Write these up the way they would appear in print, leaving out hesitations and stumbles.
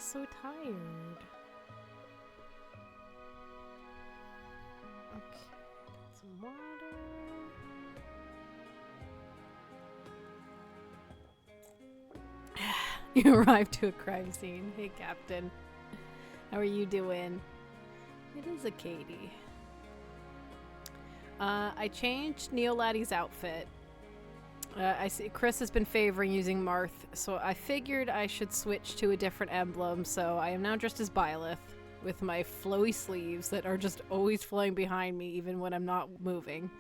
He's so tired. Okay, get some water. You arrived to a crime scene. Hey, Captain. How are you doing? It is a Katie. I changed Neoladdie's outfit. I see Chris has been favoring using Marth, so I figured I should switch to a different emblem, so I am now dressed as Byleth with my flowy sleeves that are just always flowing behind me even when I'm not moving.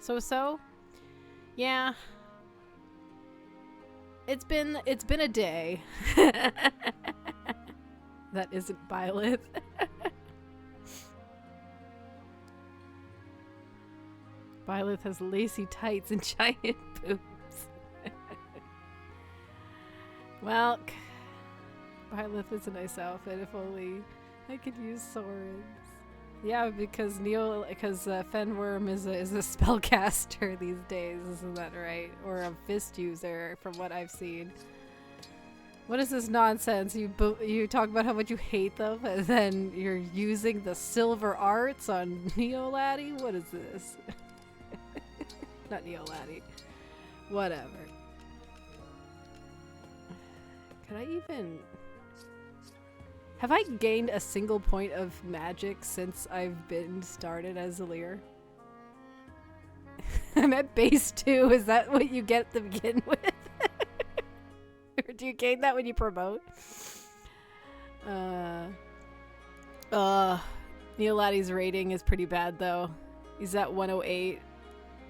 So? Yeah. It's been a day. That isn't Byleth. Byleth has lacy tights and giant boobs. Well, Byleth is a nice outfit. If only I could use swords. Yeah, because Fenworm is a spellcaster these days, isn't that right? Or a fist user, from what I've seen. What is this nonsense? You talk about how much you hate them, and then you're using the silver arts on Neoladdie? What is this? Not Neoladdie. Whatever. Could I even... Have I gained a single point of magic since I've been started as Zalir? I'm at base 2. Is that what you get to begin with? Or do you gain that when you promote? Neoladdie's rating is pretty bad though. He's at 108.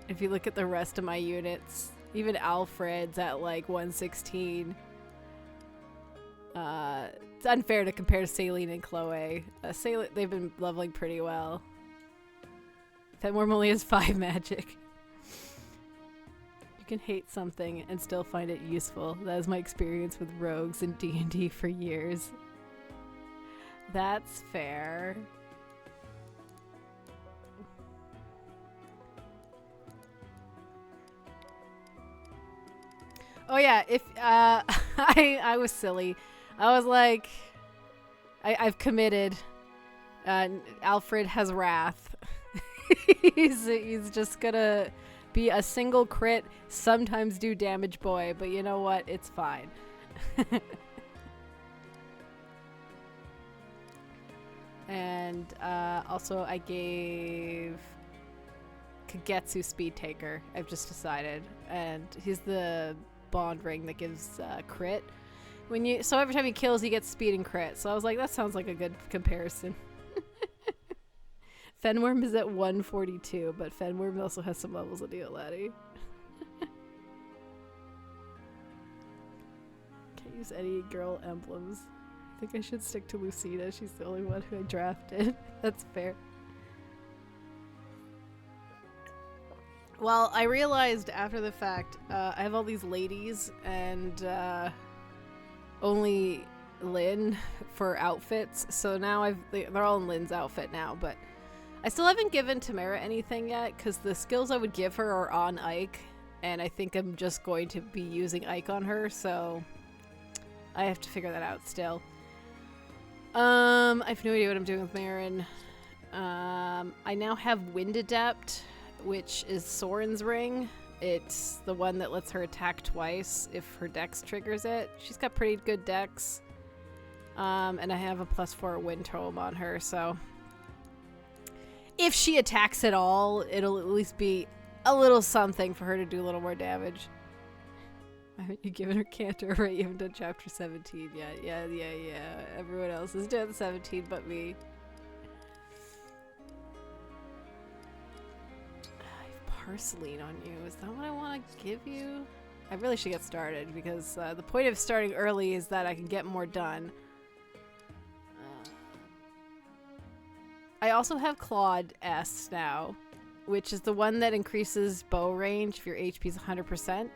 If you look at the rest of my units, even Alfred's at like 116. It's unfair to compare to Saline and Chloe. They've been leveling pretty well. Fenworm only has 5 magic. You can hate something and still find it useful. That is my experience with rogues in D&D for years. That's fair. Oh yeah, if I was silly. I was like, I've committed. Alfred has wrath. he's just gonna be a single crit, sometimes do damage boy, but you know what? It's fine. And also I gave Kagetsu Speed Taker. I've just decided, and he's the bond ring that gives crit. So every time he kills, he gets speed and crit. So I was like, that sounds like a good comparison. Fenworm is at 142, but Fenworm also has some levels of Neoladdie. Can't use any girl emblems. I think I should stick to Lucina. She's the only one who I drafted. That's fair. Well, I realized after the fact, I have all these ladies and only Lynn for outfits. So now they're all in Lynn's outfit now, but I still haven't given Tamara anything yet because the skills I would give her are on Ike, and I think I'm just going to be using Ike on her, so I have to figure that out still. I have no idea what I'm doing with Marin. I now have Wind Adept, which is Soren's ring. It's the one that lets her attack twice if her dex triggers it. She's got pretty good dex. And I have a +4 wind tome on her, so if she attacks at all, it'll at least be a little something for her to do a little more damage. Haven't you given her Canter? Right, you haven't done chapter 17 yet. Yeah. Everyone else is doing 17 but me. Porcelain on you. Is that what I want to give you? I really should get started because the point of starting early is that I can get more done. I also have Claude S now, which is the one that increases bow range if your HP is 100%.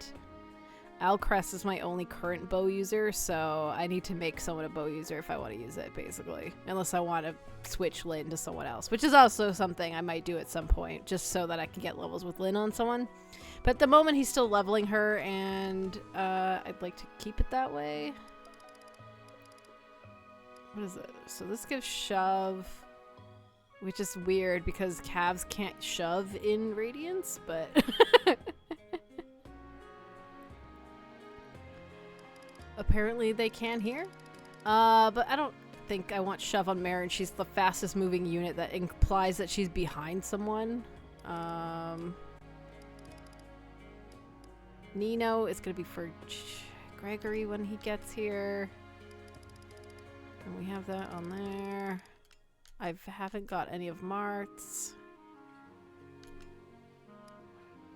Alcrest is my only current bow user, so I need to make someone a bow user if I want to use it, basically. Unless I want to switch Lynn to someone else, which is also something I might do at some point, just so that I can get levels with Lynn on someone. But at the moment, he's still leveling her, and I'd like to keep it that way. What is it? So this gives shove, which is weird because calves can't shove in Radiance, but apparently they can here. But I don't think I want shove on Mare, and she's the fastest moving unit. That implies that she's behind someone. Nino is gonna be for Gregory when he gets here. And we have that on there. I haven't got any of Mart's.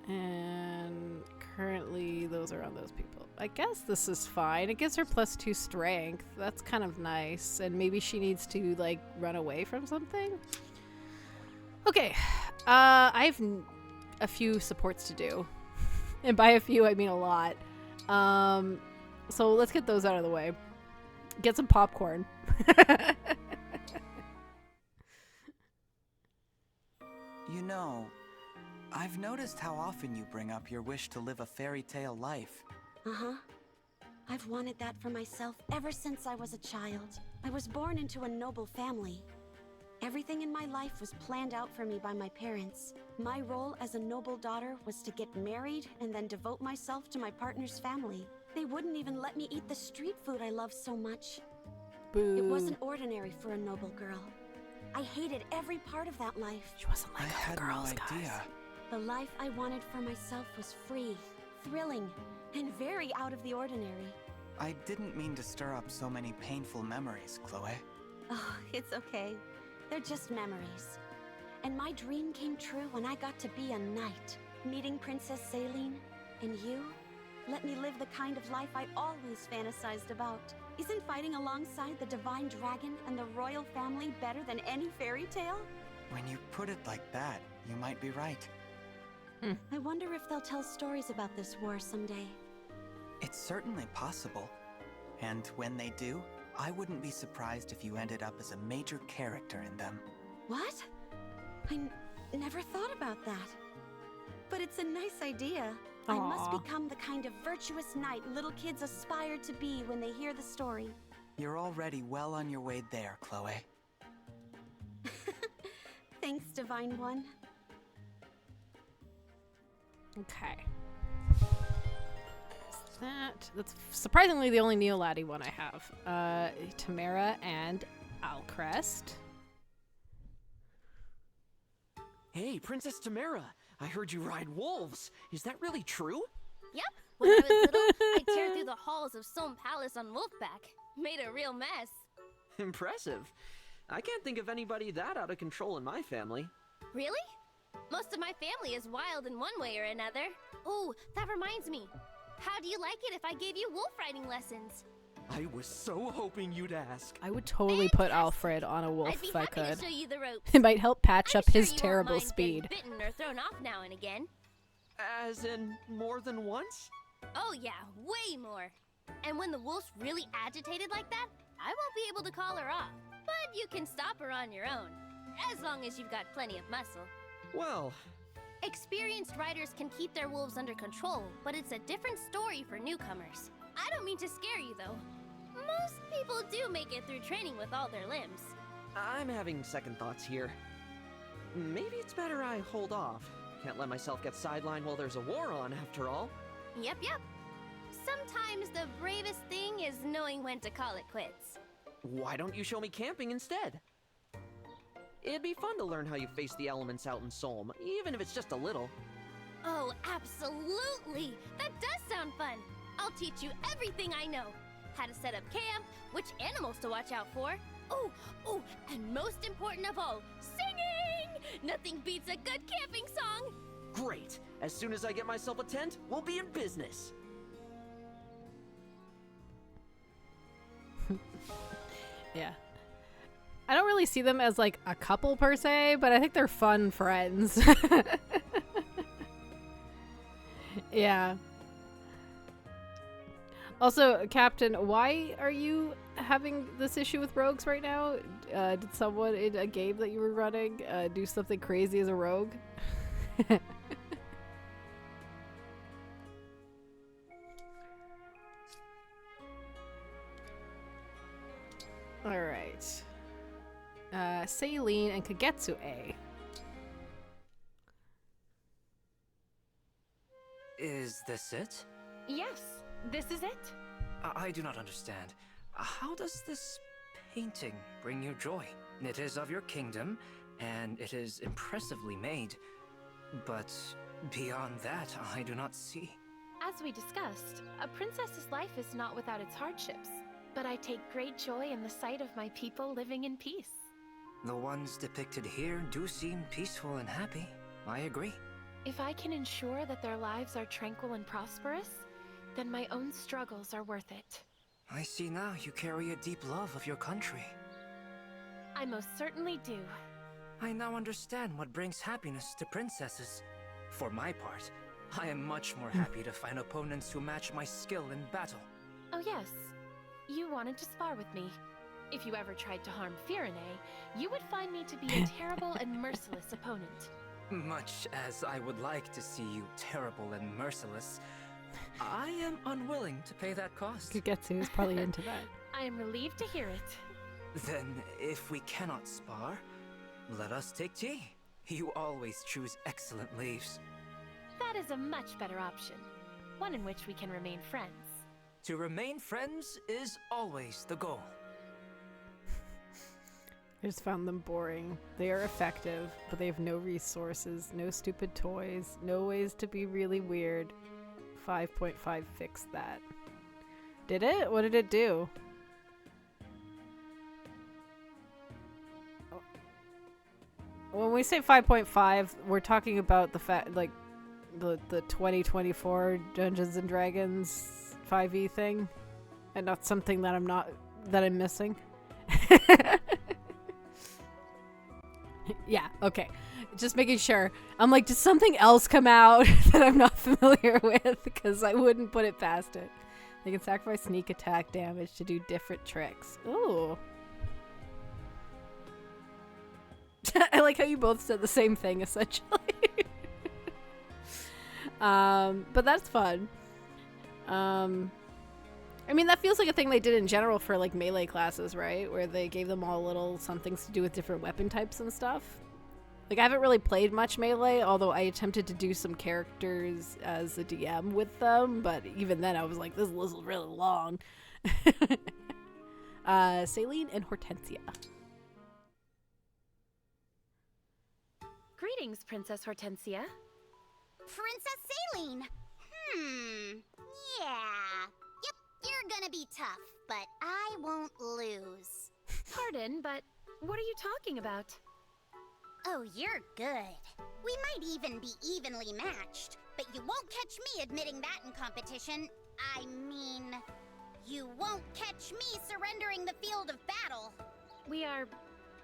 And currently those are on those people. I guess this is fine. It gives her +2 strength. That's kind of nice. And maybe she needs to like run away from something. Okay. I have a few supports to do. And by a few I mean a lot. So let's get those out of the way. Get some popcorn. You know, I've noticed how often you bring up your wish to live a fairy tale life. Uh-huh. I've wanted that for myself ever since I was a child. I was born into a noble family. Everything in my life was planned out for me by my parents. My role as a noble daughter was to get married and then devote myself to my partner's family. They wouldn't even let me eat the street food I love so much. Boo. It wasn't ordinary for a noble girl. I hated every part of that life. She wasn't like I other had girls, no idea. guys. The life I wanted for myself was free, thrilling, and very out of the ordinary. I didn't mean to stir up so many painful memories, Chloe. Oh, it's okay. They're just memories. And my dream came true when I got to be a knight, meeting Princess Saline. And you let me live the kind of life I always fantasized about. Isn't fighting alongside the divine dragon and the royal family better than any fairy tale? When you put it like that, you might be right. I wonder if they'll tell stories about this war someday. It's certainly possible. And when they do, I wouldn't be surprised if you ended up as a major character in them. What? I never thought about that. But it's a nice idea. I must Aw. become the kind of virtuous knight little kids aspire to be when they hear the story. You're already well on your way there, Chloe. Thanks, Divine One. Okay. That's surprisingly the only Neoladdie one I have. Tamara and Alcrest. Hey, Princess Tamara, I heard you ride wolves. Is that really true? Yep. When I was little, I teared through the halls of Sohm Palace on Wolfback. Made a real mess. Impressive. I can't think of anybody that out of control in my family. Really? Most of my family is wild in one way or another. Oh, that reminds me. How do you like it if I gave you wolf riding lessons? I was so hoping you'd ask. I would totally put Alfred on a wolf I'd be if I happy could. to show you the ropes. It might help patch I'm up sure his you won't terrible mind speed. getting bitten or thrown off now and again. As in, more than once? Oh yeah, way more. And when the wolf's really agitated like that, I won't be able to call her off. But you can stop her on your own, as long as you've got plenty of muscle. Well, Experienced riders can keep their wolves under control, but it's a different story for newcomers. I don't mean to scare you, though. Most people do make it through training with all their limbs. I'm having second thoughts here. Maybe it's better I hold off. Can't let myself get sidelined while there's a war on, after all. Yep. Sometimes the bravest thing is knowing when to call it quits. Why don't you show me camping instead? It'd be fun to learn how you face the elements out in Sohm, even if it's just a little. Oh, absolutely! That does sound fun! I'll teach you everything I know. How to set up camp, which animals to watch out for. Oh, and most important of all, singing! Nothing beats a good camping song! Great! As soon as I get myself a tent, we'll be in business! Yeah. I don't really see them as like a couple per se, but I think they're fun friends. Yeah. Also, Captain, why are you having this issue with rogues right now? Did someone in a game that you were running do something crazy as a rogue? Alright. Alright. Saline and Kagetsu A. Is this it? Yes, this is it. I do not understand. How does this painting bring you joy? It is of your kingdom, and it is impressively made. But beyond that, I do not see. As we discussed, a princess's life is not without its hardships. But I take great joy in the sight of my people living in peace. The ones depicted here do seem peaceful and happy. I agree. If I can ensure that their lives are tranquil and prosperous, then my own struggles are worth it. I see now you carry a deep love of your country. I most certainly do. I now understand what brings happiness to princesses. For my part, I am much more happy to find opponents who match my skill in battle. Oh yes, you wanted to spar with me. If you ever tried to harm Firene, you would find me to be a terrible and merciless opponent. Much as I would like to see you terrible and merciless, I am unwilling to pay that cost. Kagetsu is probably into that. I am relieved to hear it. Then, if we cannot spar, let us take tea. You always choose excellent leaves. That is a much better option. One in which we can remain friends. To remain friends is always the goal. I just found them boring. They are effective, but they have no resources, no stupid toys, no ways to be really weird. 5.5 fixed that. Did it? What did it do? When we say 5.5, we're talking about the fact, like, the 2024 Dungeons and Dragons 5e thing, and not something that I'm missing. Yeah, okay. Just making sure. I'm like, did something else come out that I'm not familiar with? Because I wouldn't put it past it. They can sacrifice sneak attack damage to do different tricks. Ooh. I like how you both said the same thing, essentially. But that's fun. I mean, that feels like a thing they did in general for, like, melee classes, right? Where they gave them all little somethings to do with different weapon types and stuff. Like, I haven't really played much melee, although I attempted to do some characters as a DM with them, but even then I was like, this list is really long. Saline and Hortensia. Greetings, Princess Hortensia. Princess Saline! Yeah. Yep, you're gonna be tough, but I won't lose. Pardon, but what are you talking about? Oh, you're good. We might even be evenly matched, but you won't catch me admitting that in competition. I mean, you won't catch me surrendering the field of battle. We are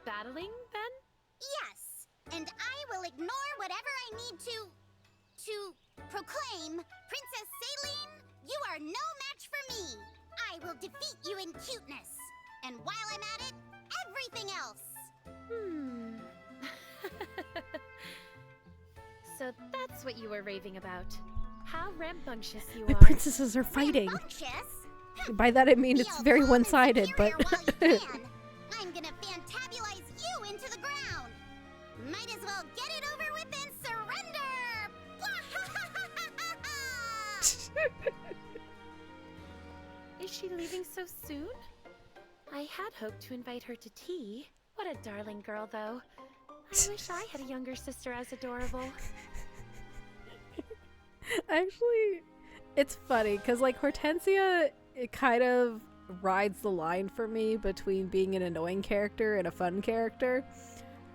battling, then? Yes, and I will ignore whatever I need to proclaim, Princess Saline, you are no match for me. I will defeat you in cuteness, and while I'm at it, everything else. So that's what you were raving about. How rambunctious you The are. princesses are fighting. Rambunctious? By that I mean Be it's all very calm and one-sided, but... superior while you can. I'm gonna fantabulize you into the ground. Might as well get it over with and surrender! Is she leaving so soon? I had hoped to invite her to tea. What a darling girl, though. I wish I had a younger sister as adorable. Actually, it's funny, because, like, Hortensia, it kind of rides the line for me between being an annoying character and a fun character.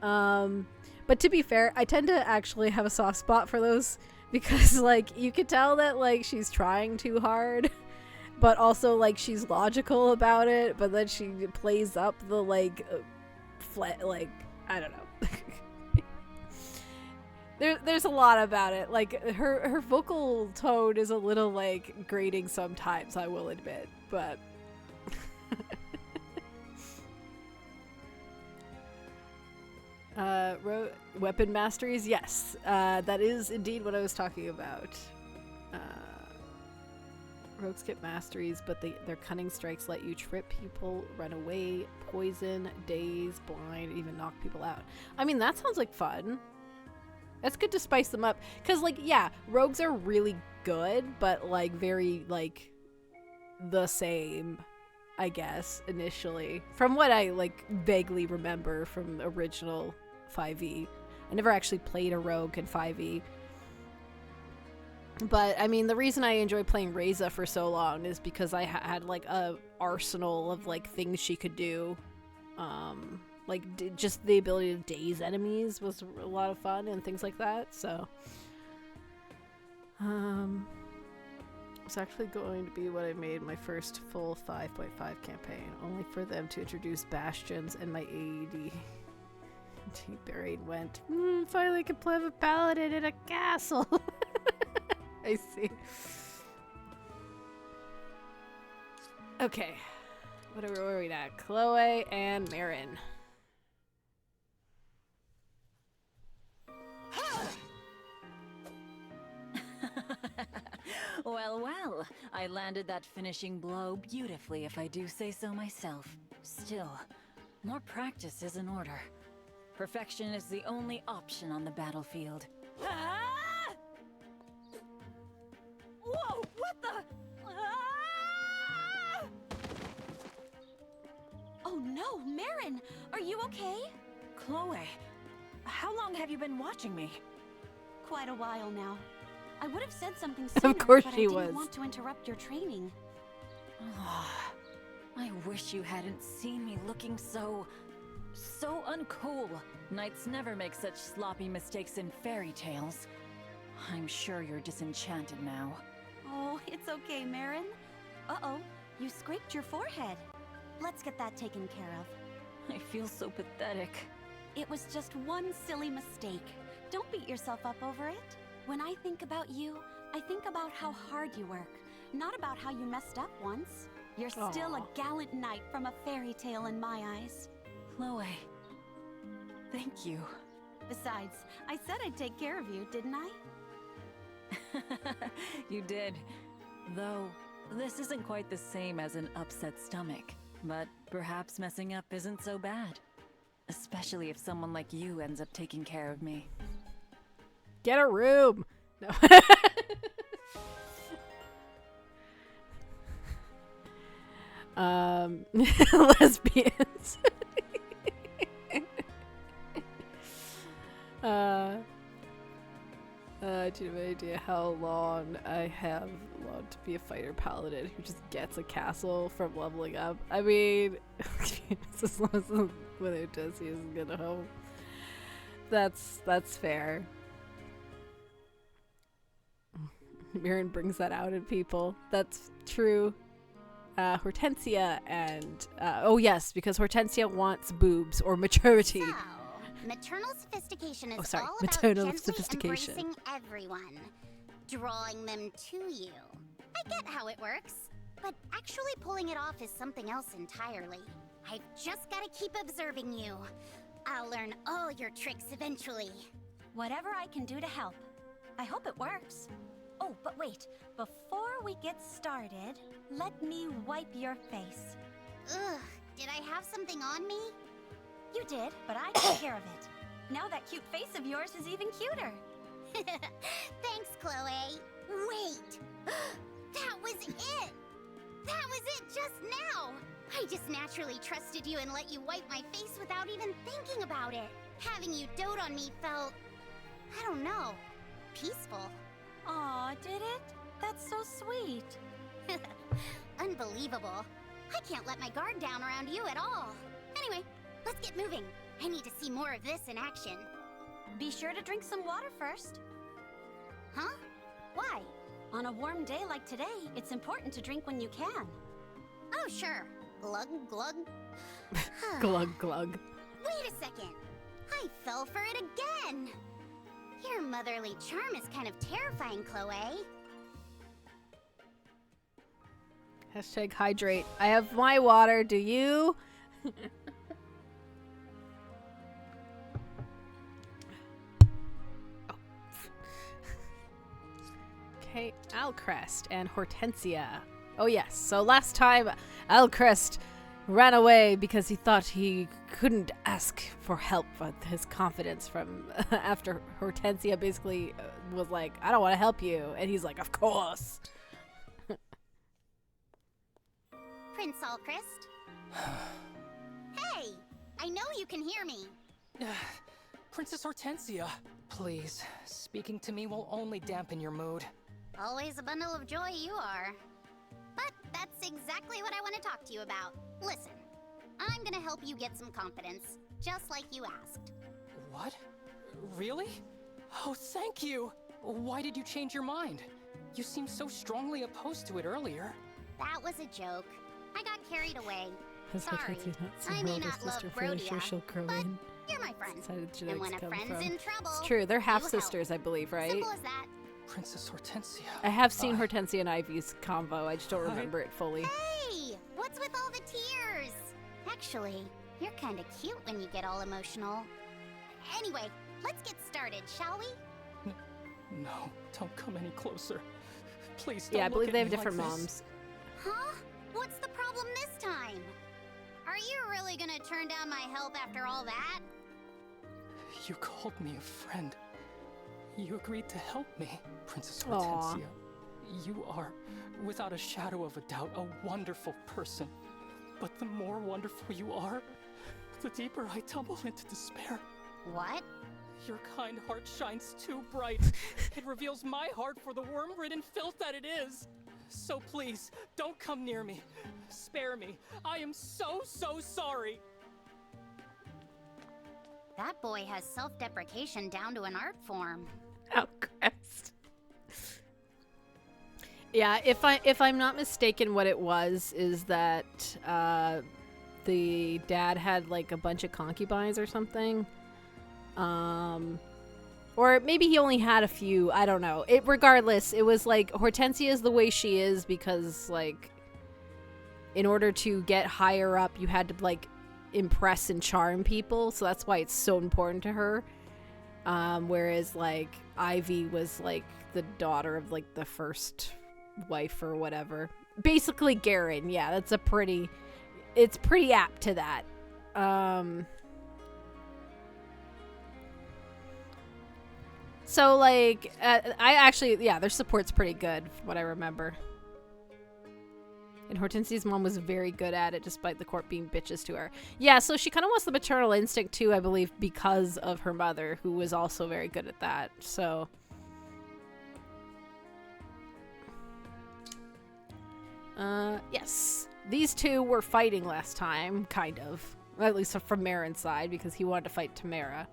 But to be fair, I tend to actually have a soft spot for those, because, like, you could tell that, like, she's trying too hard, but also, like, she's logical about it, but then she plays up the, like, I don't know. There's a lot about it. Like, her vocal tone is a little, like, grating sometimes, I will admit, but... weapon masteries, yes. That is indeed what I was talking about. Rogues get masteries, but their cunning strikes let you trip people, run away, poison, daze, blind, even knock people out. I mean, that sounds like fun. That's good to spice them up. Because, like, yeah, rogues are really good, but, like, very, like, the same, I guess, initially. From what I, like, vaguely remember from the original 5e. I never actually played a rogue in 5e. But, I mean, the reason I enjoyed playing Reza for so long is because I had, like, a arsenal of, like, things she could do. Like, just the ability to daze enemies was a lot of fun and things like that, so. It's actually going to be what I made my first full 5.5 campaign, only for them to introduce bastions and my AED. Buried went, finally I can play with a paladin in a castle. I see. Okay. Where are we at? Chloe and Marin. Well, well, I landed that finishing blow beautifully if I do say so myself. Still, more practice is in order. Perfection is the only option on the battlefield. Ah! Whoa, what the? Ah! Oh no, Marin! Are you okay? Chloe, how long have you been watching me? Quite a while now. I would have said something sooner, course but she I didn't was. want to interrupt your training. I wish you hadn't seen me looking so uncool. Knights never make such sloppy mistakes in fairy tales. I'm sure you're disenchanted now. Oh, it's okay, Marin. Uh-oh, you scraped your forehead. Let's get that taken care of. I feel so pathetic. It was just one silly mistake. Don't beat yourself up over it. When I think about you, I think about how hard you work, not about how you messed up once. You're still a gallant knight from a fairy tale in my eyes. Chloe, thank you. Besides, I said I'd take care of you, didn't I? You did. Though, this isn't quite the same as an upset stomach. But perhaps messing up isn't so bad. Especially if someone like you ends up taking care of me. Get a room! No. Lesbians. Do you have any idea how long I have longed to be a fighter paladin who just gets a castle from leveling up? I mean, as long as when it does, he isn't gonna home. That's fair. Mirren brings that out in people. That's true. Hortensia and oh yes, because Hortensia wants boobs or maturity. So, maternal sophistication is all maternal about gently sophistication. embracing everyone, drawing them to you. I get how it works, but actually pulling it off is something else entirely. I've just got to keep observing you. I'll learn all your tricks eventually. Whatever I can do to help. I hope it works. Oh, but wait. Before we get started, let me wipe your face. Ugh, did I have something on me? You did, but I took care of it. Now that cute face of yours is even cuter. Thanks, Chloe. Wait! That was it! That was it just now! I just naturally trusted you and let you wipe my face without even thinking about it. Having you dote on me felt, I don't know, peaceful. Aw, did it? That's so sweet. Unbelievable. I can't let my guard down around you at all. Anyway, let's get moving. I need to see more of this in action. Be sure to drink some water first. Huh? Why? On a warm day like today, it's important to drink when you can. Oh, sure. Glug, glug. Glug, glug. Wait a second. I fell for it again. Your motherly charm is kind of terrifying, Chloe. Hashtag hydrate. I have my water. Do you? Okay, Alcrest and Hortensia. Oh yes, so last time Alcrest ran away because he thought he couldn't ask for help with his confidence from after Hortensia basically was like, I don't want to help you. And he's like, of course. Prince Alcrest? Hey! I know you can hear me. Princess Hortensia, please, speaking to me will only dampen your mood. Always a bundle of joy you are. But that's exactly what I want to talk to you about. Listen, I'm gonna help you get some confidence, just like you asked. What? Really? Oh, thank you! Why did you change your mind? You seemed so strongly opposed to it earlier. That was a joke. I got carried away. Has Sorry, Hortensia not seen I her may older not love sister fairly Rhodia, sure she'll grow but in? you're my friend. That's how the And genetics when a come friend's from. in trouble, It's true, they're you half help. sisters, I believe, right? Simple as that. Princess Hortensia. I have seen Hortensia and Ivy's convo, I just don't remember it fully. Hey! What's with all the tears? Actually, you're kinda cute when you get all emotional. Anyway, let's get started, shall we? No, don't come any closer. Please don't Yeah, I look believe at they have me different like this. moms. Huh? What's the problem this time? Are you really gonna turn down my help after all that? You called me a friend. You agreed to help me, Princess Aw. Hortensia. You are, without a shadow of a doubt, a wonderful person. But the more wonderful you are, the deeper I tumble into despair. What? Your kind heart shines too bright. It reveals my heart for the worm-ridden filth that it is. So please, don't come near me. Spare me. I am so sorry. That boy has self-deprecation down to an art form. Outcrest. Yeah, if I'm not mistaken, what it was is that the dad had like a bunch of concubines or something, or maybe he only had a few. I don't know. Regardless, it was like Hortensia is the way she is because like in order to get higher up, you had to like impress and charm people, so that's why it's so important to her. Whereas like Ivy was like the daughter of like the first wife or whatever. Basically Garen, yeah, it's pretty apt to that. So like I actually, yeah, their support's pretty good from what I remember. And Hortensia's mom was very good at it, despite the court being bitches to her. Yeah, so she kind of wants the maternal instinct too, I believe, because of her mother, who was also very good at that. So, yes, these two were fighting last time, kind of, at least from Marin's side, because he wanted to fight Tamara.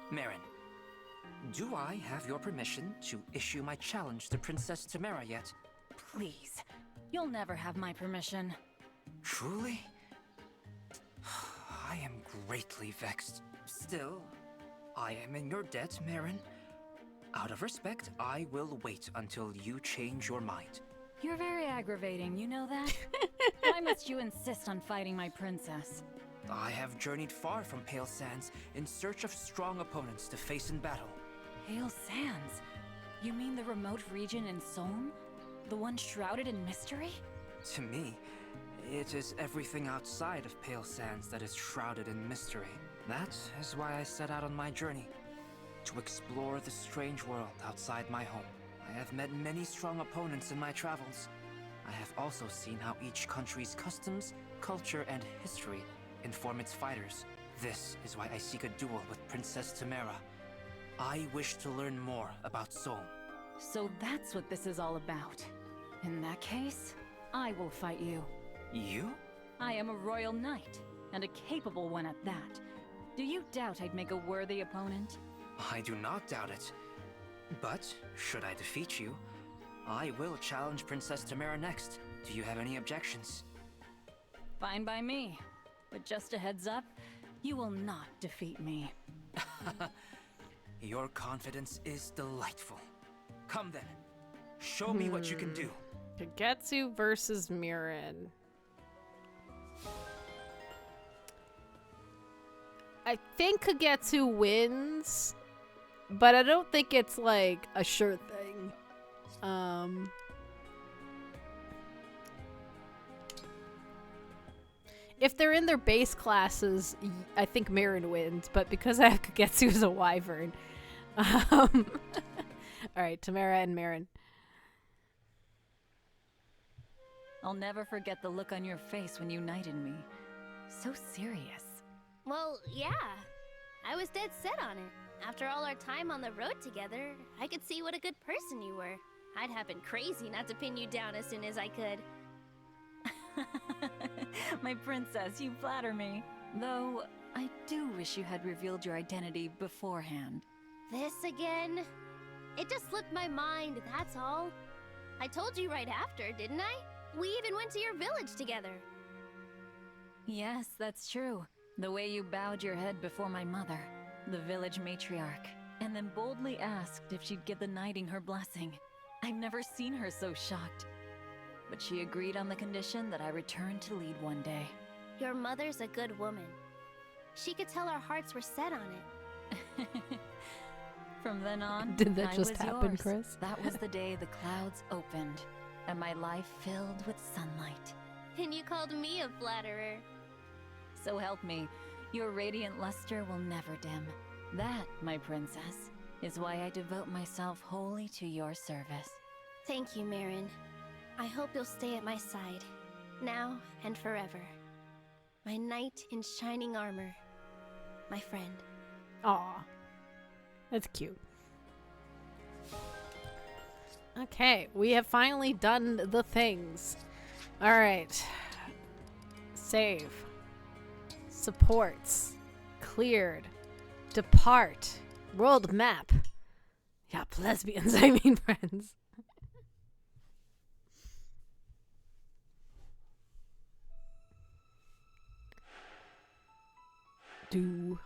Marin, do I have your permission to issue my challenge to Princess Tamara yet? Please. You'll never have my permission. Truly? I am greatly vexed. Still, I am in your debt, Marin. Out of respect, I will wait until you change your mind. You're very aggravating, you know that? Why must you insist on fighting my princess? I have journeyed far from Pale Sands in search of strong opponents to face in battle. Pale Sands? You mean the remote region in Solm? The one shrouded in mystery? To me, it is everything outside of Pale Sands that is shrouded in mystery. That is why I set out on my journey, to explore the strange world outside my home. I have met many strong opponents in my travels. I have also seen how each country's customs, culture, and history inform its fighters. This is why I seek a duel with Princess Tamara. I wish to learn more about Solm. So that's what this is all about. In that case, I will fight you. You? I am a royal knight, and a capable one at that. Do you doubt I'd make a worthy opponent? I do not doubt it. But, should I defeat you, I will challenge Princess Tamara next. Do you have any objections? Fine by me. But just a heads up, you will not defeat me. Your confidence is delightful. Come then. Show me what you can do. Kagetsu versus Mirin. I think Kagetsu wins, but I don't think it's like a sure thing. If they're in their base classes, I think Marin wins, but because Akagetsu is a wyvern. Alright, Tamara and Marin. I'll never forget the look on your face when you knighted me. So serious. Well, yeah. I was dead set on it. After all our time on the road together, I could see what a good person you were. I'd have been crazy not to pin you down as soon as I could. My princess, you flatter me. Though, I do wish you had revealed your identity beforehand. This again? It just slipped my mind, that's all. I told you right after, didn't I? We even went to your village together. Yes, that's true. The way you bowed your head before my mother, the village matriarch, and then boldly asked if she'd give the knighting her blessing. I've never seen her so shocked. But she agreed on the condition that I return to lead one day. Your mother's a good woman. She could tell our hearts were set on it. From then on, Did that I just was happen, yours. Chris? That was the day the clouds opened, and my life filled with sunlight. And you called me a flatterer. So help me, your radiant luster will never dim. That, my princess, is why I devote myself wholly to your service. Thank you, Marin. I hope you'll stay at my side, now and forever. My knight in shining armor, my friend. Aw. That's cute. Okay, we have finally done the things. Alright. Save. Supports. Cleared. Depart. World map. Yeah, lesbians, I mean friends. Do.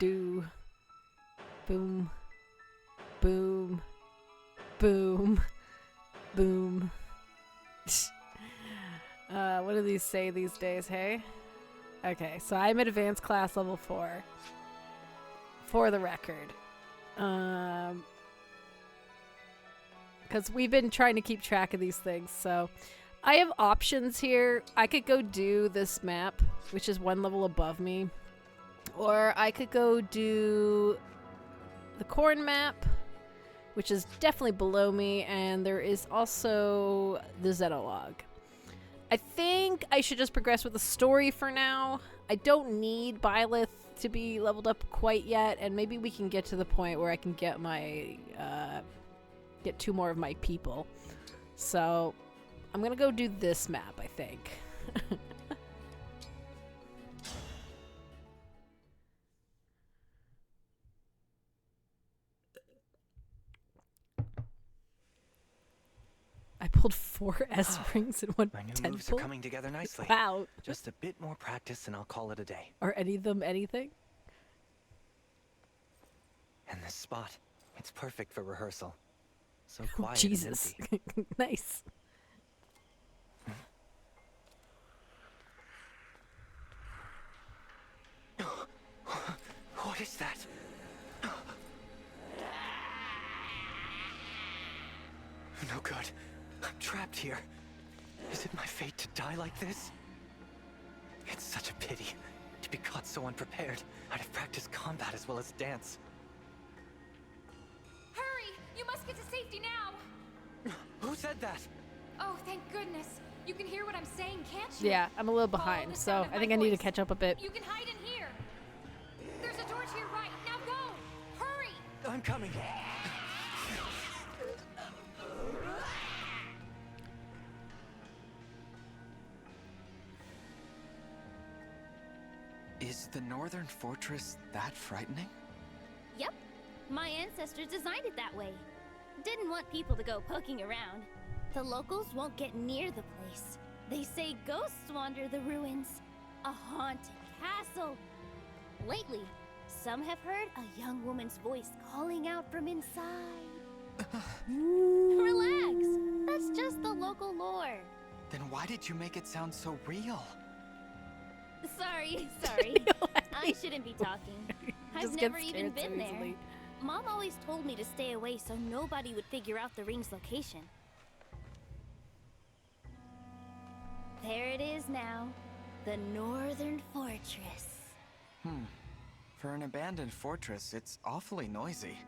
Boom. Boom. Boom. Boom. What do these say these days, hey? Okay, so I'm at advanced class level 4. For the record. Because we've been trying to keep track of these things, so I have options here. I could go do this map, which is one level above me. Or I could go do the corn map, which is definitely below me, and there is also the Zetolog. I think I should just progress with the story for now. I don't need Byleth to be leveled up quite yet, and maybe we can get to the point where I can get my get 2 more of my people. So I'm gonna go do this map, I think. I pulled 4 S rings in one My new 10 moves pull. are coming together nicely. Wow. Just a bit more practice and I'll call it a day. Are any of them anything? And this spot, it's perfect for rehearsal. So Oh, quiet Jesus. and empty. Nice. What is that? No good. I'm trapped here. Is it my fate to die like this? It's such a pity to be caught so unprepared. I'd have practiced combat as well as dance. Hurry! You must get to safety now! Who said that? Oh, thank goodness. You can hear what I'm saying, can't you? Yeah, I'm a little Follow behind, the so sound of I my think I need to voice. catch up a bit. You can hide in here. There's a door to your right. Now go! Hurry! I'm coming. Is the northern fortress that frightening? Yep. My ancestors designed it that way. Didn't want people to go poking around. The locals won't get near the place. They say ghosts wander the ruins. A haunted castle. Lately, some have heard a young woman's voice calling out from inside. Relax. That's just the local lore. Then why did you make it sound so real? Sorry. I shouldn't be talking. I've Just never get even scared so been there. easily. Mom always told me to stay away so nobody would figure out the ring's location. There it is now. The Northern Fortress. For an abandoned fortress, it's awfully noisy.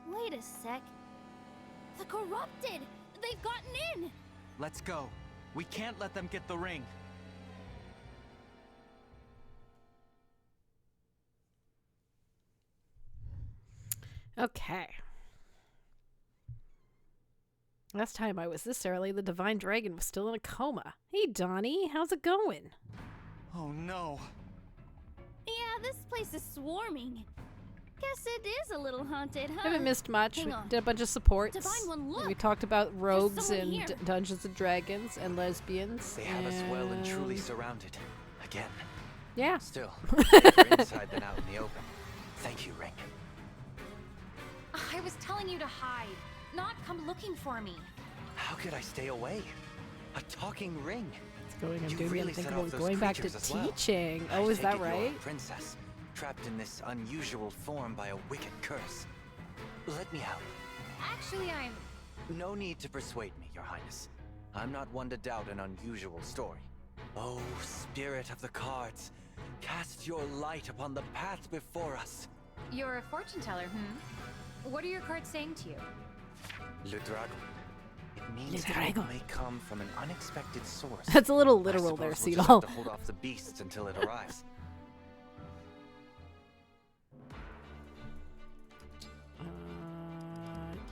Wait a sec. The Corrupted! They've gotten in! Let's go. We can't let them get the ring. Okay. Last time I was this early, the Divine Dragon was still in a coma. Hey, Donnie, how's it going? Oh no. Yeah, this place is swarming. Guess it is a little haunted, huh? Haven't missed much. Hang We on. did a bunch of supports. Divine One, look! We talked about rogues someone and here. Dungeons and Dragons and lesbians. They have us well and truly and- surrounded. Again. Yeah. Still, safer inside than out in the open. Thank you, Ring. I was telling you to hide, not come looking for me. How could I stay away? A talking ring. It's going. I'm You doing really the set unthinkable. off those Going back to creatures as well. teaching. I Oh, is take that it you're a right? princess, trapped in this unusual form by a wicked curse. Let me out. Actually, I'm... No need to persuade me, Your Highness. I'm not one to doubt an unusual story. Oh, spirit of the cards, cast your light upon the path before us. You're a fortune teller, What are your cards saying to you? Le Dragon. It means Le help Dragon. may come from an unexpected source. That's a little I literal there, suppose we'll just Seedall. have to hold off the beasts until it arrives.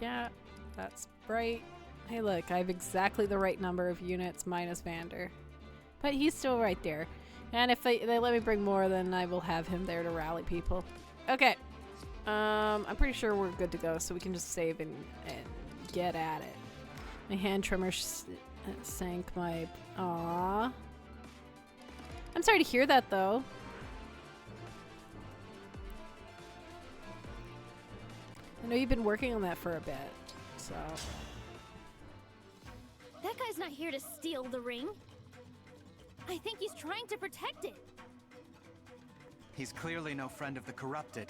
Yeah, that's right. Hey, look, I have exactly the right number of units minus Vander. But he's still right there. And if they let me bring more, then I will have him there to rally people. Okay. I'm pretty sure we're good to go, so we can just save and get at it. My hand tremor sank my... Aww. I'm sorry to hear that, though. I know you've been working on that for a bit, so... That guy's not here to steal the ring. I think he's trying to protect it. He's clearly no friend of the corrupted.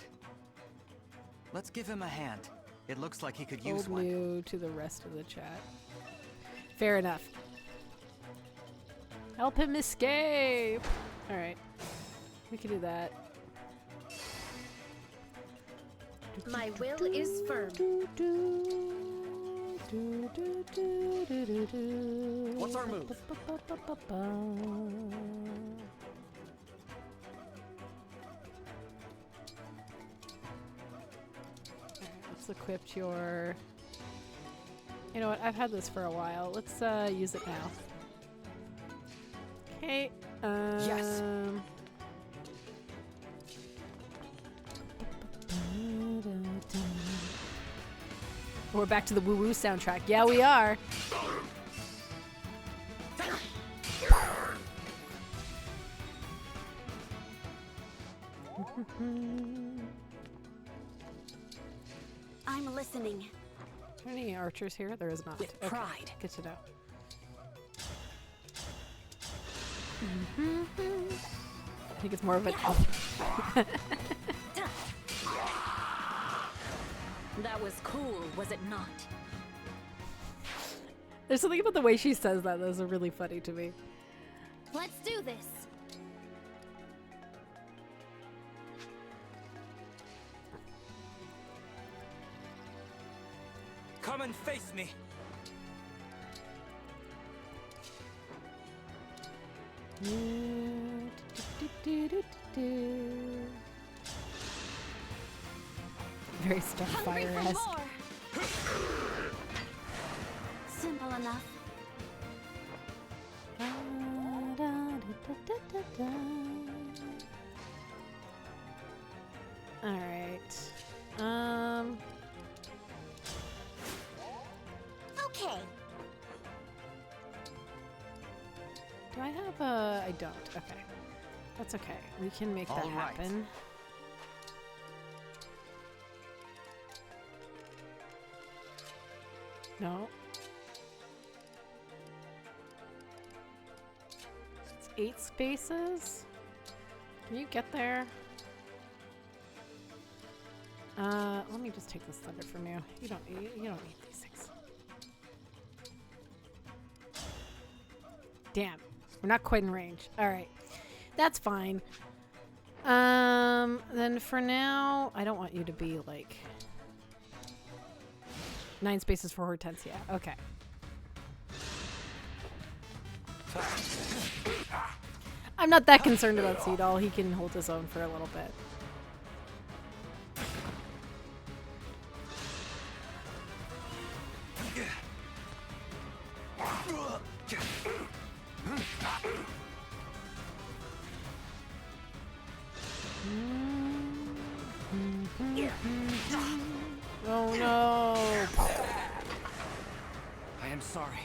Let's give him a hand. It looks like he could use Old one. new to the rest of the chat. Fair enough. Help him escape! Alright. We can do that. My will is firm. What's our move? Let's equip your... You know what? I've had this for a while. Let's use it now. Okay. Yes. We're back to the woo-woo soundtrack. Yeah, we are. I'm listening. Are there any archers here? There is not. With pride. Good to know. I think it's more of an... That was cool, was it not? There's something about the way she says that that's really funny to me. Let's do this. Come and face me. Very Hungry for Starfire-esque. more. Simple enough. Alright. Okay. Do I have a... I don't. Okay. That's okay. We can make that All right. happen. No. It's 8 spaces? Can you get there? Let me just take this thunder from you. You don't need these things. Damn. We're not quite in range. Alright. That's fine. Then for now, I don't want you to be like 9 spaces for Hortensia. Okay. I'm not that concerned about Seadoll. He can hold his own for a little bit. Oh no! I am sorry.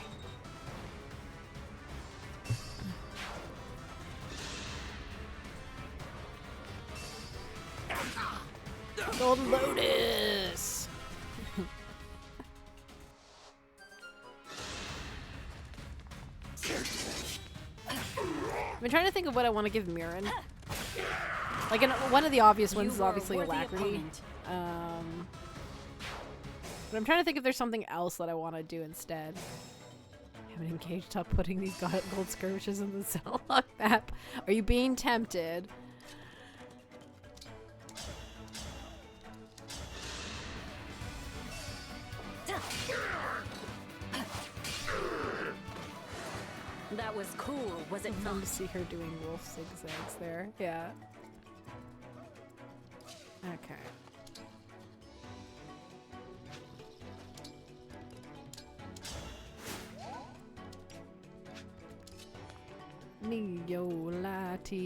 Golden Lotus! I've been trying to think of what I want to give Mirren. Like, one of the obvious ones is obviously Alacrity. But I'm trying to think if there's something else that I want to do instead. I haven't engaged. Stop putting these gold skirmishes in the Zellog map. Are you being tempted? That was cool, was it Fun not? to see her doing wolf zigzags there. Yeah. Okay. Neolati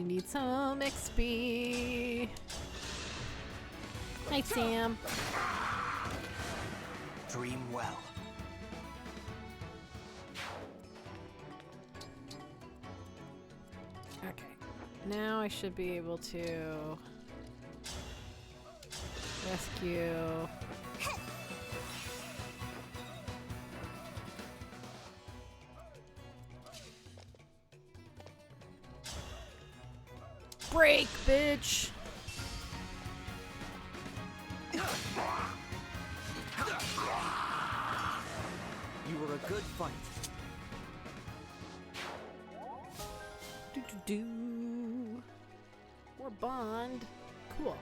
need some XP. Hi, Sam. Dream well. Okay. Now I should be able to rescue. Break, bitch! You were a good fight. Do. Or bond. Cool.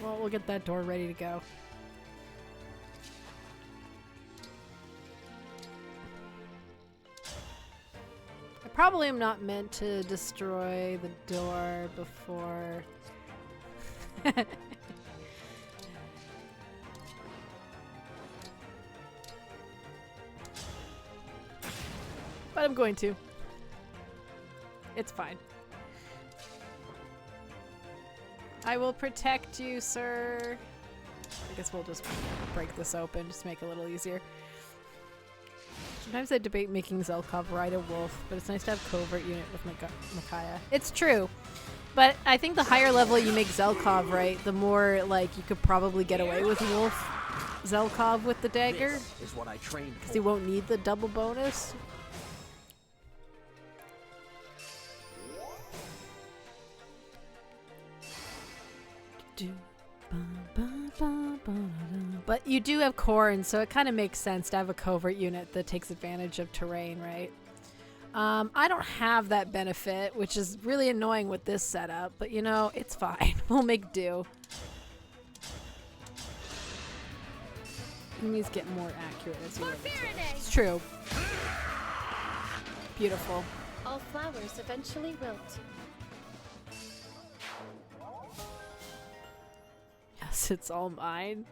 Well, we'll get that door ready to go. I probably am not meant to destroy the door before. But I'm going to. It's fine. I will protect you, sir. I guess we'll just break this open just to make it a little easier. Sometimes I debate making Zelkov ride a wolf, but it's nice to have covert unit with Micaiah. It's true. But I think the higher level you make Zelkov, right, the more, like, you could probably get away with Wolf Zelkov with the dagger. This is what I trained for. Because he won't need the double bonus. But you do have Corn, so it kind of makes sense to have a covert unit that takes advantage of terrain, right? I don't have that benefit, which is really annoying with this setup, but you know, it's fine. We'll make do. Enemies get more accurate as you live. It's true. Beautiful. All flowers eventually wilt. Yes, it's all mine.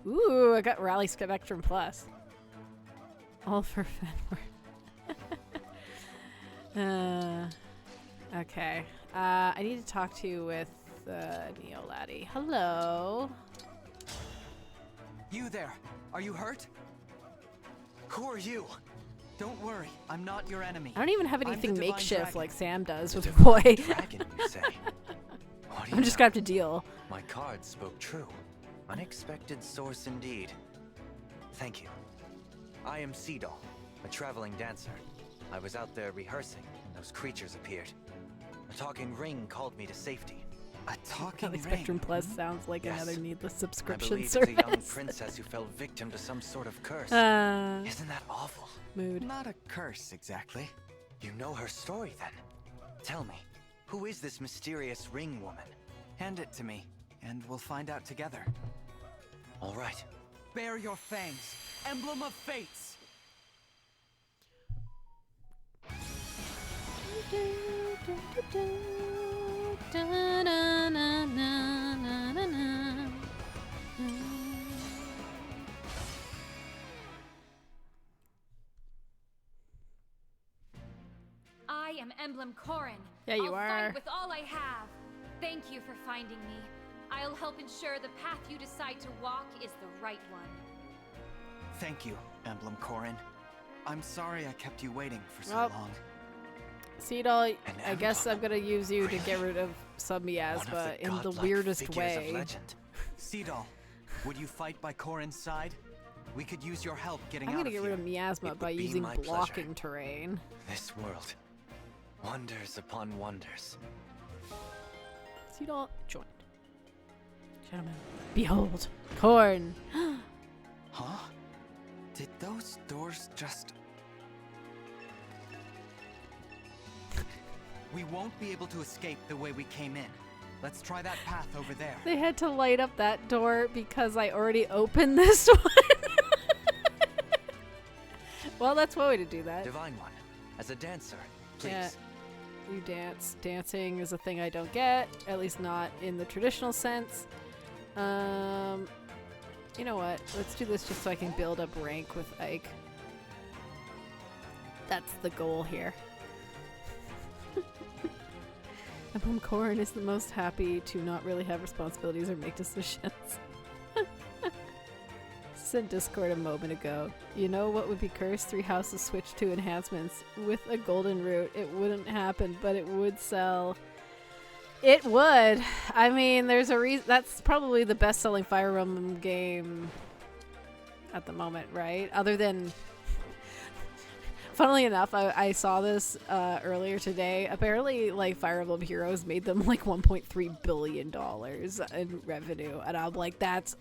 Ooh, I got Rally Spectrum Plus. All for Fenward. Okay. I need to talk to you with Neo Laddie. Hello. You there. Are you hurt? Who are you? Don't worry. I'm not your enemy. I don't even have I'm the anything Divine makeshift Dragon. like Sam does The with Divine Roy. Dragon, you say? What do you I'm just know? gonna have to deal. My cards spoke true. Unexpected source indeed. Thank you. I am Seadoll, a traveling dancer. I was out there rehearsing, and those creatures appeared. A talking ring called me to safety. A talking ring? Spectrum Plus sounds like Yes. another needless I subscription believe service. it's a young princess who fell victim to some sort of curse. Isn't that awful? Mood. Not a curse, exactly. You know her story, then? Tell me, who is this mysterious ring woman? Hand it to me, and we'll find out together. All right. Bare your fangs, emblem of fates! I am Emblem Corin. Yeah, you I'll are. fight with all I have. Thank you for finding me. I'll help ensure the path you decide to walk is the right one. Thank you, Emblem Corin. I'm sorry I kept you waiting for so Well, long. Seedall, I emblem. guess I'm gonna use you to get Really? rid of some miasma One of in the godlike weirdest figures way. of legend. Seedall, would you fight by Corin's side? We could use your help getting I'm out gonna of get here. rid of miasma It by would be using my pleasure. blocking terrain. This world. Wonders upon wonders. Seedall joined. Gentlemen, behold, corn. Huh? Did those doors just... We won't be able to escape the way we came in. Let's try that path over there. They had to light up that door because I already opened this one. Well, that's one way to do that. Divine One, as a dancer, please. Yeah. You dance. Dancing is a thing I don't get, at least not in the traditional sense. You know what? Let's do this just so I can build up rank with Ike. That's the goal here. Emblem Corrin is the most happy to not really have responsibilities or make decisions. Sent Discord a moment ago. You know what would be cursed? 3 houses switched to enhancements. With a golden root, it wouldn't happen, but it would sell. It would. I mean, there's a reason. That's probably the best-selling Fire Emblem game at the moment, right? Other than... Funnily enough, I saw this earlier today. Apparently, like, Fire Emblem Heroes made them like $1.3 billion in revenue. And I'm like, that's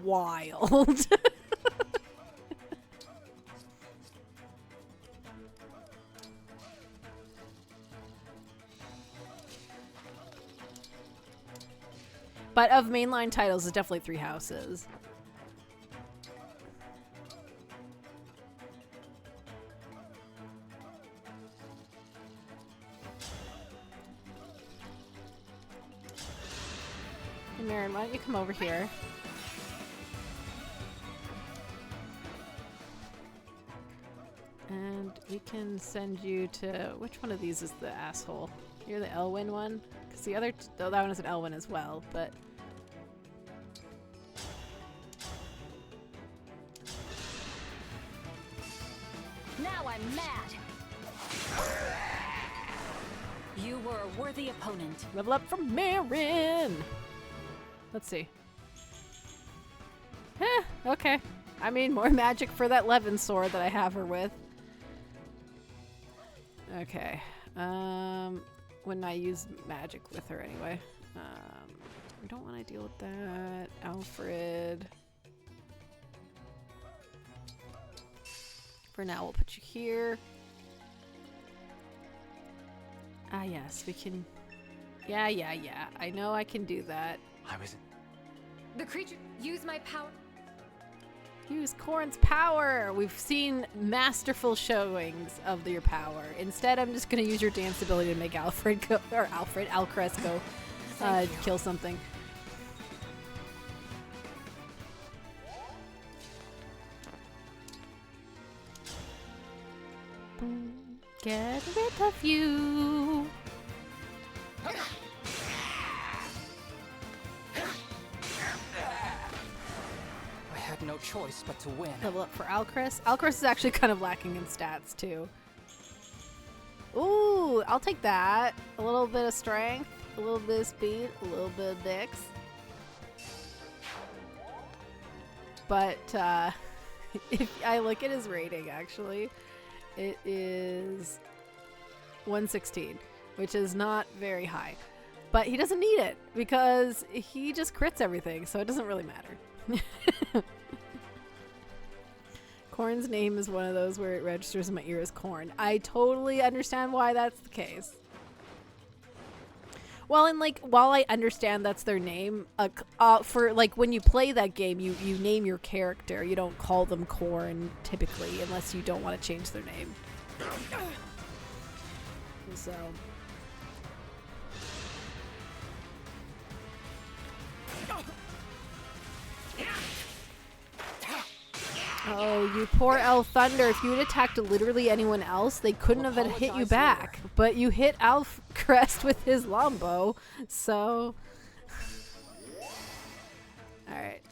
wild. But of mainline titles, it's definitely 3 houses. Hey, Marin, why don't you come over here? And we can send you to... Which one of these is the asshole? You're the Elwyn one? Because the other... Oh, that one is an Elwyn as well, but... Now I'm mad! You were a worthy opponent. Level up from Marin! Let's see. Okay. I mean, more magic for that Levin sword that I have her with. Okay. When I use magic with her anyway. We don't want to deal with that. Alfred. For now, we'll put you here. Ah, yes, we can... Yeah. I know I can do that. I was... The creature, use my power. Use Corrin's power! We've seen masterful showings of your power. Instead, I'm just gonna use your dance ability to make Alcrest go kill something. Get rid of you! I had no choice but to win. Level up for Alcrest. Alcrest is actually kind of lacking in stats, too. Ooh, I'll take that. A little bit of strength, a little bit of speed, a little bit of dex. But, if I look at his rating, actually, It is 116, which is not very high. But he doesn't need it because he just crits everything, so it doesn't really matter. Corn's name is one of those where it registers in my ear as corn. I totally understand why that's the case. Well, and like, while I understand that's their name, for like when you play that game, you name your character. You don't call them Corn typically, unless you don't want to change their name. So. Oh, you poor Elf Thunder. If you had attacked literally anyone else, they couldn't have hit you back. But you hit Elf Crest with his longbow, so... Alright.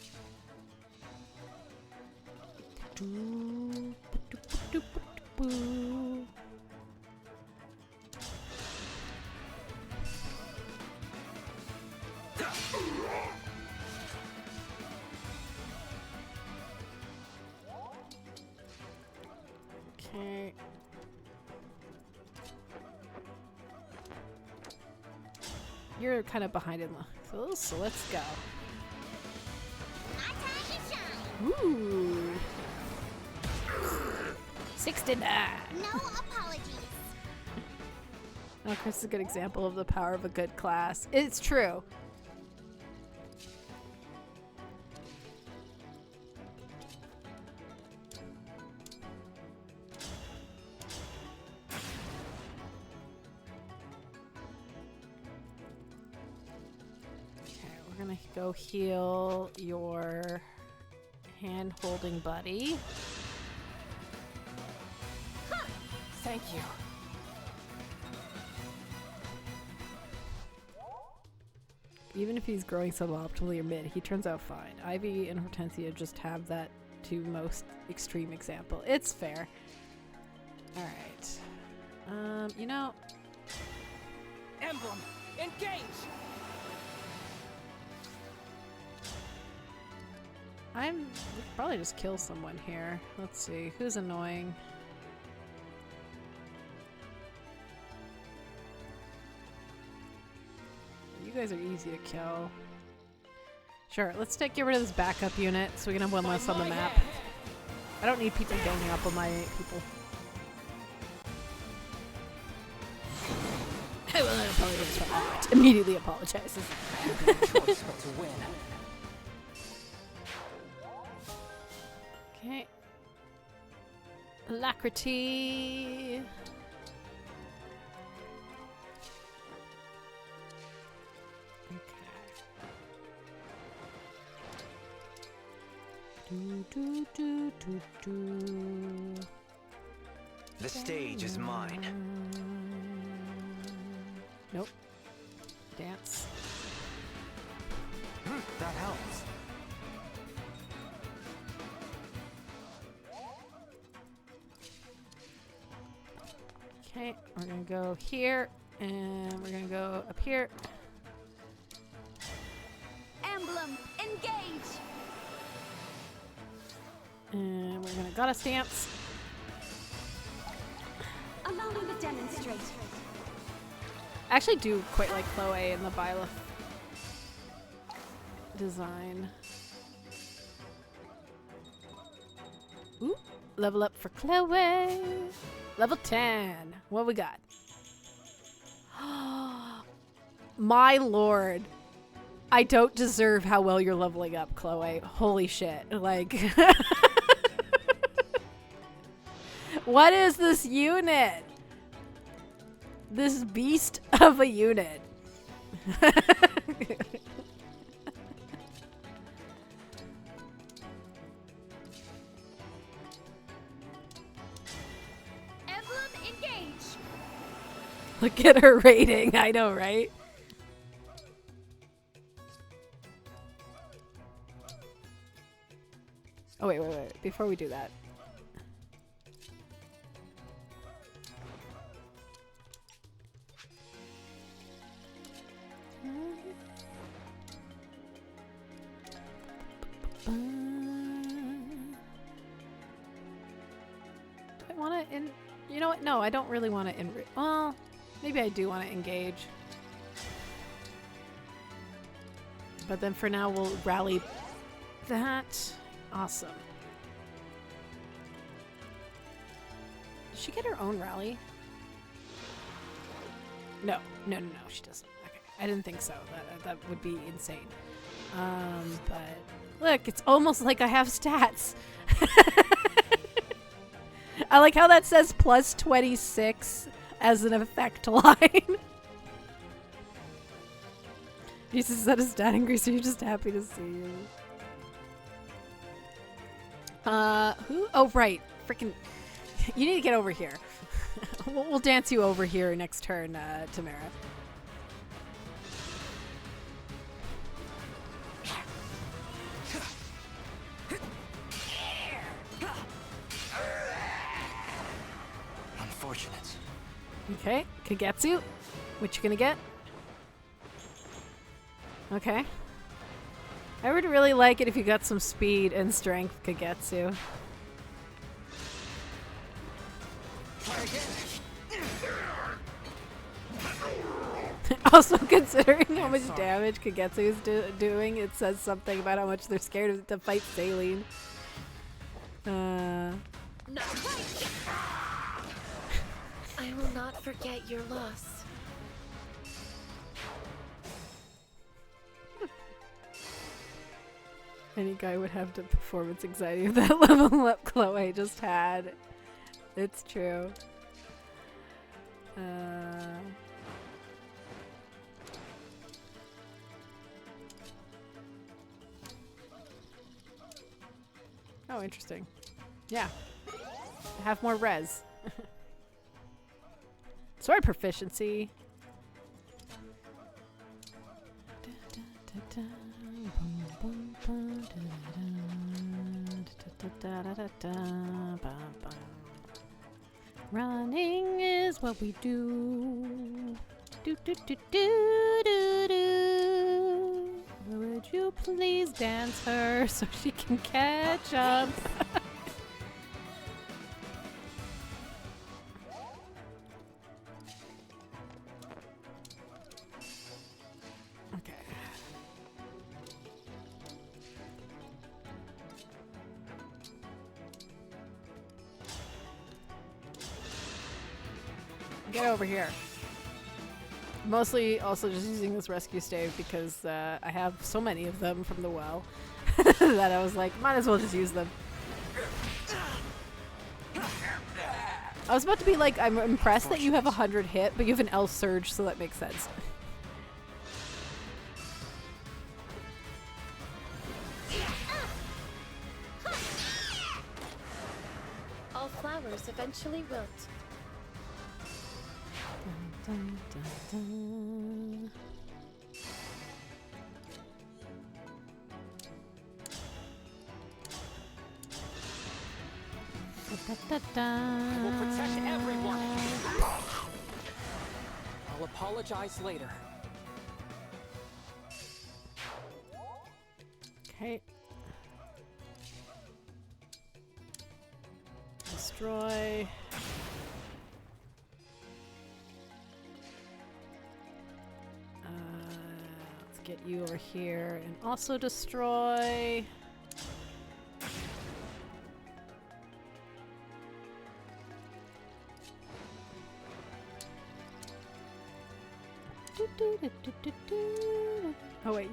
Okay. You're kind of behind in the so let's go. Ooh. 69. No apologies. Oh, Chris is a good example of the power of a good class. It's true. Gonna go heal your hand-holding buddy. Thank you. Even if he's growing suboptimally or mid, he turns out fine. Ivy and Hortensia just have that two most extreme example. It's fair. Alright. You know... Emblem, engage! we could probably just kill someone here. Let's see. Who's annoying? You guys are easy to kill. Sure, let's get rid of this backup unit so we can have one less on the map. I don't need people ganging up on my people. I will not apologize for that. Immediately apologizes. Choice but to win. Okay. Alacrity. The stage is mine. Nope. Dance. That helps. Okay, we're gonna go here, and we're gonna go up here. Emblem, engage! And we're gonna goddess dance. Allow me to demonstrate. I actually do quite like Chloe and the Byleth design. Ooh, level up for Chloe. Level 10. What we got? My lord. I don't deserve how well you're leveling up, Chloe. Holy shit. Like... What is this unit? This beast of a unit. Emblem, engage! Look at her rating. I know, right? Oh, wait. Before we do that. Do I want to You know what? No, I don't really want to well, maybe I do want to engage. But then for now, we'll rally that. Awesome. Does she get her own rally? No, she doesn't. Okay, I didn't think so. That would be insane. But look, it's almost like I have stats. I like how that says plus 26 as an effect line. Jesus, is that a stat increase? Or you're just happy to see you? Who? Oh, right. Freaking. You need to get over here. We'll dance you over here next turn, Tamara. Unfortunate. Okay, Kagetsu. What you gonna get? Okay. I would really like it if you got some speed and strength, Kagetsu. Also, considering how much damage Kagetsu is doing, it says something about how much they're scared to fight Saline. I will not forget your loss. Any guy would have the performance anxiety of that level up Chloe just had. It's true. Oh, interesting. Yeah. Have more res. Sword proficiency. Running is what we do. Do do do do do do. Would you please dance her so she can catch up? Okay. Get over here. Mostly also just using this rescue stave because I have so many of them from the well that I was like, might as well just use them. I was about to be like, I'm impressed that you have 100 hit, but you have an elf surge, so that makes sense. All flowers eventually wilt. Dun, dun, dun. I will protect everyone. I'll apologize later. Okay. Destroy. Let's get you over here and also destroy. Oh wait,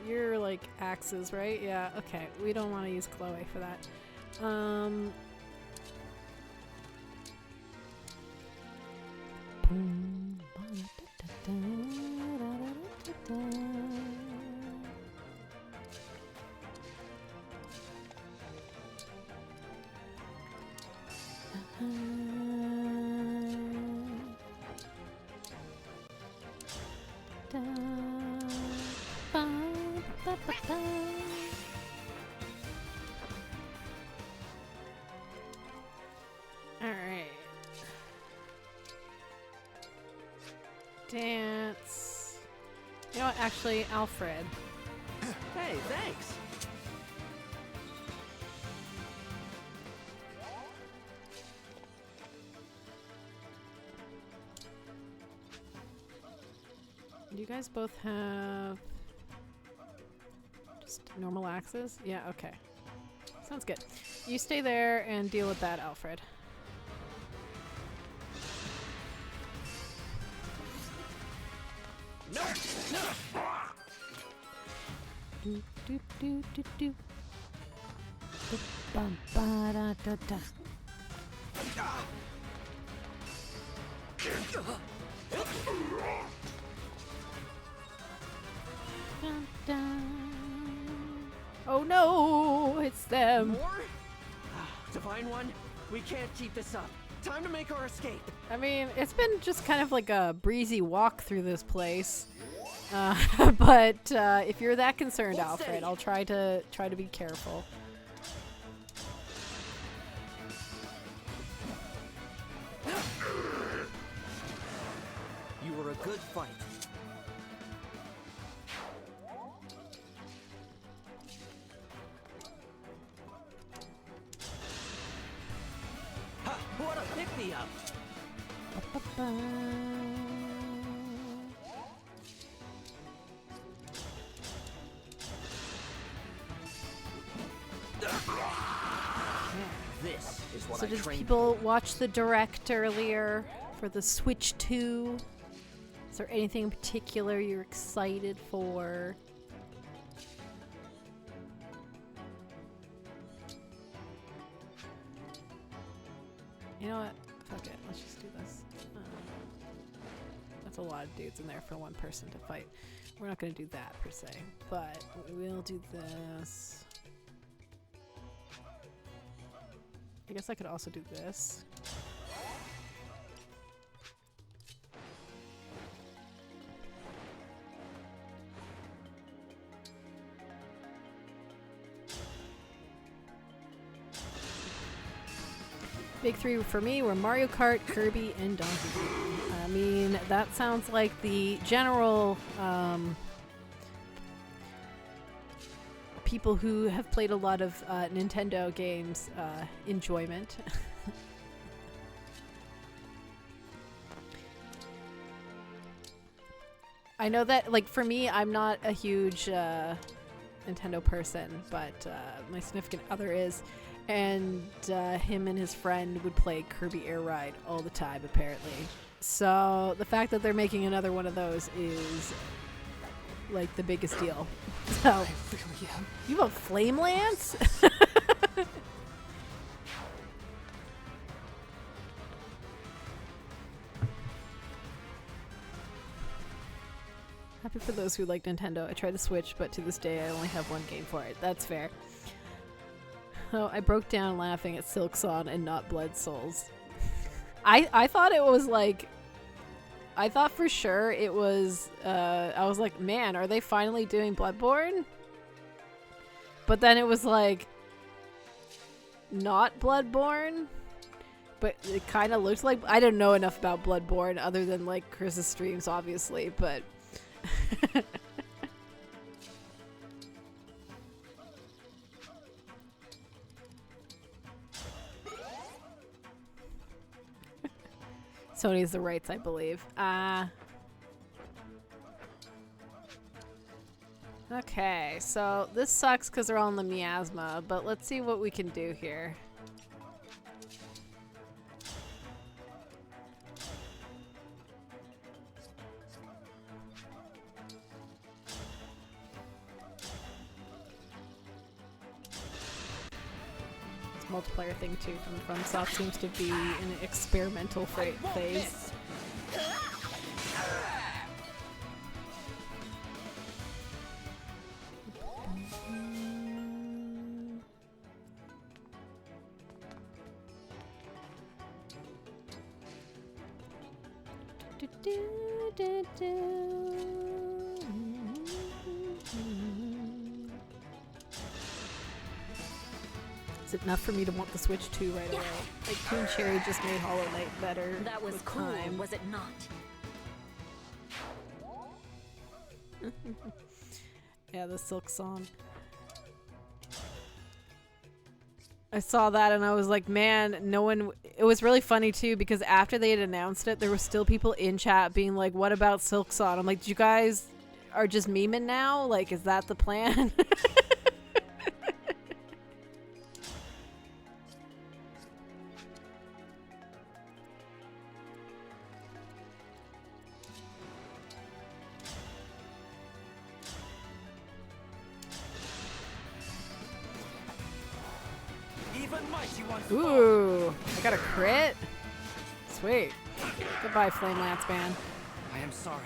you're like axes, right? Yeah, okay. We don't want to use Chloe for that. Alright. Dance. You know what, actually, Alfred. Hey, thanks. Do you guys both have just normal axes? Yeah, okay. Sounds good. You stay there and deal with that, Alfred. No! No! Do do do do do. Bum ba da da da. Dun, dun. Oh no, it's them. More? Divine One, we can't keep this up. Time to make our escape. I mean, it's been just kind of like a breezy walk through this place. But if you're that concerned, Alfred, I'll try to be careful. You were a good fight. Ha! What a pick-me-up! This is what So I did trained people watch the direct earlier for the Switch 2? Is there anything in particular you're excited for? You know what? Fuck it. Let's just do this. That's a lot of dudes in there for one person to fight. We're not going to do that per se, but we will do this. I guess I could also do this. Big three for me were Mario Kart, Kirby, and Donkey Kong. I mean, that sounds like the general people who have played a lot of Nintendo games enjoyment. I know that, like, for me, I'm not a huge Nintendo person, but my significant other is. And him and his friend would play Kirby Air Ride all the time, apparently. So the fact that they're making another one of those is like the biggest deal. So I really am. you have a flame lance? Happy for those who like Nintendo. I tried to Switch, but to this day I only have one game for it. That's fair. Oh, I broke down laughing at Silk Song and not Blood Souls. I thought it was like... I thought for sure it was... I was like, man, are they finally doing Bloodborne? But then it was like... not Bloodborne? But it kind of looked like... I don't know enough about Bloodborne other than like Chris's streams, obviously, but... Sony has the rights, I believe. Okay, so this sucks because they're all in the miasma, but let's see what we can do here. Multiplayer thing too from FromSoft seems to be in an experimental phase. Is it enough for me to want the Switch 2 right away? Like, Toon Cherry just made Hollow Knight better. That was cool, time. was it not? Yeah, the Silk Song. I saw that and I was like, man, no one. It was really funny too because after they had announced it, there were still people in chat being like, "What about Silksong?" I'm like, "You guys are just memeing now? Like, is that the plan?" Ooh, I got a crit? Sweet. Goodbye, Flame Lance Man. I am sorry.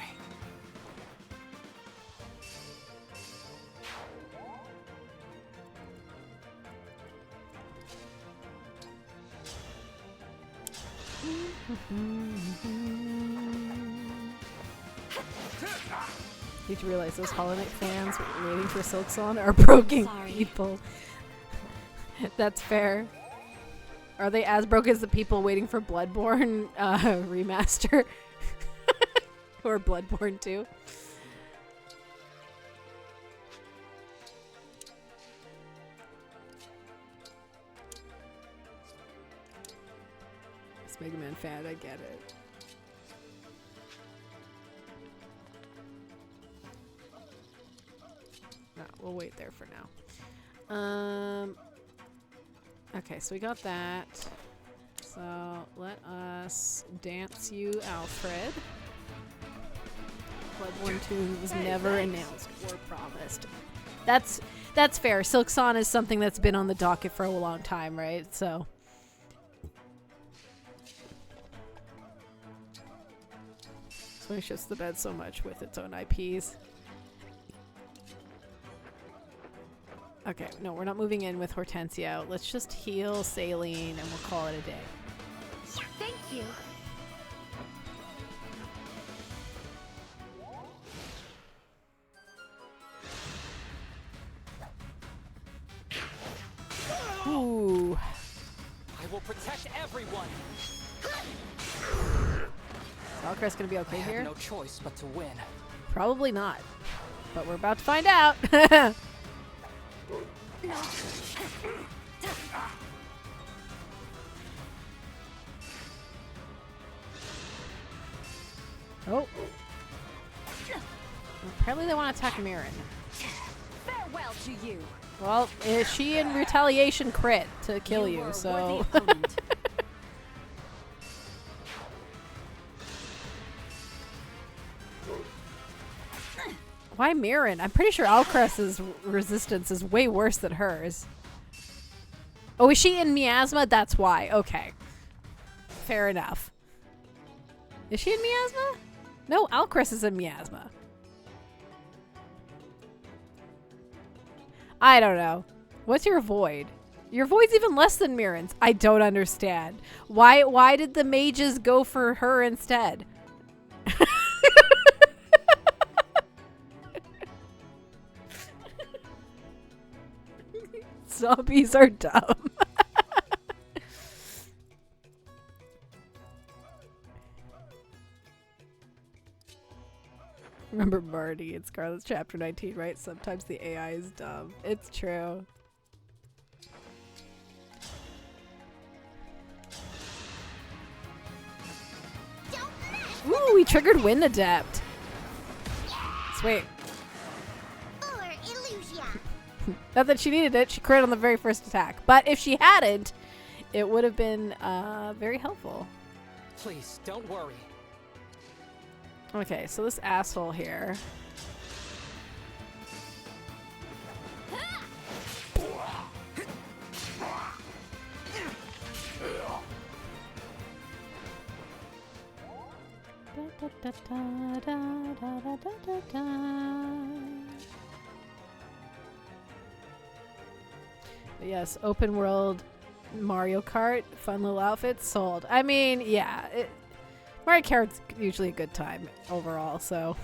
Did you realize those Hollow Knight fans waiting for Silksong are broken people? That's fair. Are they as broke as the people waiting for Bloodborne remaster? Or Bloodborne 2? This Mega Man fan, I get it. No, we'll wait there for now. Okay, so we got that. So let us dance you, Alfred. Bloodborne 2 was never announced or promised. That's fair. Silksong is something that's been on the docket for a long time, right? So it shits the bed so much with its own IPs. Okay, no, we're not moving in with Hortensia. Let's just heal Saline and we'll call it a day. Thank you. Ooh. I will protect everyone. Is Alcrest gonna be okay I here? have no choice but to win. Probably not. But we're about to find out. Oh. Apparently they want to attack Mirren. Farewell to you. Well, she in retaliation crit to kill you, so... Why Mirren? I'm pretty sure Alcrest's resistance is way worse than hers. Oh, is she in Miasma? That's why. Okay. Fair enough. Is she in Miasma? No, Alcrest is in Miasma. I don't know. What's your void? Your void's even less than Mirren's. I don't understand. Why did the mages go for her instead? Zombies are dumb. Remember Marty in Scarlet's Chapter 19, right? Sometimes the AI is dumb. It's true. Ooh, we triggered Wind Adept. Sweet. Not that she needed it, she crit on the very first attack. But if she hadn't, it would have been very helpful. Please, don't worry. Okay, so this asshole here. Yes, open world Mario Kart, fun little outfits, sold. I mean, yeah, Mario Kart's usually a good time overall, so.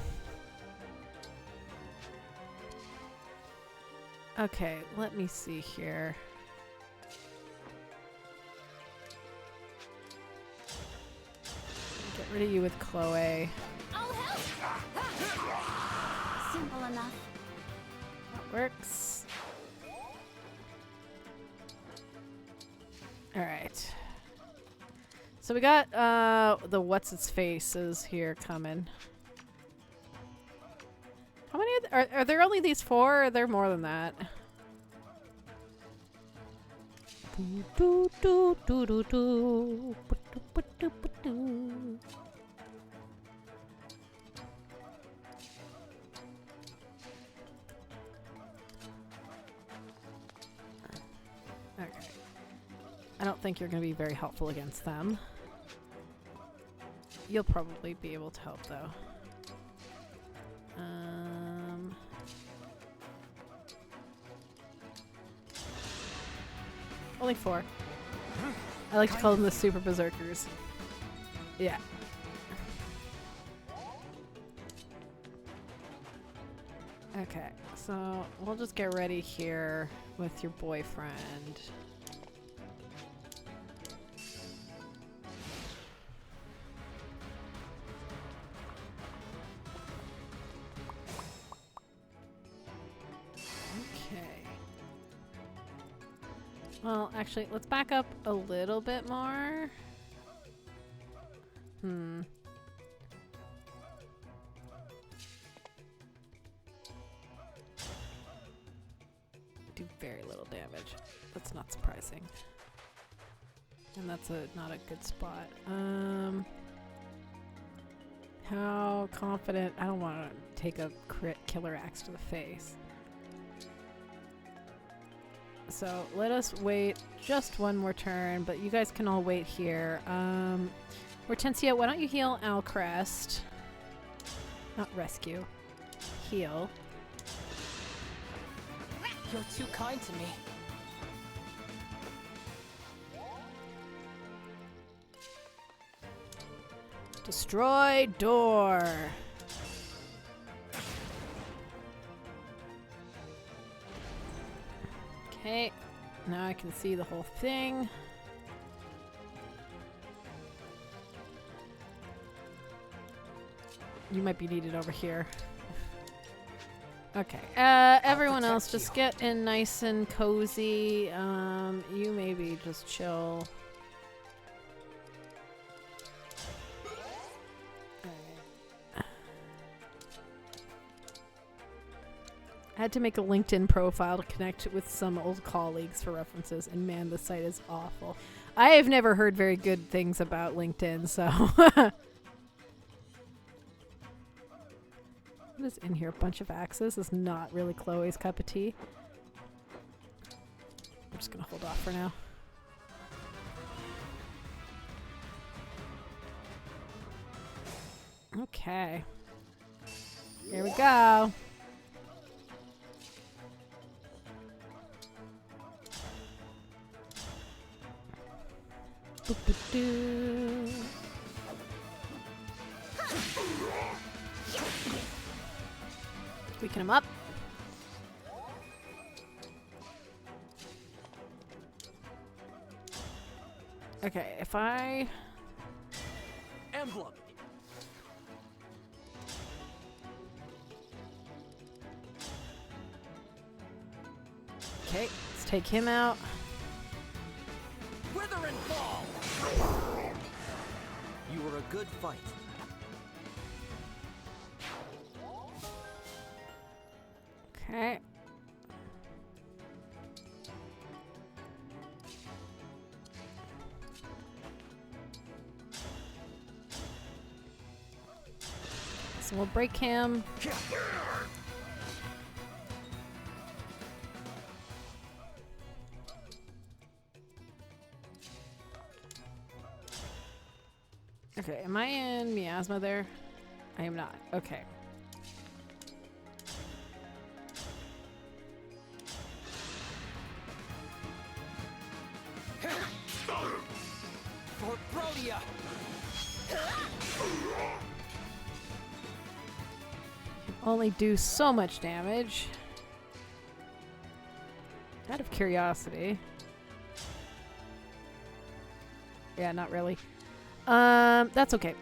Okay, let me see here. Get rid of you with Chloe. Simple enough. That works. Alright. So we got the what's its faces here coming. How many are there only these 4 or are there more than that? Okay. I don't think you're going to be very helpful against them. You'll probably be able to help, though. Only 4. I like to call them the Super Berserkers. Yeah. Okay, so we'll just get ready here with your boyfriend. Well, actually, let's back up a little bit more. Do very little damage. That's not surprising. And that's not a good spot. How confident? I don't want to take a crit killer axe to the face. So let us wait just one more turn, but you guys can all wait here. Hortensia, why don't you heal Alcrest? Not rescue. Heal. You're too kind to me. Destroy door. Okay, now I can see the whole thing. You might be needed over here. Okay, everyone else just get in nice and cozy. You maybe just chill. I had to make a LinkedIn profile to connect with some old colleagues for references, and man, the site is awful. I have never heard very good things about LinkedIn, so... What is in here? A bunch of axes? This is not really Chloe's cup of tea. I'm just gonna hold off for now. Okay. Here we go. Weaken him up. Okay, if I... Emblem! Okay, let's take him out. Wither and fall! You were a good fight. Okay. So we'll break him. Okay, am I in miasma there? I am not. Okay. For Protea! Only do so much damage. Out of curiosity. Yeah, not really. That's okay.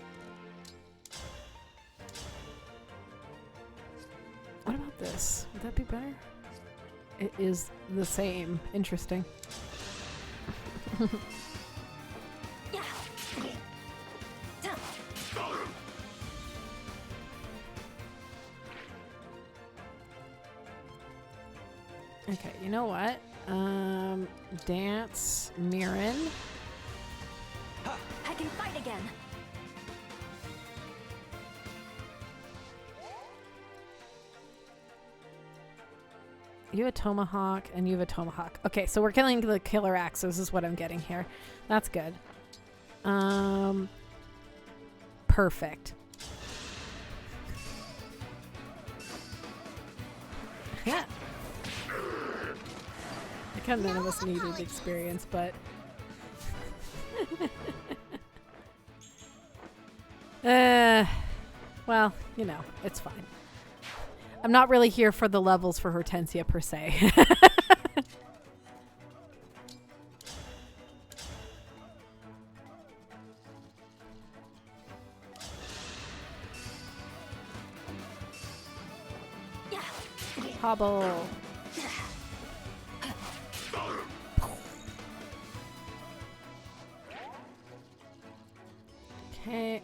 What about this? Would that be better? It is the same. Interesting. Okay, you know what? Dance, Mirren. I can fight again. You have a tomahawk, and you have a tomahawk. Okay, so we're killing the killer axes is what I'm getting here. That's good. Perfect. Yeah. I kind of none of us needed experience, but... well, you know, it's fine. I'm not really here for the levels for Hortensia per se. Hobble. Okay.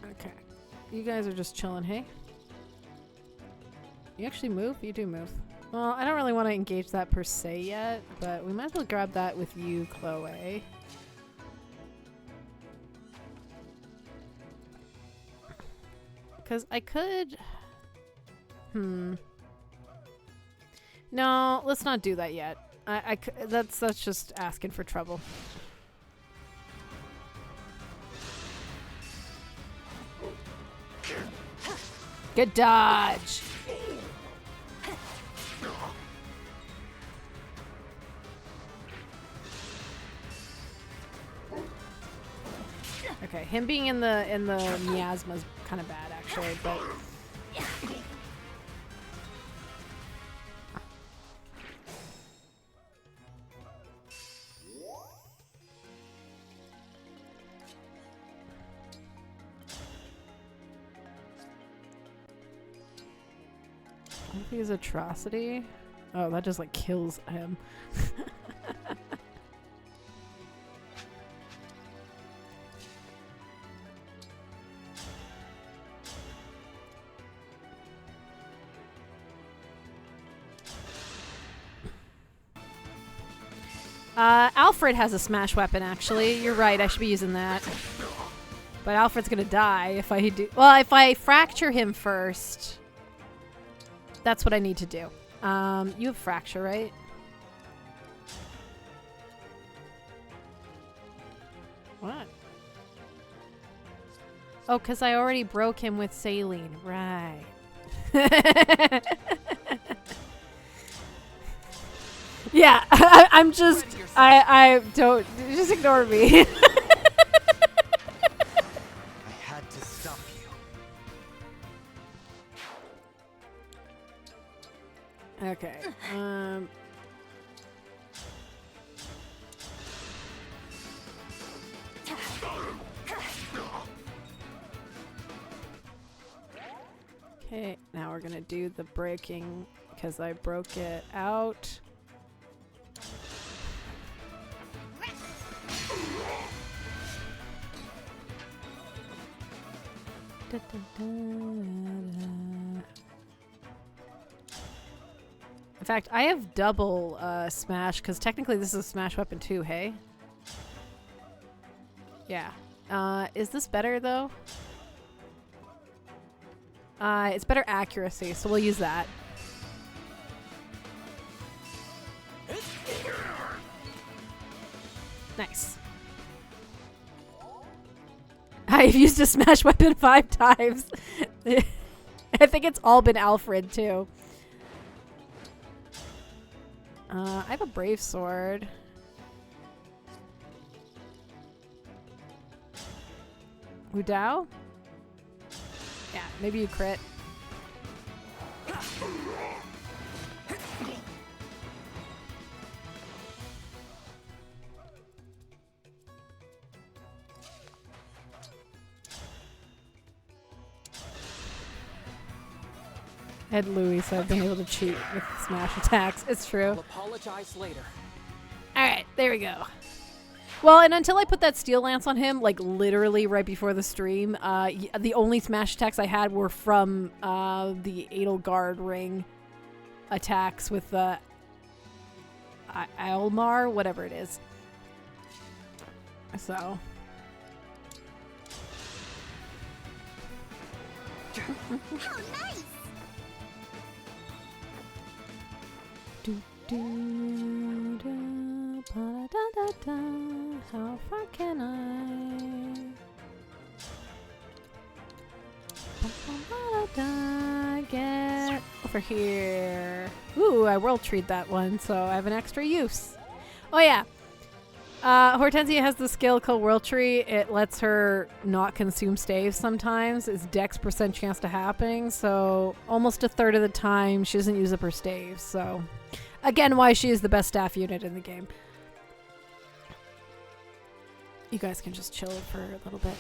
Okay. You guys are just chilling, hey? You actually move? You do move. Well, I don't really want to engage that per se yet, but we might as well grab that with you, Chloe. Because I could... No, let's not do that yet. That's just asking for trouble. Good dodge! Okay, him being in the miasma is kind of bad actually, but I think his atrocity. Oh, that just like kills him. Alfred has a smash weapon, actually. You're right, I should be using that. But Alfred's gonna die if I do... Well, if I fracture him first... That's what I need to do. You have fracture, right? What? Oh, because I already broke him with saline. Right. Yeah, I'm just... I don't... Just ignore me. I had to stop you. Okay. Okay, now we're gonna do the breaking because I broke it out. Da, da, da, da. In fact, I have double smash because technically this is a smash weapon too, hey? Yeah. Is this better though? It's better accuracy, so we'll use that. Nice. I've used a smash weapon 5 times. I think it's all been Alfred too. I have a brave sword. Udao? Yeah, maybe you crit. Ed Louis, so I've been able to cheat with smash attacks. It's true. I'll apologize later. Alright, there we go. Well, and until I put that steel lance on him, like literally right before the stream, the only smash attacks I had were from the Edelgard ring attacks with the Almar, whatever it is. So. How nice! Do, do, do, ba, da, da, da. How far can I? Ba, ba, da, da. Get over here. Ooh, I world treat that one, so I have an extra use. Oh yeah. Hortensia has the skill called World Tree. It lets her not consume staves sometimes. It's Dex % chance to happening, so almost a third of the time she doesn't use up her staves. So, again, why she is the best staff unit in the game. You guys can just chill for a little bit.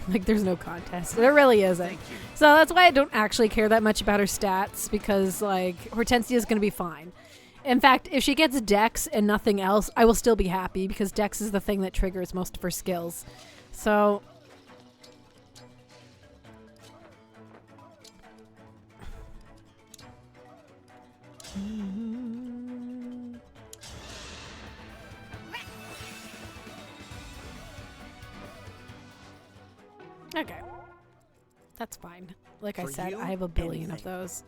Like, there's no contest. There really isn't. So that's why I don't actually care that much about her stats, because, like, Hortensia is going to be fine. In fact, if she gets Dex and nothing else, I will still be happy, because Dex is the thing that triggers most of her skills. So... Okay. That's fine. Like I said, I have a billion of those.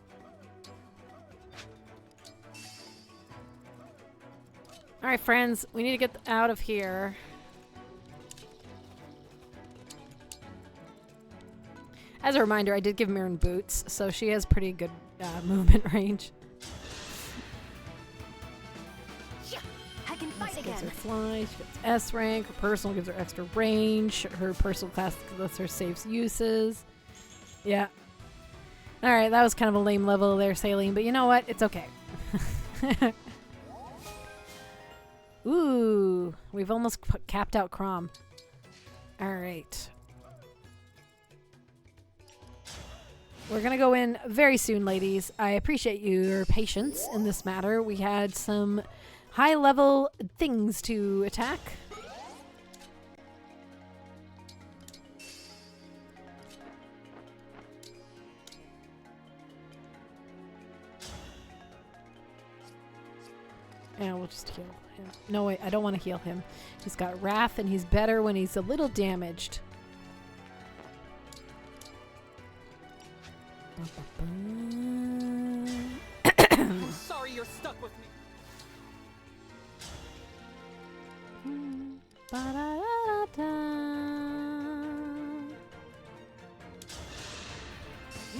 Alright, friends. We need to get out of here. As a reminder, I did give Mirren boots, so she has pretty good movement range. I can fight This gives her again. fly, she gets S rank, her personal gives her extra range, her personal class lets her saves uses. Yeah. Alright, that was kind of a lame level there, Saline, but you know what? It's okay. Ooh, we've almost capped out Crom. Alright. We're gonna go in very soon, ladies. I appreciate your patience in this matter. We had some high-level things to attack. Yeah, we'll just heal him. No, wait, I don't want to heal him. He's got Wrath, and he's better when he's a little damaged. I'm sorry you're stuck with me.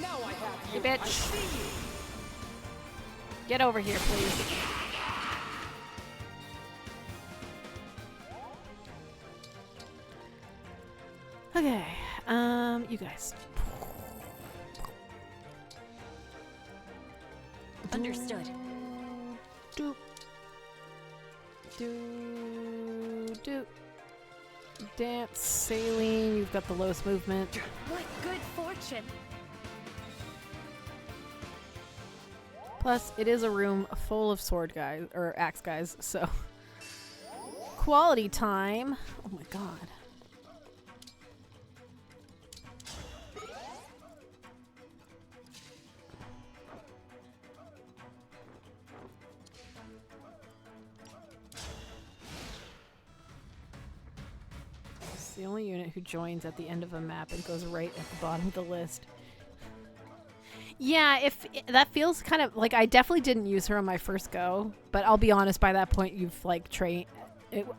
Now I have you. Hey, bitch. I see you. Get over here, please. Okay, you guys. Understood. Do. Do. Dance, Saline, you've got the lowest movement. What good fortune! Plus, it is a room full of sword guys, or axe guys, so. Quality time. Oh my god. It's the only unit who joins at the end of a map and goes right at the bottom of the list. Yeah, if that feels kind of like I definitely didn't use her on my first go, but I'll be honest, by that point you've like trained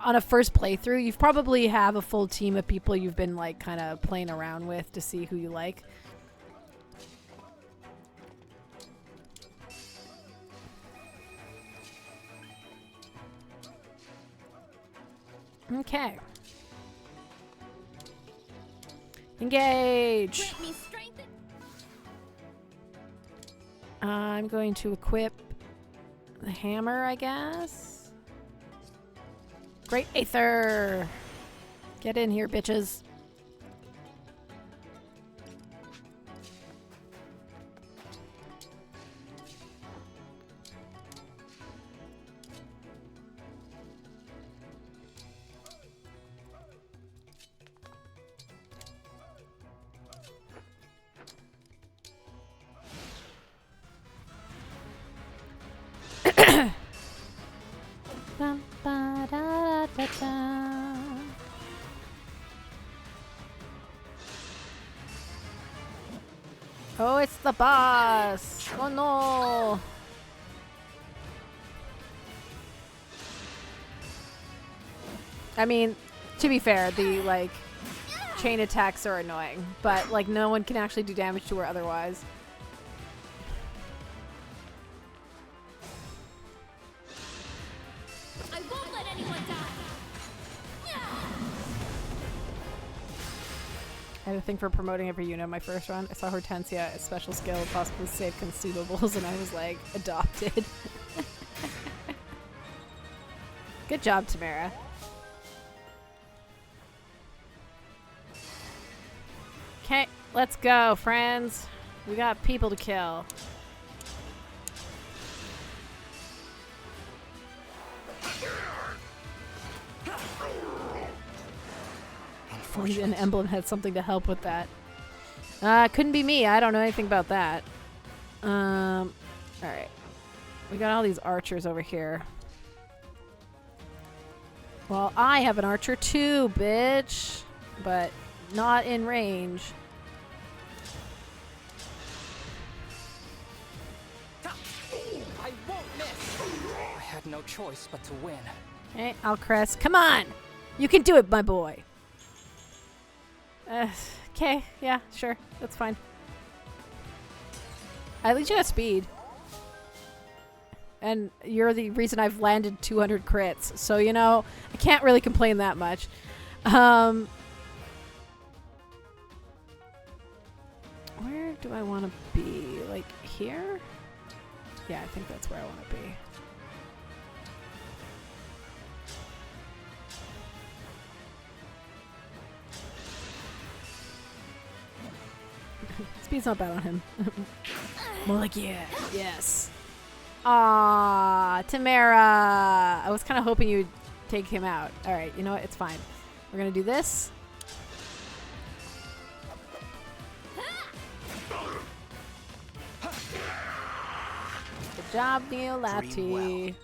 on a first playthrough, you've probably have a full team of people you've been like kind of playing around with to see who you like. Okay. Engage. Grant me strength I'm going to equip the hammer, I guess. Great Aether! Get in here, bitches. Oh, it's the boss! Oh no! I mean, to be fair, the, like, chain attacks are annoying, but, like, no one can actually do damage to her otherwise. I won't let anyone die. I had a thing for promoting every unit in my first run. I saw Hortensia, a special skill, possibly save consumables, and I was like, adopted. Good job, Tamara. Okay, let's go, friends. We got people to kill. An emblem had something to help with that. Couldn't be me. I don't know anything about that. Alright. We got all these archers over here. Well, I have an archer too, bitch. But not in range. I won't miss. I had no choice but to win. Okay, Alcrest. Come on! You can do it, my boy. Okay, yeah, sure. That's fine. At least you have speed. And you're the reason I've landed 200 crits. So, you know, I can't really complain that much. Where do I want to be? Like, here? Yeah, I think that's where I want to be. Speed's not bad on him. More like, yeah, yes. Aww, Tamara. I was kind of hoping you'd take him out. Alright, you know what? It's fine. We're gonna do this. Good job, Neolati. I'm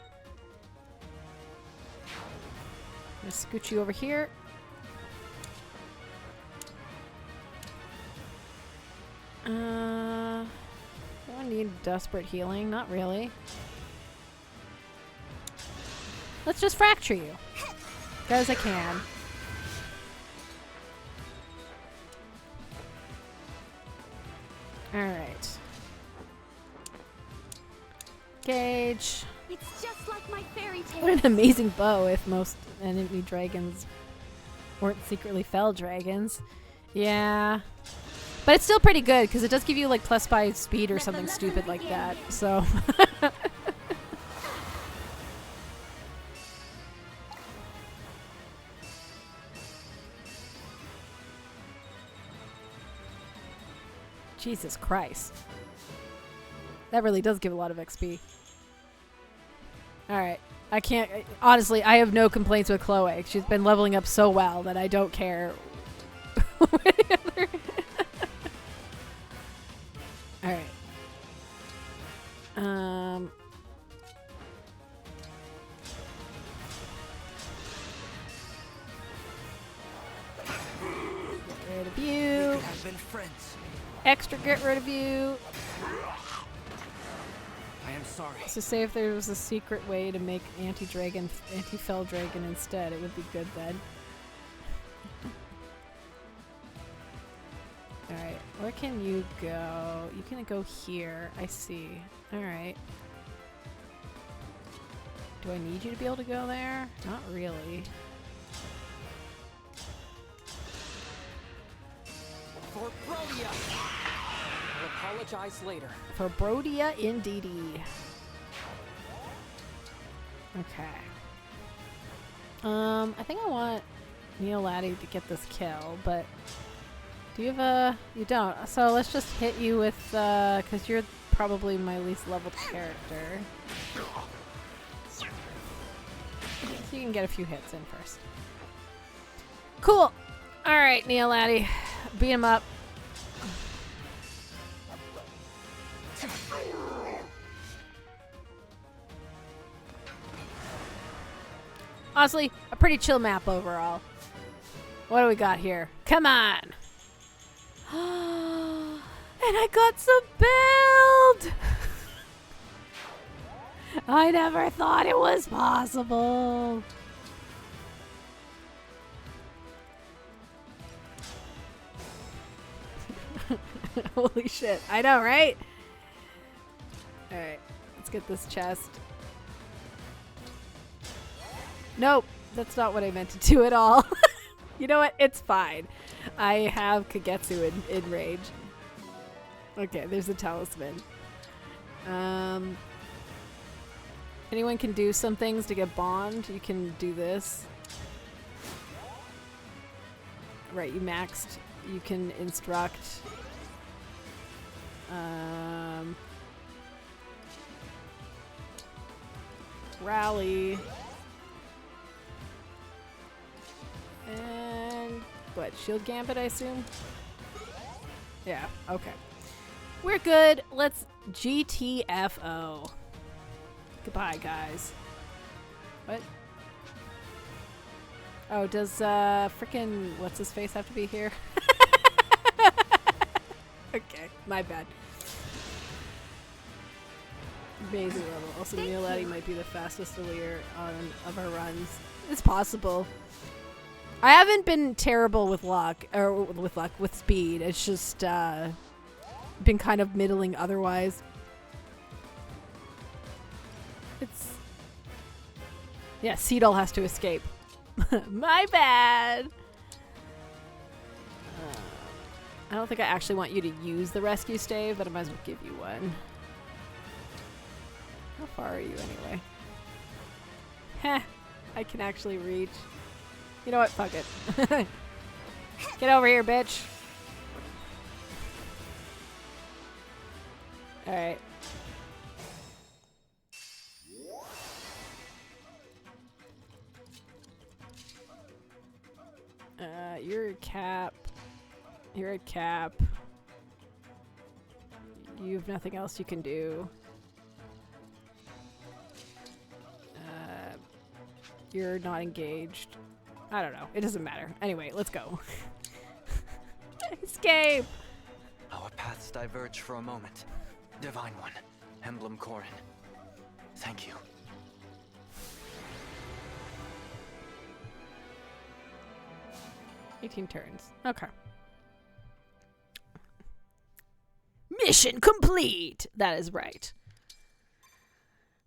gonna scoot you over here. Do I need desperate healing? Not really. Let's just fracture you. As I can. Alright. Gauge. It's just like my fairy tale. What an amazing bow if most enemy dragons weren't secretly fell dragons. Yeah. But it's still pretty good, because it does give you, like, plus by speed or something stupid like that, so... Jesus Christ. That really does give a lot of XP. Alright. I can't... Honestly, I have no complaints with Chloe. She's been leveling up so well that I don't care... Alright. Get rid of you. We could have been friends. Extra get rid of you. I am sorry. So say if there was a secret way to make anti-fell dragon instead, it would be good then. Alright, where can you go? You can go here. I see. Alright. Do I need you to be able to go there? Not really. For Brodia! I'll apologize later. For Brodia indeedy. Okay. I think I want Neolati to get this kill, but do you have a... You don't. So let's just hit you with, because you're probably my least leveled character. So you can get a few hits in first. Cool! Alright, Neolati. Beat him up. Honestly, a pretty chill map overall. What do we got here? Come on! And I got some build! I never thought it was possible. Holy shit. I know, right? Alright, let's get this chest. Nope, that's not what I meant to do at all. You know what? It's fine. I have Kagetsu in range. Okay, there's a talisman. Anyone can do some things to get bond. You can do this. Right, you maxed. You can instruct. Rally. And what? Shield Gambit, I assume? Yeah, okay. We're good. Let's GTFO. Goodbye, guys. What? Oh, does frickin' what's his face have to be here? Okay, my bad. Amazing level. Also, Neolati might be the fastest Leer of her runs. It's possible. I haven't been terrible with luck, or with speed. It's just been kind of middling otherwise. It's... Yeah, Seedall has to escape. My bad! I don't think I actually want you to use the rescue stave, but I might as well give you one. How far are you anyway? Heh, I can actually reach. You know what? Fuck it. Get over here, bitch. Alright. You're at cap. You're at cap. You have nothing else you can do. You're not engaged. I don't know. It doesn't matter. Anyway, let's go. Escape! Our paths diverge for a moment. Divine One, Emblem Corrin. Thank you. $18 turns. Okay. Mission complete! That is right.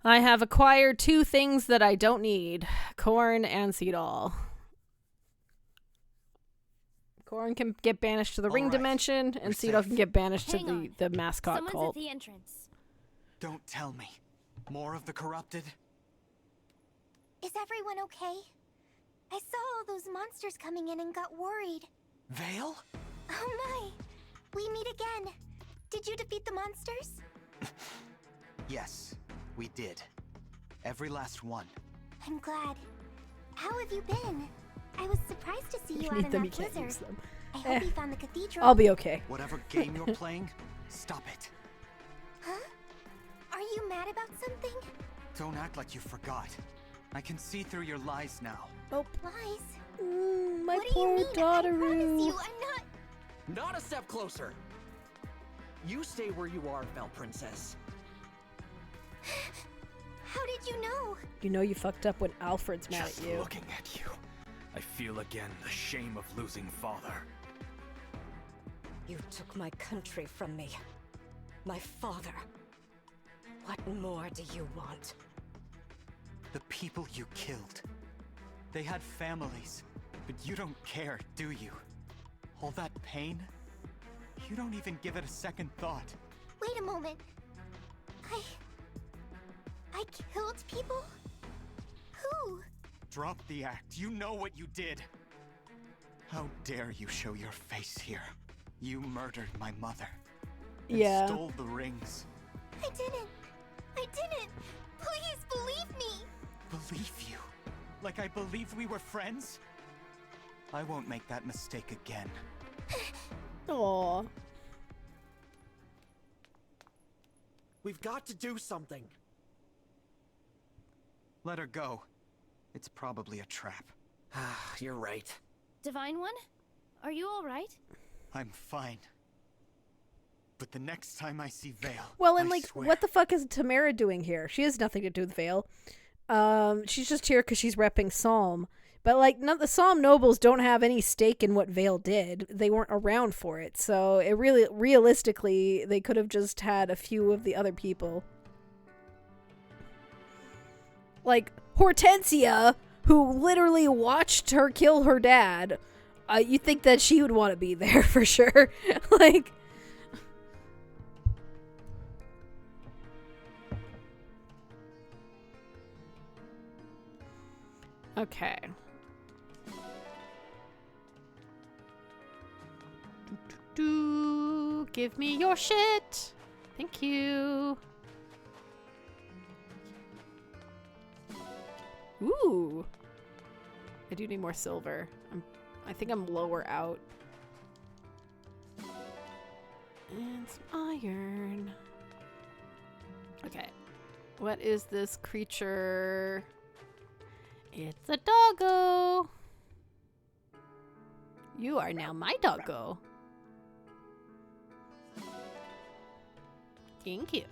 I have acquired 2 things that I don't need. Corn and Seedall. Corn can get banished to the ring dimension, and Seedall can get banished to the mascot Someone's cult. at the entrance. Don't tell me. More of the corrupted? Is everyone okay? I saw all those monsters coming in and got worried. Vale? Oh my! We meet again. Did you defeat the monsters? Yes, we did. Every last one. I'm glad. How have you been? I was surprised to see you out in that blizzard. I hope you found the cathedral. I'll be okay. Whatever game you're playing, stop it. Huh? Are you mad about something? Don't act like you forgot. I can see through your lies now. Oh, lies? My what do poor you mean? daughter. I promise you, I'm not. Not a step closer. You stay where you are, Belle Princess. How did you know? You know you fucked up when Alfred's mad at you. Looking at you, I feel again the shame of losing father. You took my country from me. My father. What more do you want? The people you killed. They had families, but you don't care, do you? All that pain? You don't even give it a second thought. Wait a moment. I killed people? Who? Drop the act. You know what you did. How dare you show your face here? You murdered my mother. And Yeah. stole the rings. I didn't. Please believe me. Believe you? Like I believed we were friends? I won't make that mistake again. Aww. We've got to do something. Let her go. It's probably a trap. You're right. Divine One? Are you alright? I'm fine. But the next time I see Vale, Well, and I like, swear. what the fuck is Tamara doing here? She has nothing to do with Vale. She's just here because she's repping Psalm. But like, the Psalm nobles don't have any stake in what Vale did. They weren't around for it. So it really, realistically, they could have just had a few of the other people. Like Hortensia, who literally watched her kill her dad. You think that she would want to be there for sure. Like. Okay. Give me your shit. Thank you. Ooh. I do need more silver. I think I'm lower out. And some iron. Okay. What is this creature? It's a doggo. You are now my doggo. Thank you.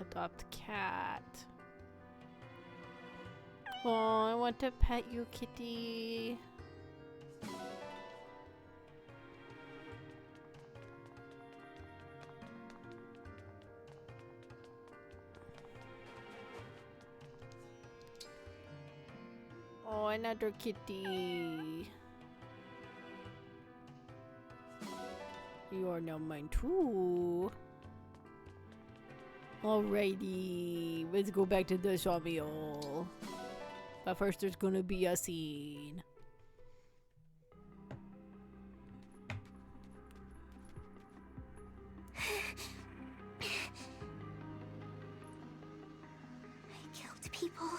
Adopt cat. Oh, I want to pet you, kitty. Oh, another kitty. You are now mine too. Alrighty, let's go back to the Sawmill. But first there's gonna be a scene. I killed people.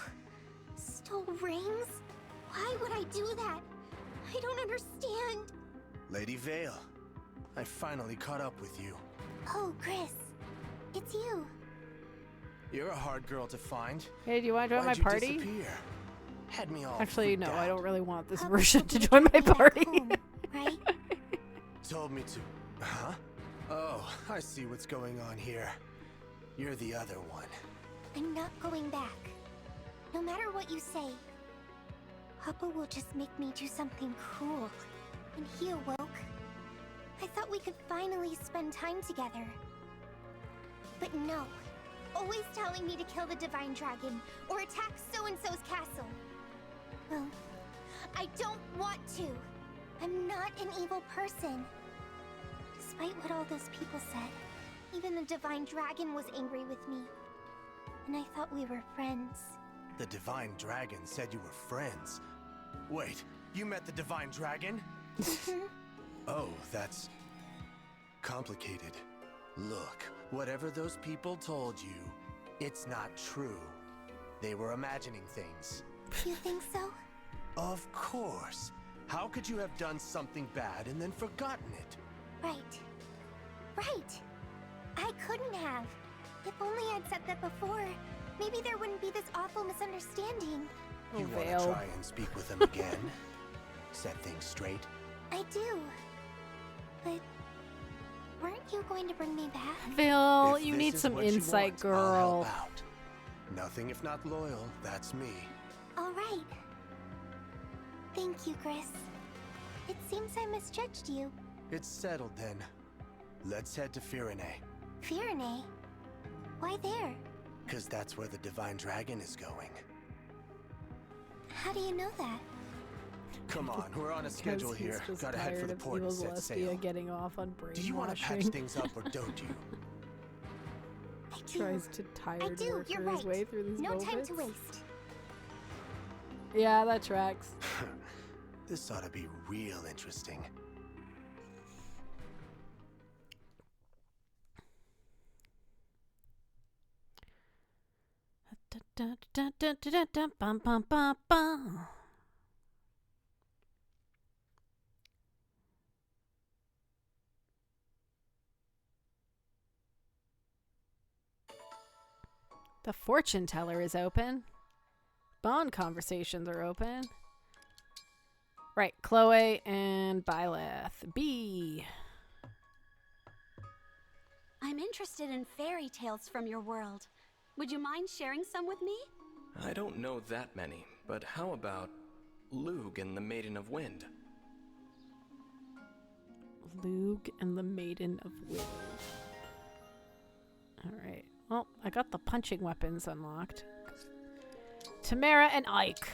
Stole rings. Why would I do that? I don't understand. Lady Vale, I finally caught up with you. Oh, Chris. It's you. You're a hard girl to find. Hey, do you want to join Why'd my you party? disappear? Had me all Actually, freaked no, out. I don't really want this version to join my party. Right? Told me to. Huh? Oh, I see what's going on here. You're the other one. I'm not going back. No matter what you say. Papa will just make me do something cruel. When he awoke, I thought we could finally spend time together. But no. Always telling me to kill the Divine Dragon or attack so-and-so's castle. Well, I don't want to. I'm not an evil person. Despite what all those people said, even the Divine Dragon was angry with me. And I thought we were friends. The Divine Dragon said you were friends. Wait, you met the Divine Dragon? Oh, that's complicated. Look, whatever those people told you, it's not true. They were imagining things. You think so? Of course. How could you have done something bad and then forgotten it? Right. Right. I couldn't have. If only I'd said that before, maybe there wouldn't be this awful misunderstanding. You want Vale. to try and speak with them again? Set things straight? I do. But weren't you going to bring me back? Vale, If you this need is some what you insight, want, I'll girl. help out. Nothing if not loyal, that's me. All right. Thank you, Chris. It seems I misjudged you. It's settled then. Let's head to Firene, Firene? Why there? 'cause that's where the Divine Dragon is going. How do you know that? Come on, we're on a schedule Because he's here. just Gotta head for tired the of port evil and set Celestia sail. getting off on Do you want to patch brainwashing. things up or don't you? Tries to tired work you're his right. way through these No moments. time to waste. Yeah, that tracks. This ought to be real interesting. Bum, bum, bum, bum. The fortune teller is open. Bond conversations are open. Right, Chloe and Byleth. B. I'm interested in fairy tales from your world. Would you mind sharing some with me? I don't know that many, but how about Lug and the Maiden of Wind? Lug and the Maiden of Wind. Alright. Well, I got the punching weapons unlocked. Tamara and Ike.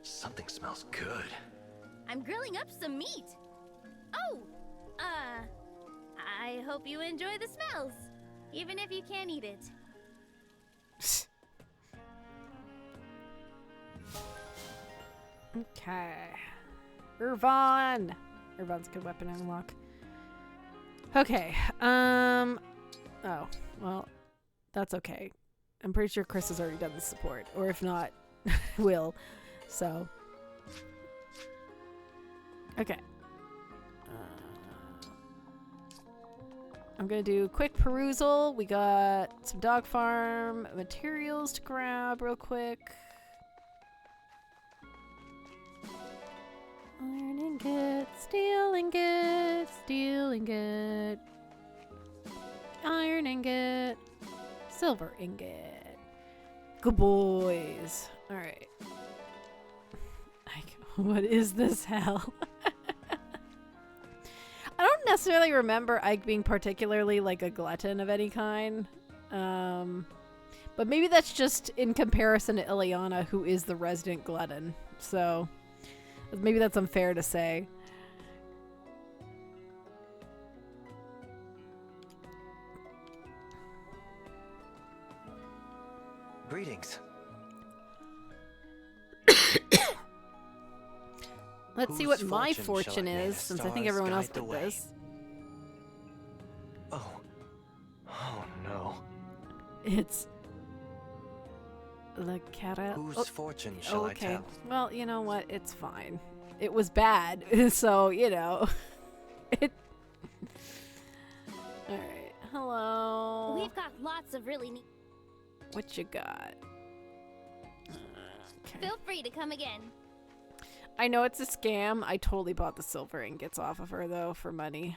Something smells good. I'm grilling up some meat. Oh, I hope you enjoy the smells, even if you can't eat it. Okay. Irvine. Irvine's a good weapon unlock. Okay. Oh, well, that's okay. I'm pretty sure Chris has already done the support, or if not, will. So, okay. I'm gonna do quick perusal. We got some dog farm materials to grab real quick. Iron ingot, steel ingot, steel ingot, iron ingot, silver ingot. Good boys. All right. What is this hell? I don't necessarily remember Ike being particularly like a glutton of any kind. But maybe that's just in comparison to Ileana, who is the resident glutton. So maybe that's unfair to say. Greetings. Let's see what my fortune is, since I think everyone else did this. Oh. Oh no. It's La Cara. Whose fortune shall I tell? Well, you know what? It's fine. It was bad, so, you know. It. Alright. Hello. We've got lots of really neat. What you got? Okay. Feel free to come again. I know it's a scam. I totally bought the silver ingots off of her, though, for money.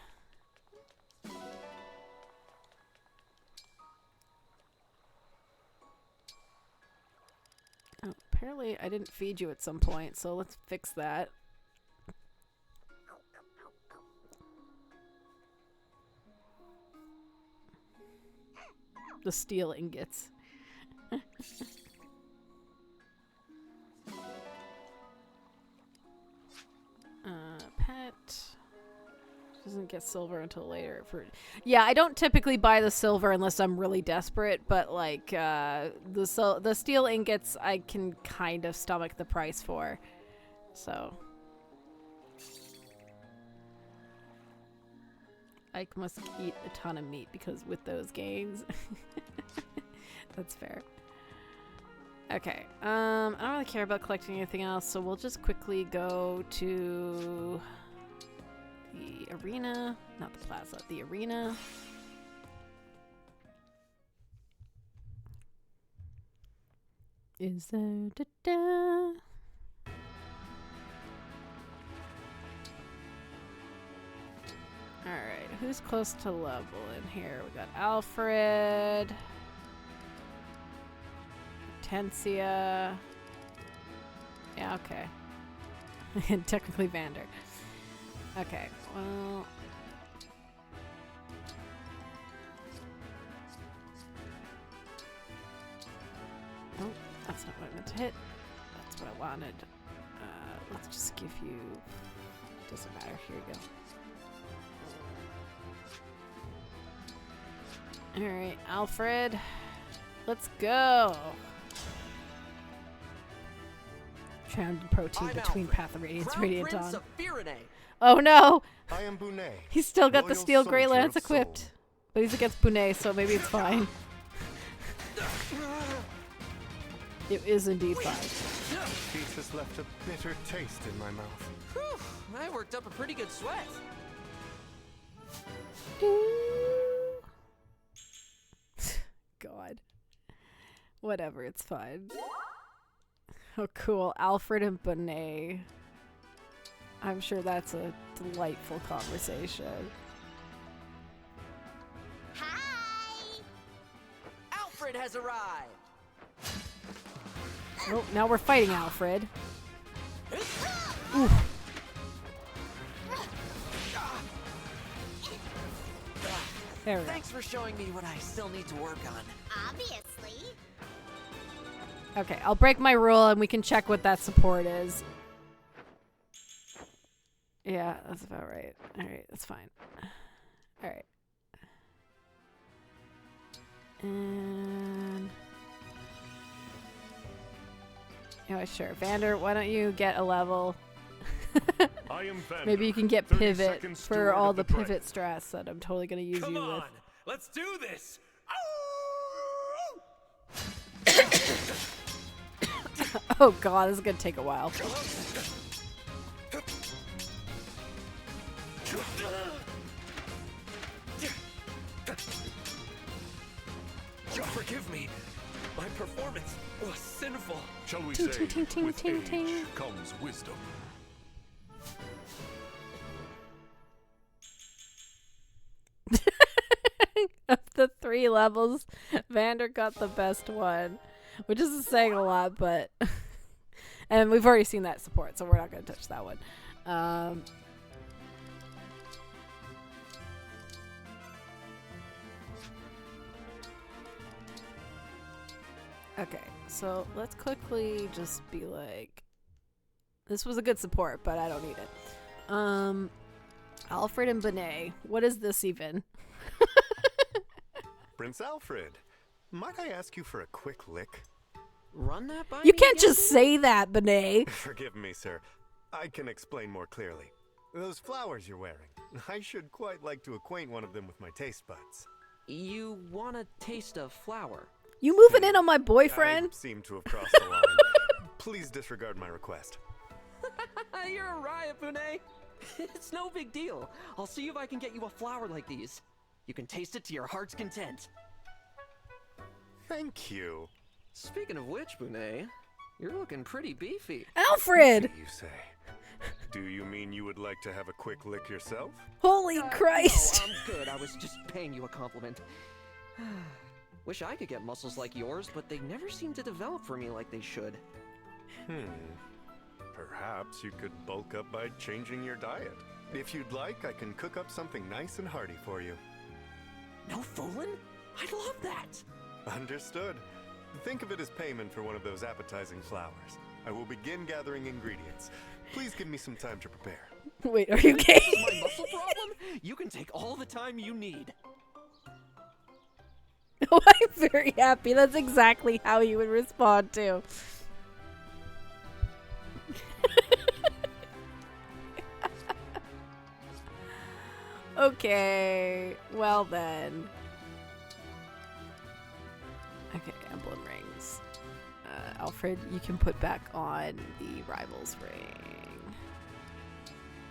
Oh, apparently I didn't feed you at some point, so let's fix that. The steel ingots. Pet. Doesn't get silver until later. Yeah, I don't typically buy the silver unless I'm really desperate, but like the steel ingots I can kind of stomach the price for. So Ike must eat a ton of meat because with those gains. That's fair. Okay, I don't really care about collecting anything else, so we'll just quickly go to the arena. Not the plaza, the arena. Is there da-da? Alright, who's close to level in here? We got Alfred. Hortensia. Yeah, okay. And technically Vander. Okay, well. Oh, That's not what I meant to hit. That's what I wanted. Let's just give you... Doesn't matter. Here we go. Alright, Alfred. Let's go! Drowned in protein between Path of Radiance, Radiant Dawn. Oh no! I am Bunet. He's still got the loyal steel Grey soldier Lance of equipped. Soul. But he's against Bunet, so maybe it's fine. It is indeed fine. Peace has left a bitter taste in my mouth. Whew, I worked up a pretty good sweat. God. Whatever, it's fine. Oh, cool. Alfred and Bunet. I'm sure that's a delightful conversation. Hi! Alfred has arrived! Oh, now we're fighting Alfred. Ooh. There we go. Thanks for showing me what I still need to work on. Obviously. Okay, I'll break my rule and we can check what that support is. Yeah, that's about right. Alright, that's fine. Alright. And... yeah, sure. Vander, why don't you get a level? I am Vander. Maybe you can get 32nd pivot for steward all of the dragon. pivot stress that I'm totally going to use Come you on, with. let's do this. Oh god, this is going to take a while. Forgive me. My performance was sinful. Shall we Ting, say, ting, ting, with ting, age ting. comes wisdom. Of the 3 levels, Vander got the best one, which is saying a lot, but and we've already seen that support, so we're not going to touch that one. Okay, so let's quickly just be like, this was a good support, but I don't need it. Alfred and Bunet, what is this even? Prince Alfred, might I ask you for a quick lick? Run that by You me can't again? just say that, Bunet. Forgive me, sir. I can explain more clearly. Those flowers you're wearing, I should quite like to acquaint one of them with my taste buds. You want to taste a flower? You moving in on my boyfriend? I seem to have crossed the line. Please disregard my request. You're a riot, Bunet. It's no big deal. I'll see if I can get you a flower like these. You can taste it to your heart's content. Thank you. Speaking of which, Bunet, you're looking pretty beefy. Alfred! You say. Do you mean you would like to have a quick lick yourself? Holy Christ! No, I'm good. I was just paying you a compliment. Wish I could get muscles like yours, but they never seem to develop for me like they should. Perhaps you could bulk up by changing your diet. If you'd like, I can cook up something nice and hearty for you. No fooling? I'd love that. Understood. Think of it as payment for one of those appetizing flowers. I will begin gathering ingredients. Please give me some time to prepare. Wait, are you gay? This is my muscle problem? You can take all the time you need. Oh, I'm very happy. That's exactly how you would respond to. Okay, well then. Okay, emblem rings. Alfred, you can put back on the Rivals ring.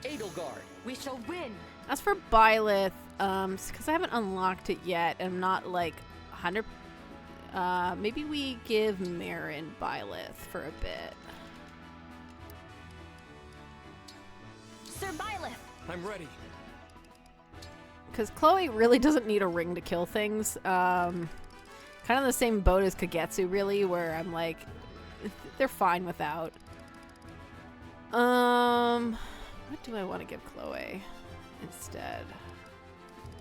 Edelgard, we shall win. As for Byleth, because I haven't unlocked it yet, I'm not like 100. Maybe we give Marin Byleth for a bit. Sir Byleth! I'm ready. Because Chloe really doesn't need a ring to kill things. Kind of the same boat as Kagetsu, really, where I'm like, they're fine without. What do I want to give Chloe instead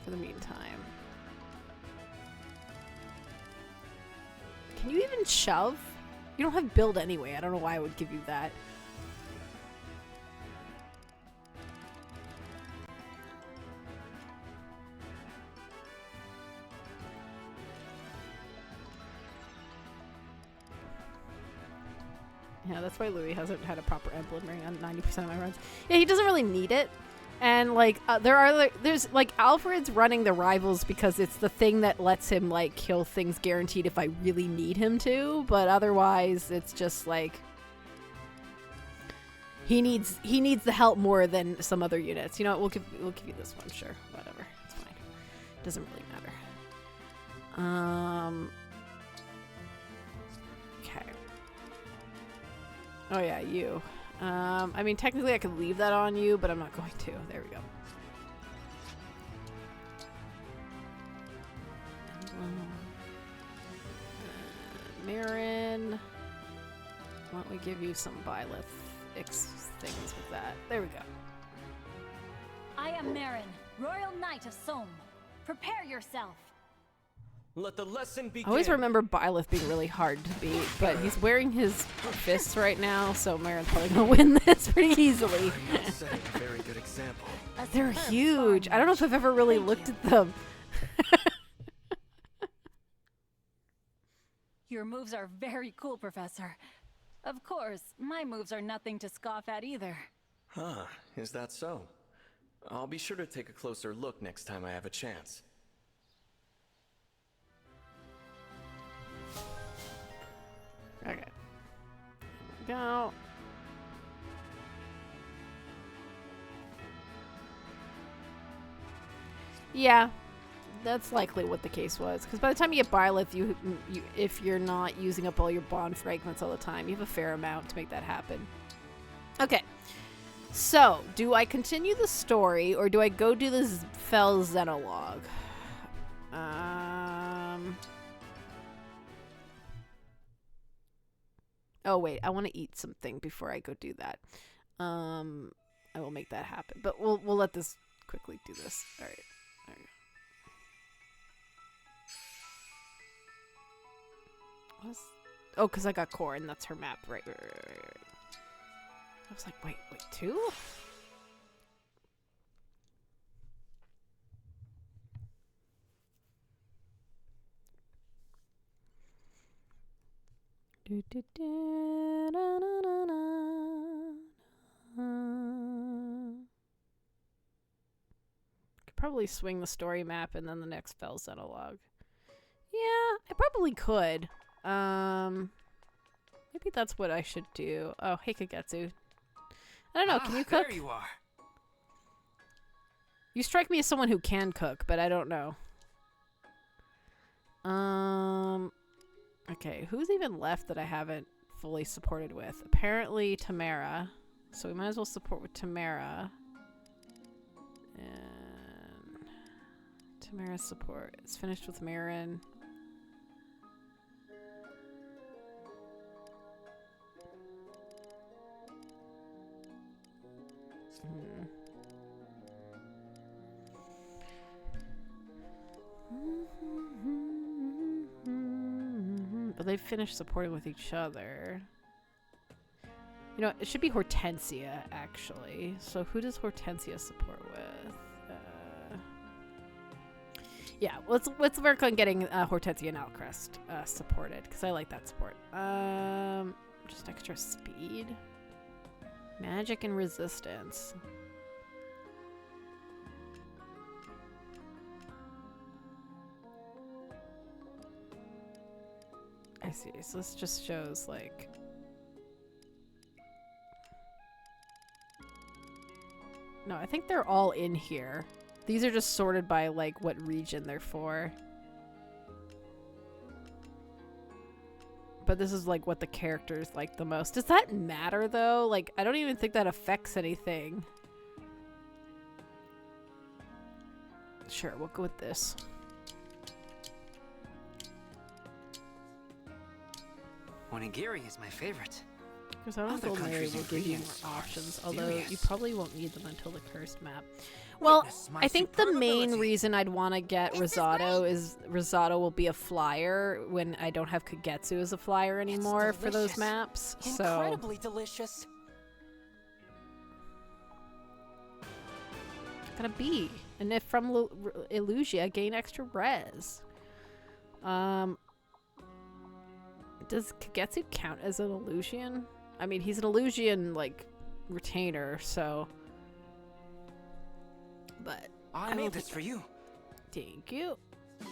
for the meantime? Can you even shove? You don't have build anyway. I don't know why I would give you that. Yeah, that's why Louis hasn't had a proper emblem ring on 90% of my runs. Yeah, he doesn't really need it. And, like, there's, like, Alfred's running the rivals because it's the thing that lets him, like, kill things guaranteed if I really need him to. But otherwise, it's just, like, he needs the help more than some other units. You know what? We'll give you this one. Sure. Whatever. It's fine. Doesn't really matter. Okay. Oh, yeah, you. I mean, technically I could leave that on you, but I'm not going to. There we go. Marin. Why don't we give you some Byleth things with that? There we go. I am Marin, Royal Knight of Somme. Prepare yourself. Let the lesson begin. I always remember Byleth being really hard to beat, but he's wearing his fists right now, so Marin's probably gonna win this pretty easily. Setting a very good example. They're huge. I don't know if I've ever really looked at them. Your moves are very cool, Professor. Of course, my moves are nothing to scoff at either. Huh, is that so? I'll be sure to take a closer look next time I have a chance. Okay. Go. Yeah, that's likely what the case was. Because by the time you get Byleth, you if you're not using up all your bond fragments all the time, you have a fair amount to make that happen. Okay. So, do I continue the story or do I go do this Fell Xenologue? Oh wait, I want to eat something before I go do that. I will make that happen. But we'll let this quickly do this. All right. There we go. Oh, because I got Corin. That's her map. Right. I was like, wait, 2? Could probably swing the story map and then the next Fell Xenologue. Yeah, I probably could. Maybe that's what I should do. Oh, hey Kagetsu. I don't know, can you cook? There you are. You strike me as someone who can cook, but I don't know. Okay, who's even left that I haven't fully supported with? Apparently Tamara. So we might as well support with Tamara. And Tamara's support. It's finished with Marin. But they've finished supporting with each other. You know, it should be Hortensia, actually. So who does Hortensia support with? Yeah, let's work on getting Hortensia and Alcrest supported, because I like that support. Just extra speed. Magic and resistance. I see. So this just shows, like... No, I think they're all in here. These are just sorted by, like, what region they're for. But this is, like, what the characters like the most. Does that matter, though? Like, I don't even think that affects anything. Sure, we'll go with this. Onigiri is my favorite. Because I don't Other think Mary countries' will give you more ingredients are options, although you mysterious. probably won't need them until the cursed map. Well, Witness my I think the main superb reason I'd want to get risotto is risotto will be a flyer when I don't have Kagetsu as a flyer anymore for those delicious. maps. So Incredibly delicious. gotta be. And if from Illusia, gain extra res. Does Kagetsu count as an Illusian? I mean, he's an Illusian, like, retainer, so... But... I made this for you. Thank you. I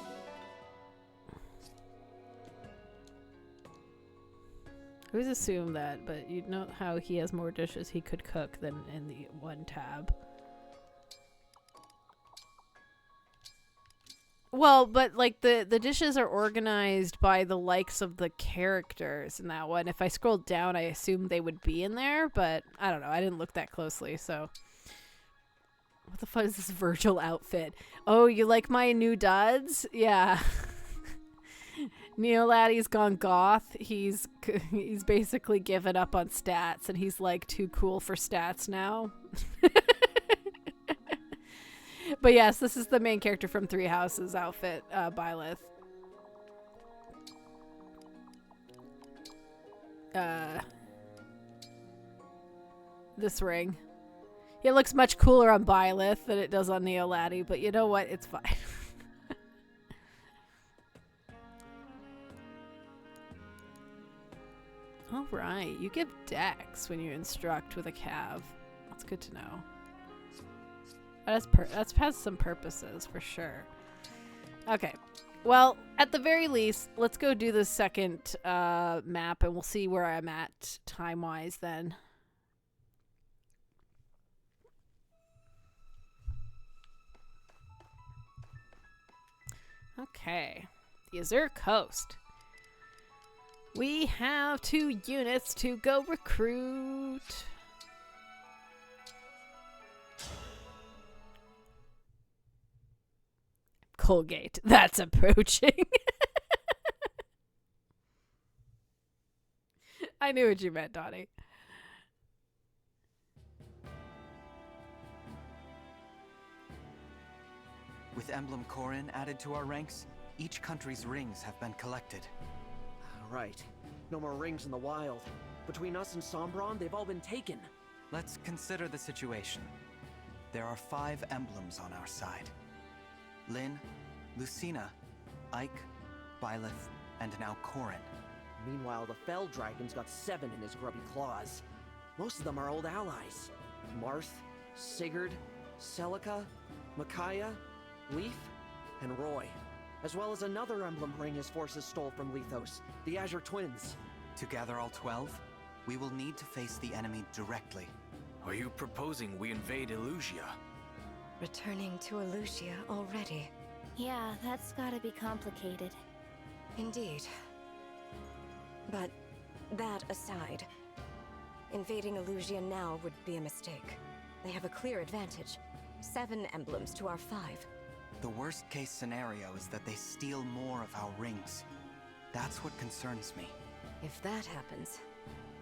always assume that, but you know how he has more dishes he could cook than in the one tab. Well, but like the dishes are organized by the likes of the characters in that one. If I scrolled down, I assumed they would be in there, but I don't know. I didn't look that closely, so. What the fuck is this Virgil outfit? Oh, you like my new duds? Yeah. Neoladdie's gone goth. He's basically given up on stats, and he's like too cool for stats now. But yes, this is the main character from Three Houses outfit, Byleth. This ring. It looks much cooler on Byleth than it does on Neoladdie, but you know what? It's fine. Alright, you give dex when you instruct with a cav. That's good to know. That has some purposes, for sure. Okay. Well, at the very least, let's go do the second map, and we'll see where I'm at time-wise then. Okay. The Azure Coast. We have 2 units to go recruit. Colgate. That's approaching. I knew what you meant, Donnie. With Emblem Corin added to our ranks, each country's rings have been collected. Right. No more rings in the wild. Between us and Sombron, they've all been taken. Let's consider the situation. There are 5 emblems on our side. Lynn, Lucina, Ike, Byleth, and now Corin. Meanwhile, the Fell Dragon's got 7 in his grubby claws. Most of them are old allies. Marth, Sigurd, Celica, Micaiah, Leaf, and Roy. As well as another emblem ring his forces stole from Lethos, the Azure Twins. To gather all 12, we will need to face the enemy directly. Are you proposing we invade Illusia? Returning to Illusia already. Yeah, that's gotta be complicated. Indeed. But that aside, invading Illusia now would be a mistake. They have a clear advantage. 7 emblems to our 5. The worst case scenario is that they steal more of our rings. That's what concerns me. If that happens,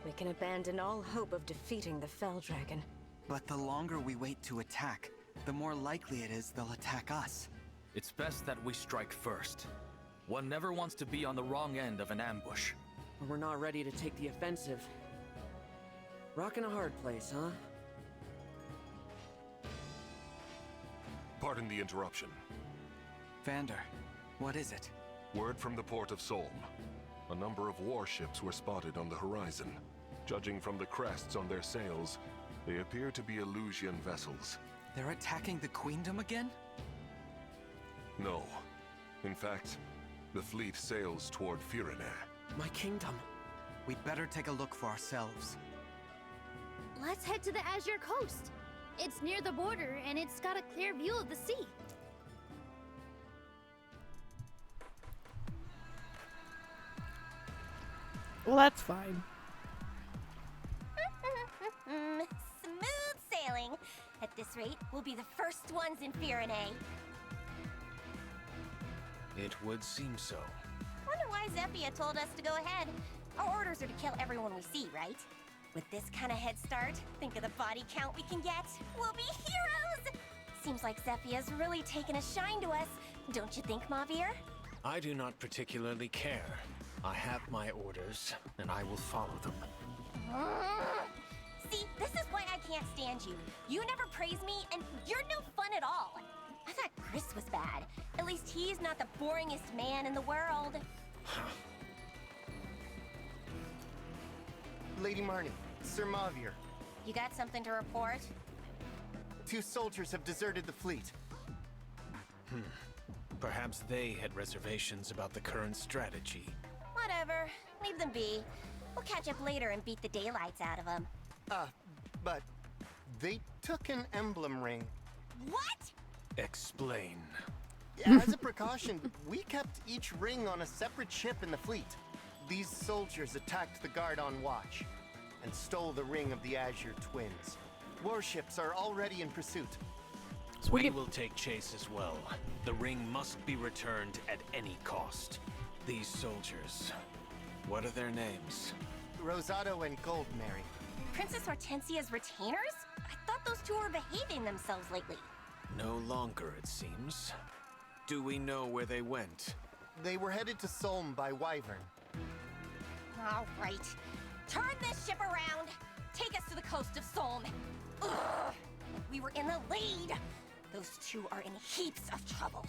we can abandon all hope of defeating the Fell Dragon. But the longer we wait to attack, the more likely it is they'll attack us. It's best that we strike first. One never wants to be on the wrong end of an ambush. But we're not ready to take the offensive. Rockin' a hard place, huh? Pardon the interruption. Vander, what is it? Word from the port of Solm. A number of warships were spotted on the horizon. Judging from the crests on their sails, they appear to be Illusian vessels. They're attacking the Queendom again? No. In fact, the fleet sails toward Firene. My kingdom. We'd better take a look for ourselves. Let's head to the Azure Coast. It's near the border, and it's got a clear view of the sea. Well, that's fine. Smooth sailing. At this rate, we'll be the first ones in Firene. It would seem so. Wonder why Zephia told us to go ahead. Our orders are to kill everyone we see, right? With this kind of head start, think of the body count we can get. We'll be heroes! Seems like Zephia's really taken a shine to us. Don't you think, Mavir? I do not particularly care. I have my orders, and I will follow them. See, this is why I can't stand you. You never praise me, and you're no fun at all. I thought Chris was bad. At least he's not the boringest man in the world. Lady Marnie, Sir Mavir. You got something to report? 2 soldiers have deserted the fleet. Perhaps they had reservations about the current strategy. Whatever. Leave them be. We'll catch up later and beat the daylights out of them. But they took an emblem ring. What? Explain. As a precaution, we kept each ring on a separate ship in the fleet. These soldiers attacked the guard on watch and stole the ring of the Azure Twins. Warships are already in pursuit. We will take chase as well. The ring must be returned at any cost. These soldiers, what are their names? Rosado and Goldmary. Princess Hortensia's retainers? I thought those two were behaving themselves lately. No longer, it seems. Do we know where they went? They were headed to Solm by Wyvern. All right. Turn this ship around. Take us to the coast of Solm. Ugh. We were in the lead. Those two are in heaps of trouble.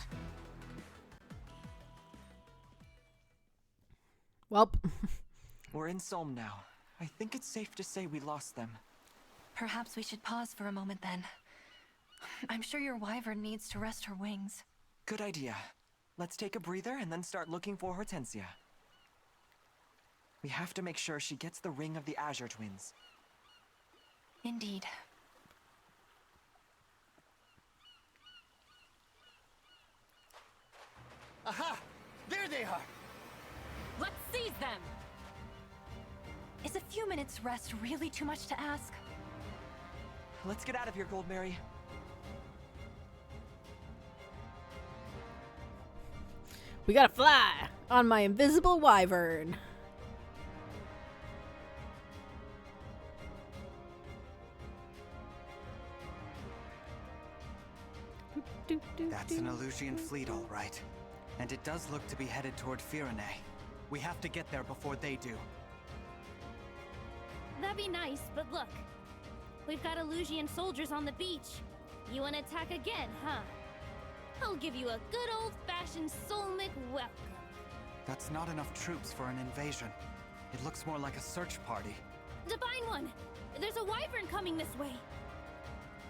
Welp. We're in Solm now. I think it's safe to say we lost them. Perhaps we should pause for a moment then. I'm sure your wyvern needs to rest her wings. Good idea. Let's take a breather and then start looking for Hortensia. We have to make sure she gets the ring of the Azure Twins. Indeed. Aha! There they are! Let's seize them! Is a few minutes rest really too much to ask? Let's get out of here, Goldmary. We gotta fly on my invisible wyvern. That's an Illusian fleet, all right. And it does look to be headed toward Firene. We have to get there before they do. That'd be nice, but look. We've got Illusian soldiers on the beach. You wanna attack again, huh? I'll give you a good old-fashioned Solmic welcome. That's not enough troops for an invasion. It looks more like a search party. Divine One! There's a wyvern coming this way!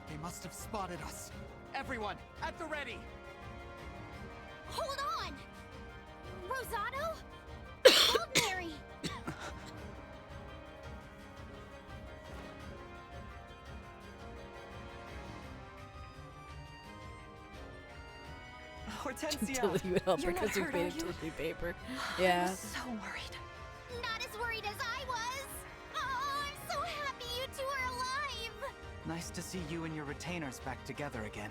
They must have spotted us. Everyone, at the ready! Hold on! Rosado? Goldmary! Hortensia! Until you help her You're not because you hurt, made are it you? tissue paper. I Yeah. was so worried. Not as worried as I was! Oh, I'm so happy you two are alive! Nice to see you and your retainers back together again.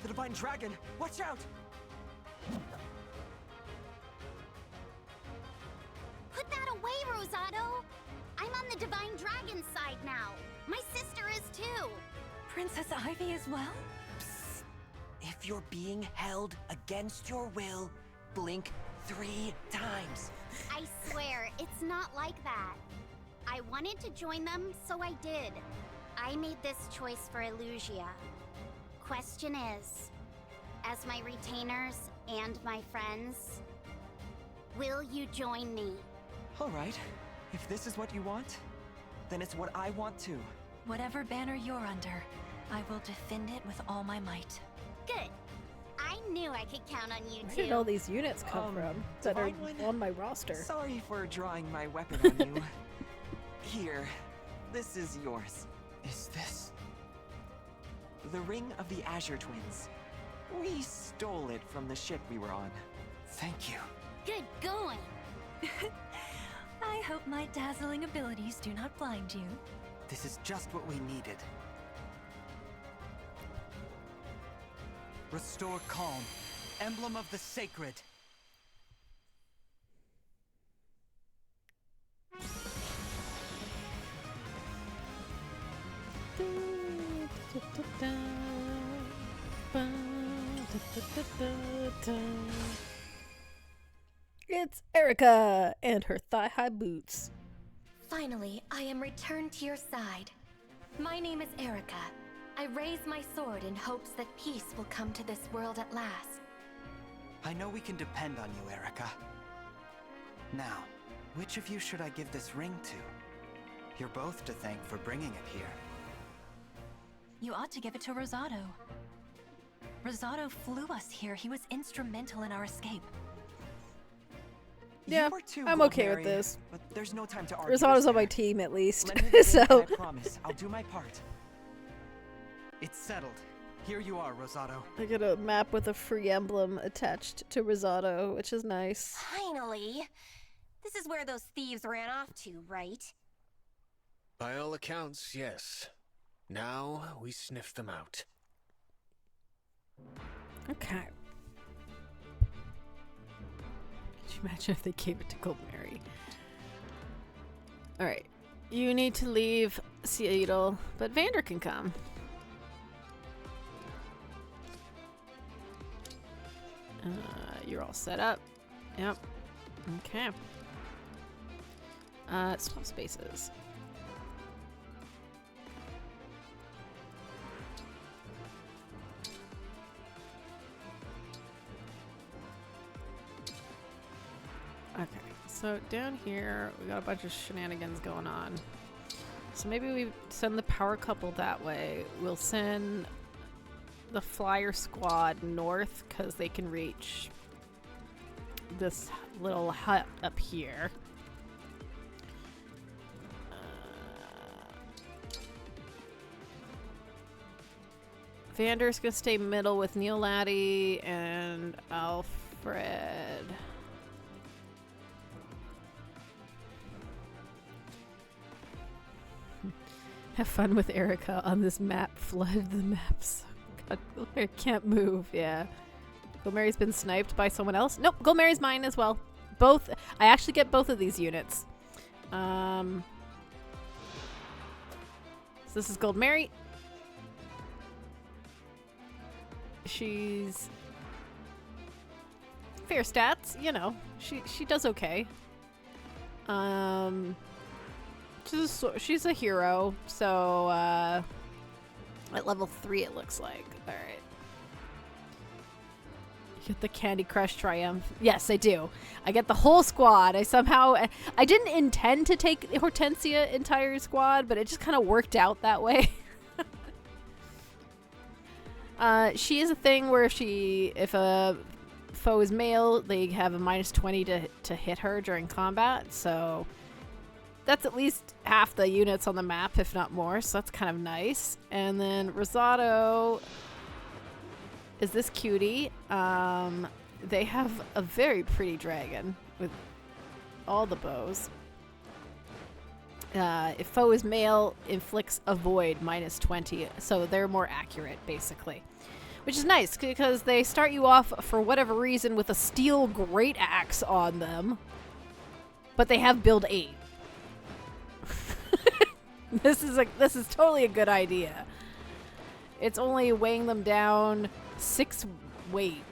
The Divine Dragon! Watch out! Put that away, Rosado! I'm on the Divine Dragon's side now. My sister is too. Princess Ivy as well? Psst. If you're being held against your will, blink 3 times. I swear, it's not like that. I wanted to join them, so I did. I made this choice for Illusia. Question is, as my retainers and my friends, will you join me? All right. If this is what you want, then it's what I want too. Whatever banner you're under, I will defend it with all my might. Good. I knew I could count on you Where two. did all these units come from that are Divine One, on my roster? Sorry for drawing my weapon on you. Here, this is yours. Is this the ring of the Azure Twins? We stole it from the ship we were on. Thank you. Good going. I hope my dazzling abilities do not blind you. This is just what we needed. Restore calm. Emblem of the sacred. It's Erica and her thigh-high boots. Finally, I am returned to your side. My name is Erica. I raise my sword in hopes that peace will come to this world at last. I know we can depend on you, Erica. Now, which of you should I give this ring to? You're both to thank for bringing it here. You ought to give it to Rosado. Rosado flew us here. He was instrumental in our escape. Yeah, I'm okay with this. But there's no time to argue. Rosado's on my team at least. Let me begin, So I promise. I'll do my part. It's settled. Here you are, Rosado. I get a map with a free emblem attached to Rosado, which is nice. Finally! This is where those thieves ran off to, right? By all accounts, yes. Now we sniff them out. Okay. Could you imagine if they gave it to Gold Mary? Alright. You need to leave Seattle, but Vander can come. You're all set up. Yep. Okay. Swap spaces. Okay, so down here we got a bunch of shenanigans going on. So maybe we send the power couple that way. We'll send the flyer squad north because they can reach this little hut up here. Vander's gonna stay middle with Neil Laddie and Alfred. Have fun with Erica on this map. Flood the maps. God, Gulmary can't move. Yeah. Gulmary's been sniped by someone else. Nope, Gulmary's mine as well. Both. I actually get both of these units. So this is Goldmary. She's fair stats, you know. She does okay. She's a hero, so at level 3 it looks like. All right. You get the Candy Crush Triumph. Yes, I do. I get the whole squad. I didn't intend to take Hortensia entire squad, but it just kind of worked out that way. She is a thing where if a foe is male, they have a -20 to hit her during combat, so that's at least half the units on the map, if not more, so that's kind of nice. And then Rosado is this cutie. They have a very pretty dragon with all the bows. If foe is male, inflicts a void -20, so they're more accurate, basically. Which is nice, because they start you off, for whatever reason, with a steel great axe on them, but they have build 8. This is totally a good idea. It's only weighing them down 6 weight.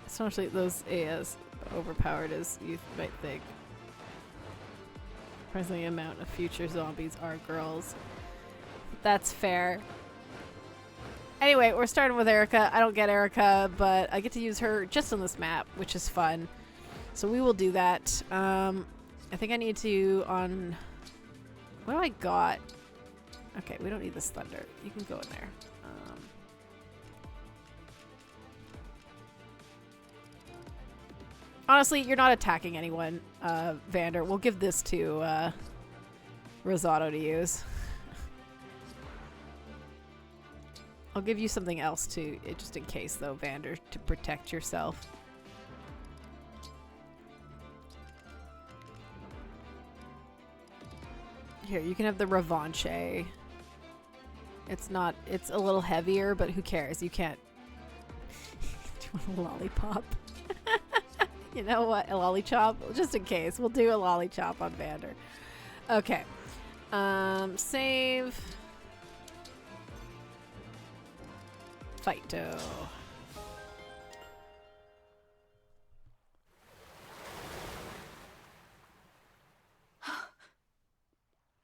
It's not actually those as overpowered as you might think. Surprisingly, the amount of future zombies are girls. That's fair. Anyway, we're starting with Erica. I don't get Erica, but I get to use her just on this map, which is fun. So we will do that. I think I need to on... What do I got? Okay, we don't need this thunder. You can go in there. Honestly, you're not attacking anyone, Vander. We'll give this to Rosado to use. I'll give you something else too, just in case, though, Vander, to protect yourself. Here, you can have the Revanche. It's a little heavier, but who cares? You can't... Do you want a lollipop? You know what? A lollipop? Just in case. We'll do a lollipop on Vander. Okay. Save. Fighto.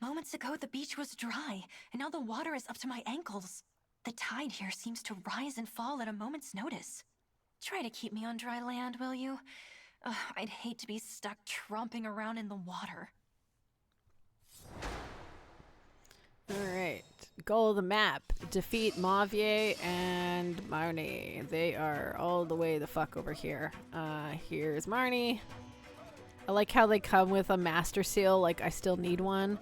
Moments ago, the beach was dry, and now the water is up to my ankles. The tide here seems to rise and fall at a moment's notice. Try to keep me on dry land, will you? I'd hate to be stuck tromping around in the water. Alright. Goal of the map. Defeat Mavier and Marnie. They are all the way the fuck over here. Here's Marnie. I like how they come with a master seal, like I still need one.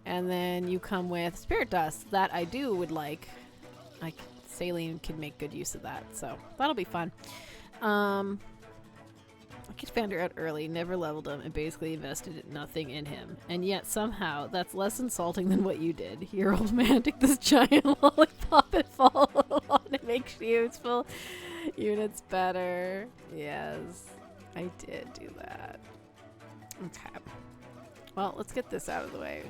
And then you come with spirit dust. That I would like. Like, Saline can make good use of that, so that'll be fun. I found her out early, never leveled him, and basically invested nothing in him. And yet, somehow, that's less insulting than what you did. Here, old man, take this giant lollipop and follow on. It makes useful units better. Yes, I did do that. Okay. Well, let's get this out of the way.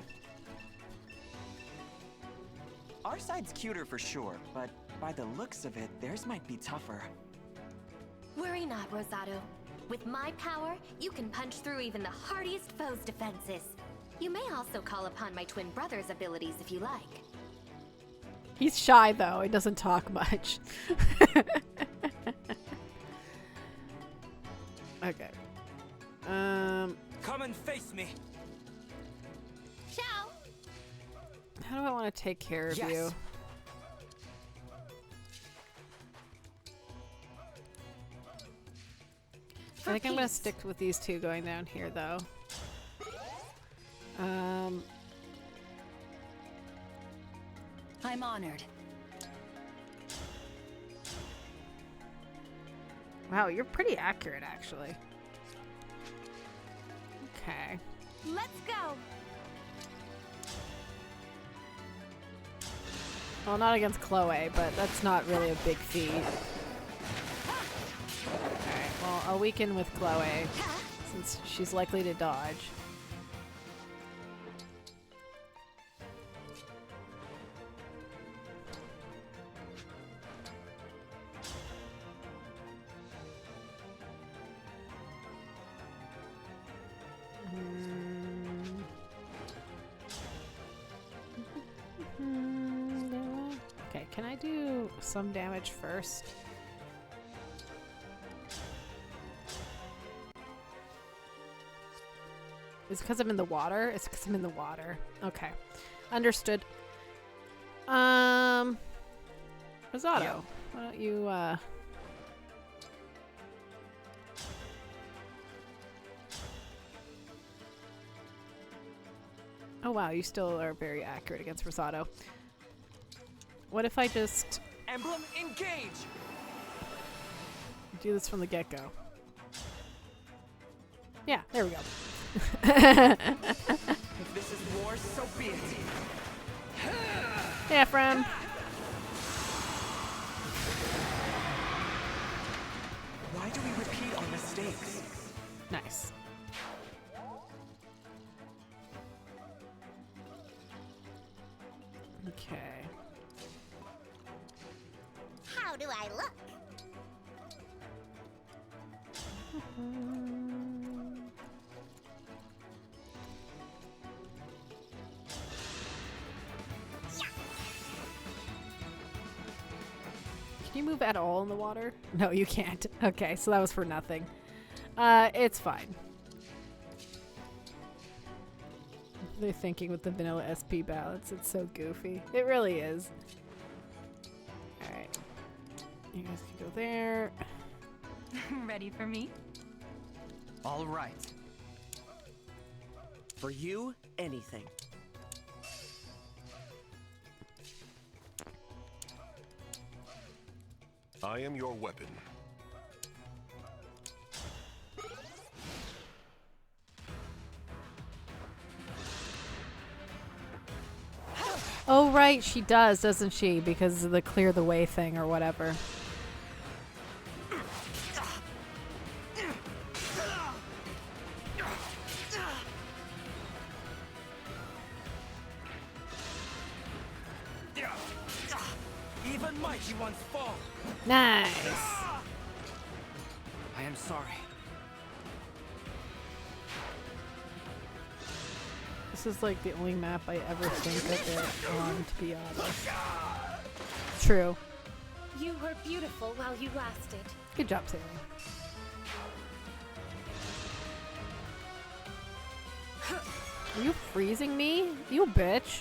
Our side's cuter for sure, but by the looks of it, theirs might be tougher. Worry not, Rosado. With my power, you can punch through even the hardiest foe's defenses. You may also call upon my twin brother's abilities if you like. He's shy, though. He doesn't talk much. Okay. Come and face me. Ciao. How do I want to take care of you? I think I'm going to stick with these two going down here, though. I'm honored. Wow, you're pretty accurate, actually. Okay. Let's go. Well, not against Chloe, but that's not really a big feat. Alright, well, I'll weaken with Chloe, since she's likely to dodge. Okay, can I do some damage first? Is it because I'm in the water? It's because I'm in the water. Okay. Understood. Rosado, why don't you, Oh wow, you still are very accurate against Rosado. What if I just Emblem, engage! do this from the get-go? Yeah, there we go. If this is war, so be it. Yeah, friend. Why do we repeat our mistakes? Nice. Okay. How do I look? Can you move at all in the water? No, you can't. Okay, so that was for nothing. It's fine. They're thinking with the vanilla SP balance. It's so goofy. It really is. Alright. You guys can go there. Ready for me? All right. For you, anything. I am your weapon. Oh, right, she does, doesn't she? Because of the clear the way thing or whatever. mighty ones fall. Nice. I am sorry. This is like the only map I ever think of it on, to be honest. True. You were beautiful while you lasted. Good job, Sarah. Are you freezing me? You bitch.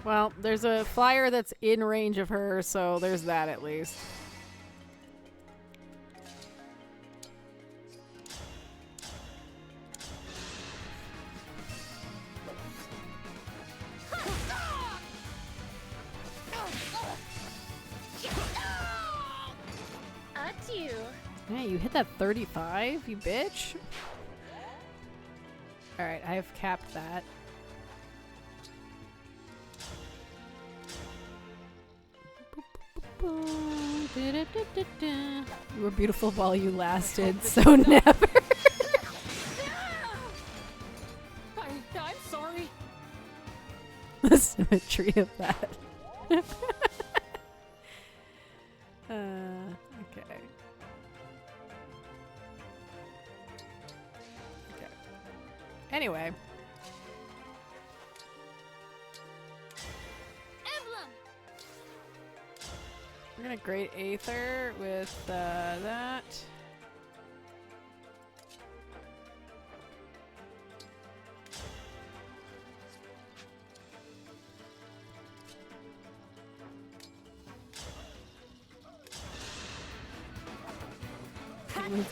Well, there's a flyer that's in range of her, so there's that at least. Adieu. Yeah, you hit that 35, you bitch. Alright, I have capped that. You were beautiful while you lasted, so never. I'm sorry. The symmetry of that. Okay. Okay. Anyway. Emblem. We're gonna Great Aether with that.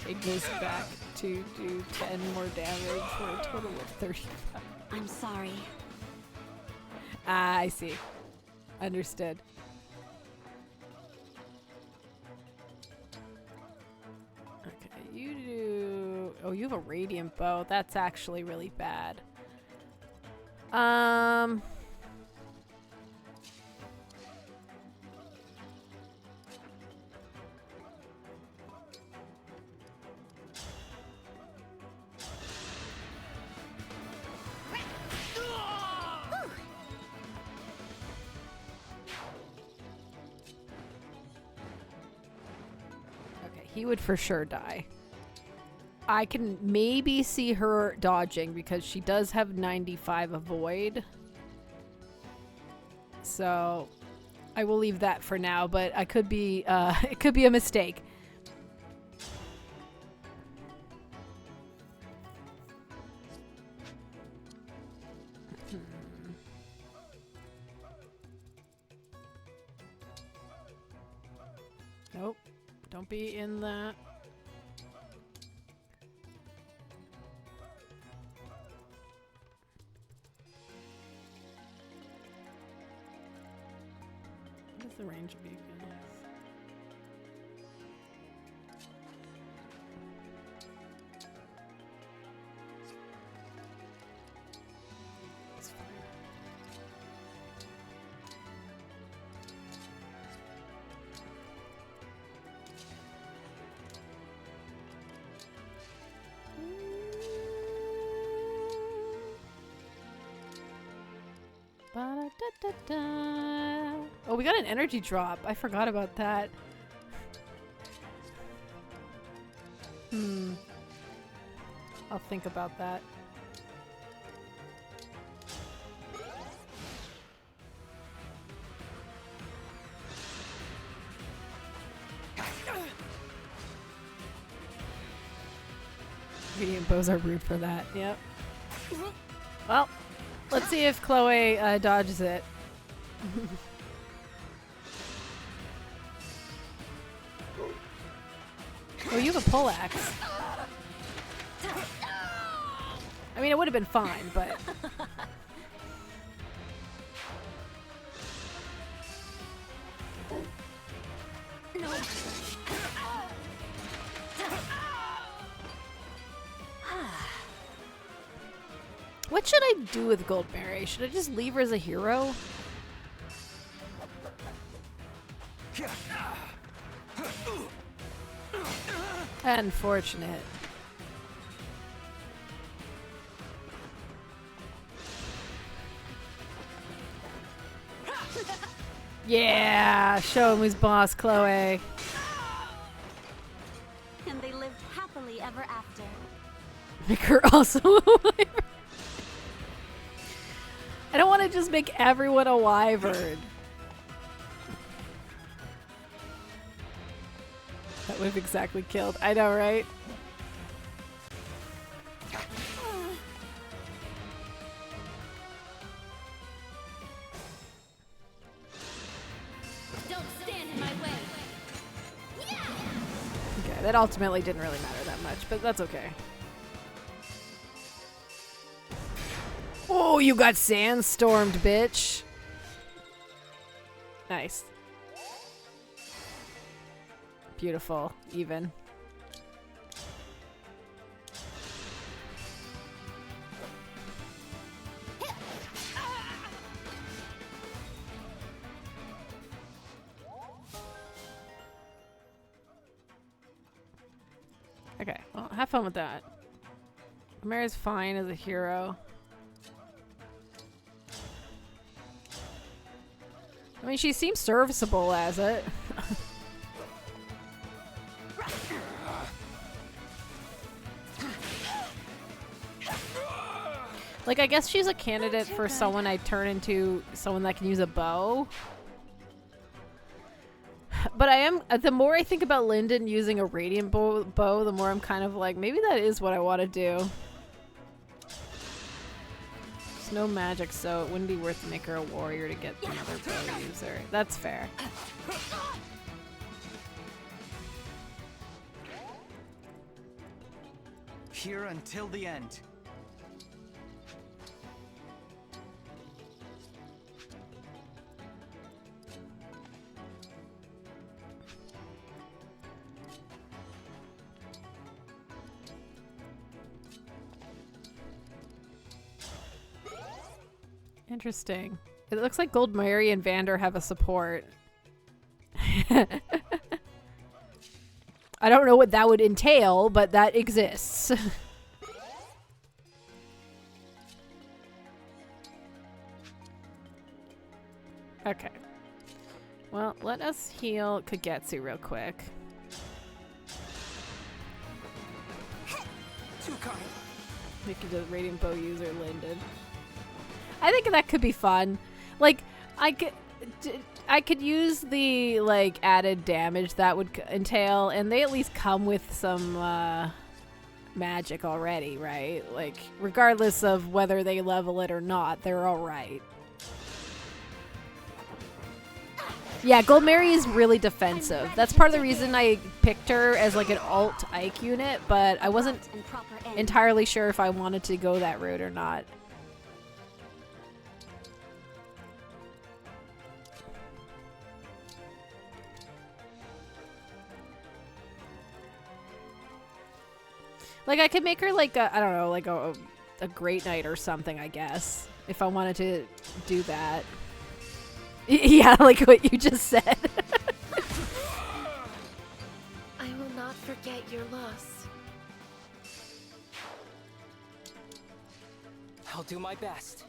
Take this back to do 10 more damage for a total of 35. I'm sorry. Ah, I see. Understood. Okay, you do... Oh, you have a radiant bow. That's actually really bad. He would for sure die. I can maybe see her dodging because she does have 95 avoid. So I will leave that for now, but I could be it could be a mistake. Nope. Don't be in that. What is the range of beacons? It's fine. Ba-da-da-da-da. Oh, we got an energy drop. I forgot about that. I'll think about that. Radiant bows are rude for that. Yep. Well, let's see if Chloe dodges it. Oh, you have a pole axe. I mean, it would have been fine, but... No. What should I do with Goldberry? Should I just leave her as a hero? Unfortunate. Yeah, show him who's boss, Chloe. And they lived happily ever after. Make her also a wyvern. I don't want to just make everyone a wyvern. That would have exactly killed. I know, right? Don't stand in my way. Okay, that ultimately didn't really matter that much, but that's okay. Oh, you got sandstormed, bitch. Nice. Beautiful, even. Okay, well, have fun with that. Mara's fine as a hero. I mean, she seems serviceable as it. Like, I guess she's a candidate for someone I turn into someone that can use a bow. But I am, the more I think about Lyndon using a radiant bow, the more I'm kind of like, maybe that is what I want to do. There's no magic, so it wouldn't be worth to make her a warrior to get another bow user. That's fair. Here until the end. Interesting. It looks like Gold Mary and Vander have a support. I don't know what that would entail, but that exists. Okay. Well, let us heal Kagetsu real quick. Too kind. Make it a Radiant Bow user, Lyndon. I think that could be fun. Like, I could use the, like, added damage that would entail, and they at least come with some, magic already, right? Like, regardless of whether they level it or not, they're alright. Yeah, Gold Mary is really defensive. That's part of the reason I picked her as, like, an alt Ike unit, but I wasn't entirely sure if I wanted to go that route or not. Like, I could make her, like, a, I don't know, like a Great Knight or something, I guess. If I wanted to do that. Yeah, like what you just said. I will not forget your loss. I'll do my best.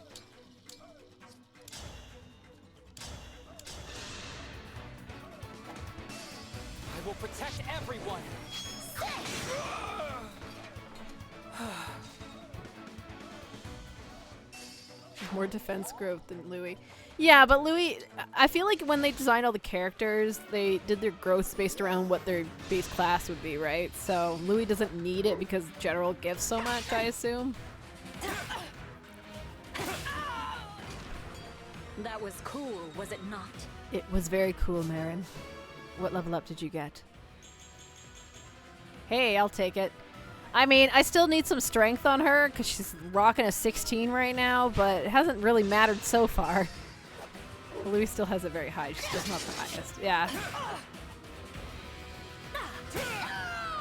I will protect everyone. More defense growth than Louis. Yeah, but Louis, I feel like when they designed all the characters, they did their growth based around what their base class would be, right? So Louis doesn't need it because General gives so much, I assume. That was cool, was it not? It was very cool, Marin. What level up did you get? Hey, I'll take it. I mean, I still need some strength on her because she's rocking a 16 right now, but it hasn't really mattered so far. Louis still has it very high, she's just not the highest. Yeah.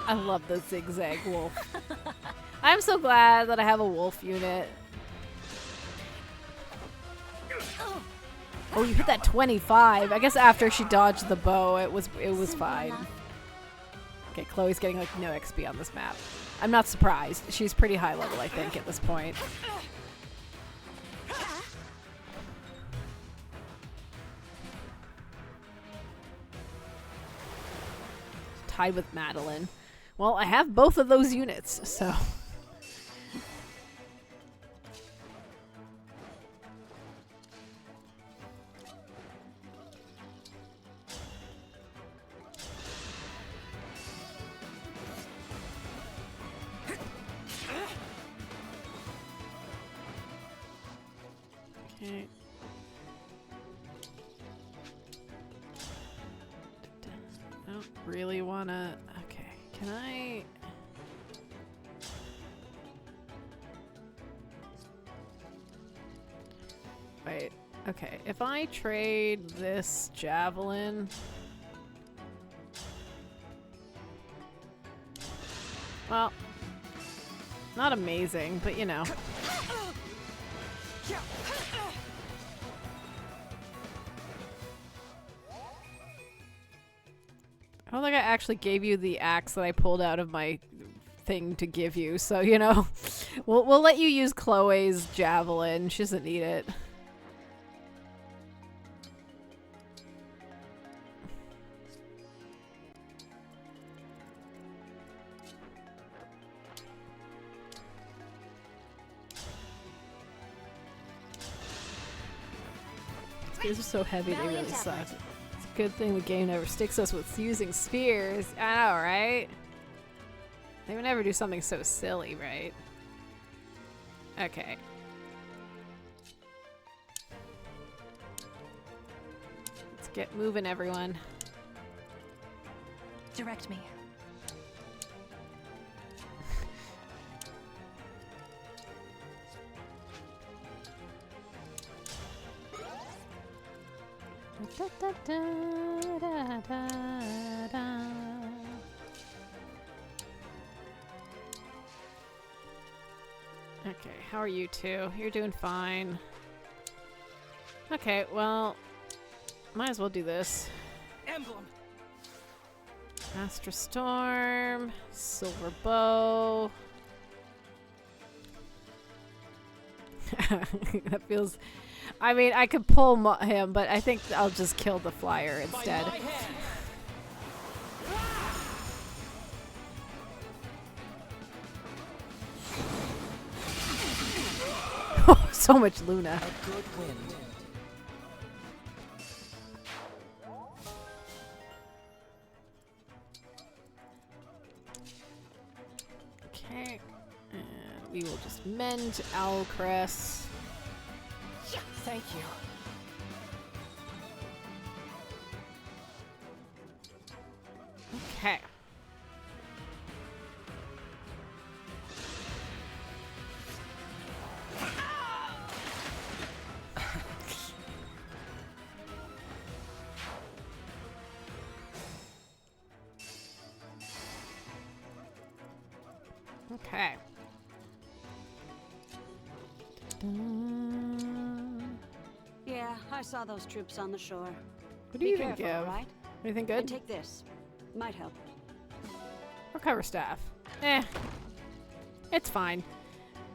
I love the zigzag wolf. I'm so glad that I have a wolf unit. Oh, you hit that 25. I guess after she dodged the bow, it was fine. Okay, Chloe's getting like no XP on this map. I'm not surprised. She's pretty high level, I think, at this point. tied with Madeline. Well, I have both of those units, so... Okay. I don't really wanna... Okay, can I... Wait, okay, if I trade this javelin... Well, not amazing, but you know. I don't think I actually gave you the axe that I pulled out of my thing to give you, so you know, we'll let you use Chloe's javelin. She doesn't need it. These are so heavy, they really suck. It's a good thing the game never sticks us with using spears. I know, right? They would never do something so silly, right? Okay. Let's get moving, everyone. Direct me. Da, da, da, da, da, da. Okay, how are you two? You're doing fine. Okay, well, might as well do this. Emblem. Astra Storm, Silver Bow. That feels... I mean, I could pull him, but I think I'll just kill the flyer instead. Oh, so much Luna. A good wind. Okay, and we will just mend Owlcrest. Thank you. Okay. Okay. Yeah, I saw those troops on the shore. What do you Be even careful, give? right? Anything And good? take this. Might help. Recover staff. Eh. It's fine.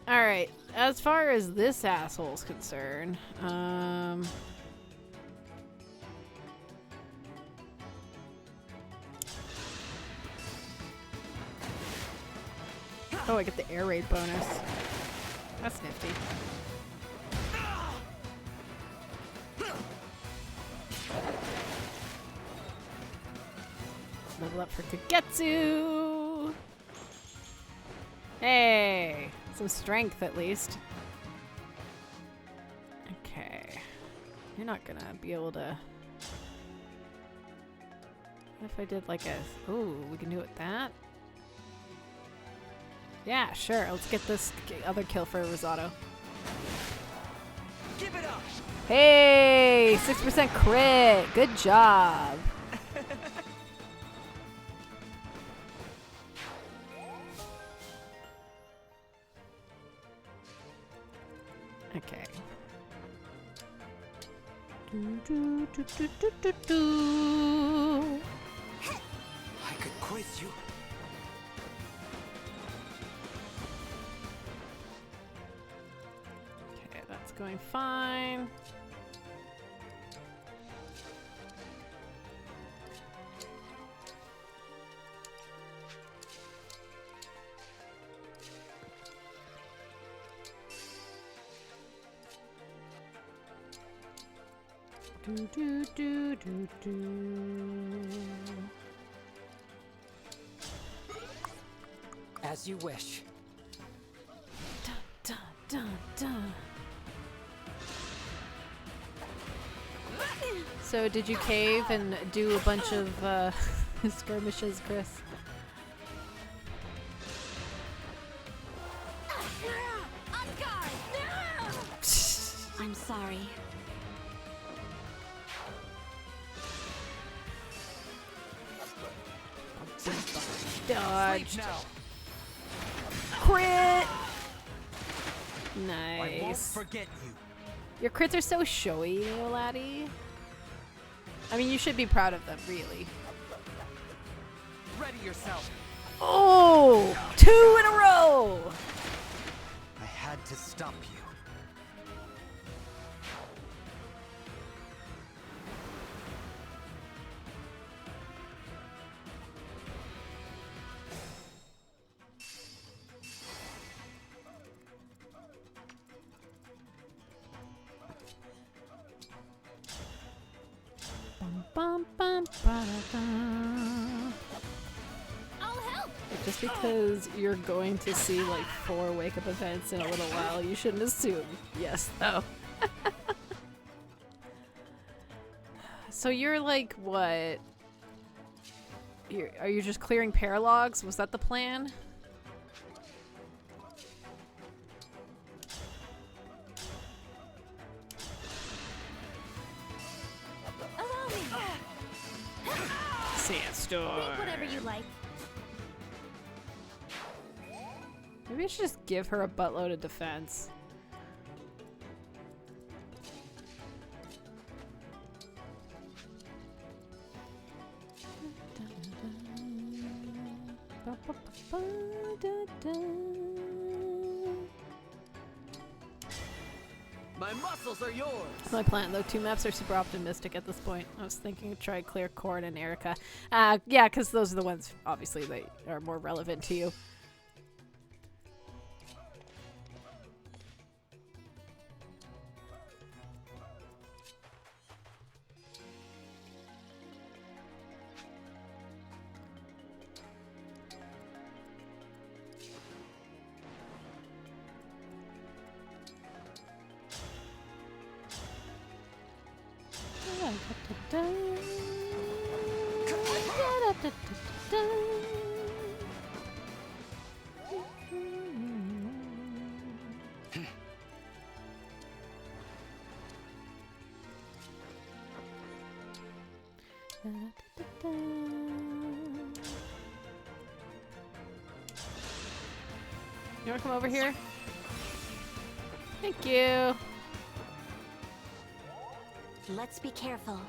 Alright, as far as this asshole's concerned, oh, I get the air raid bonus. That's nifty. Level up for Kagetsu! Hey! Some strength, at least. Okay. You're not gonna be able to... What if I did like a... Ooh, we can do it that? Yeah, sure. Let's get this other kill for Rosato. Give it up. Hey! 6% crit! Good job! Okay. Do, do, do, do, do, do. I could quiz you. Okay, that's going fine. Do, do, do, do, do. As you wish. Dun, dun, dun. So did you cave and do a bunch of skirmishes, Chris? I'm sorry. Dodged. Crit! Nice. I won't forget you. Your crits are so showy, Neoladdie. I mean, you should be proud of them, really. Ready yourself. Oh! 2 in a row! I had to stop you. Bum, bum, ba-da-da. I'll help. Just because you're going to see like 4 wake-up events in a little while, you shouldn't assume yes, though. So you're like, what? Are you just clearing paralogs? Was that the plan? Sandstorm. Make whatever you like. Maybe I should just give her a buttload of defense. My muscles are yours. That's my plan, though. 2 maps are super optimistic at this point. I was thinking to try clear Corn and Erica. Yeah, because those are the ones, obviously, that are more relevant to you. You wanna come over here? Thank you. Let's be careful.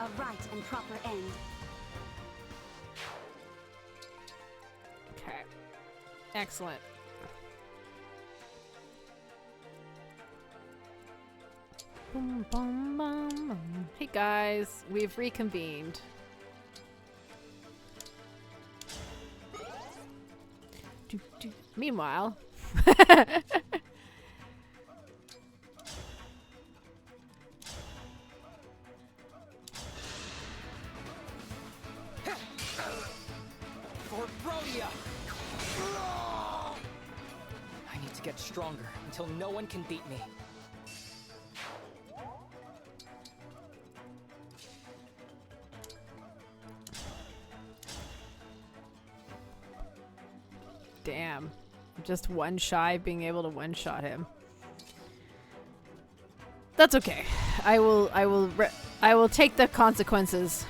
A right and proper end. Okay. Excellent. Boom, boom, boom, boom. Hey guys, we've reconvened. Meanwhile, For Brodia! I need to get stronger until no one can beat me. damn. I'm just one shy of being able to one-shot him. That's okay. I will take the consequences.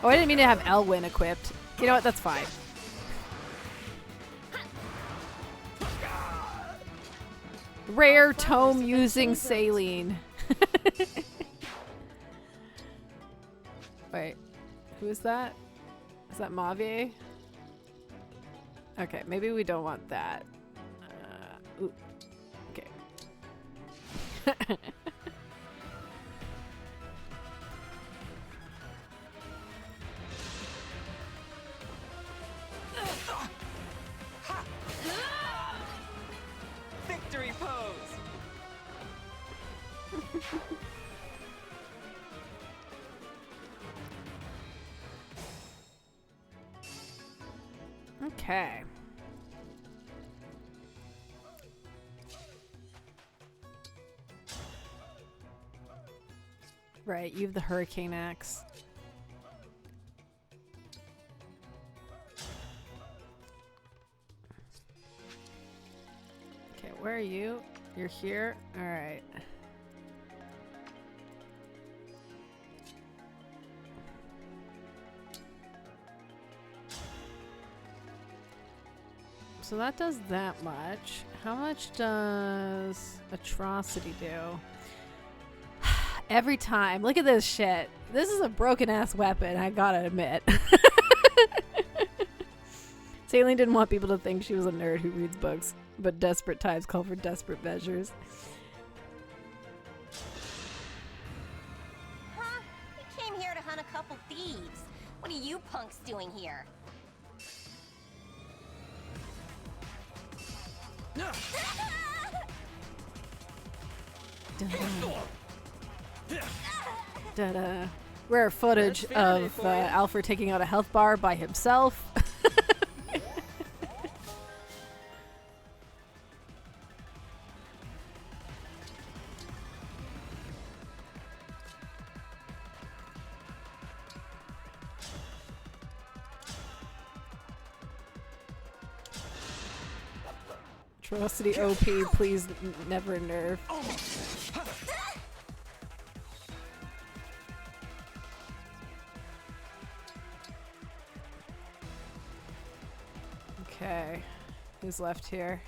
Oh, I didn't mean to have Elwyn equipped. You know what? That's fine. Rare tome using saline. Wait, who is that? Is that Mavier? Okay, maybe we don't want that. Ooh. Okay. Okay. Right, you have the hurricane axe. Okay, where are you? You're here? Alright. So that does that much. How much does atrocity do? Every time. Look at this shit. This is a broken ass weapon, I gotta admit. Saline didn't want people to think she was a nerd who reads books, but desperate times call for desperate measures. Huh? We came here to hunt a couple thieves. What are you punks doing here? Da-da. Rare footage of Alfred taking out a health bar by himself. Atrocity OP, please never nerf. Okay, who's left here?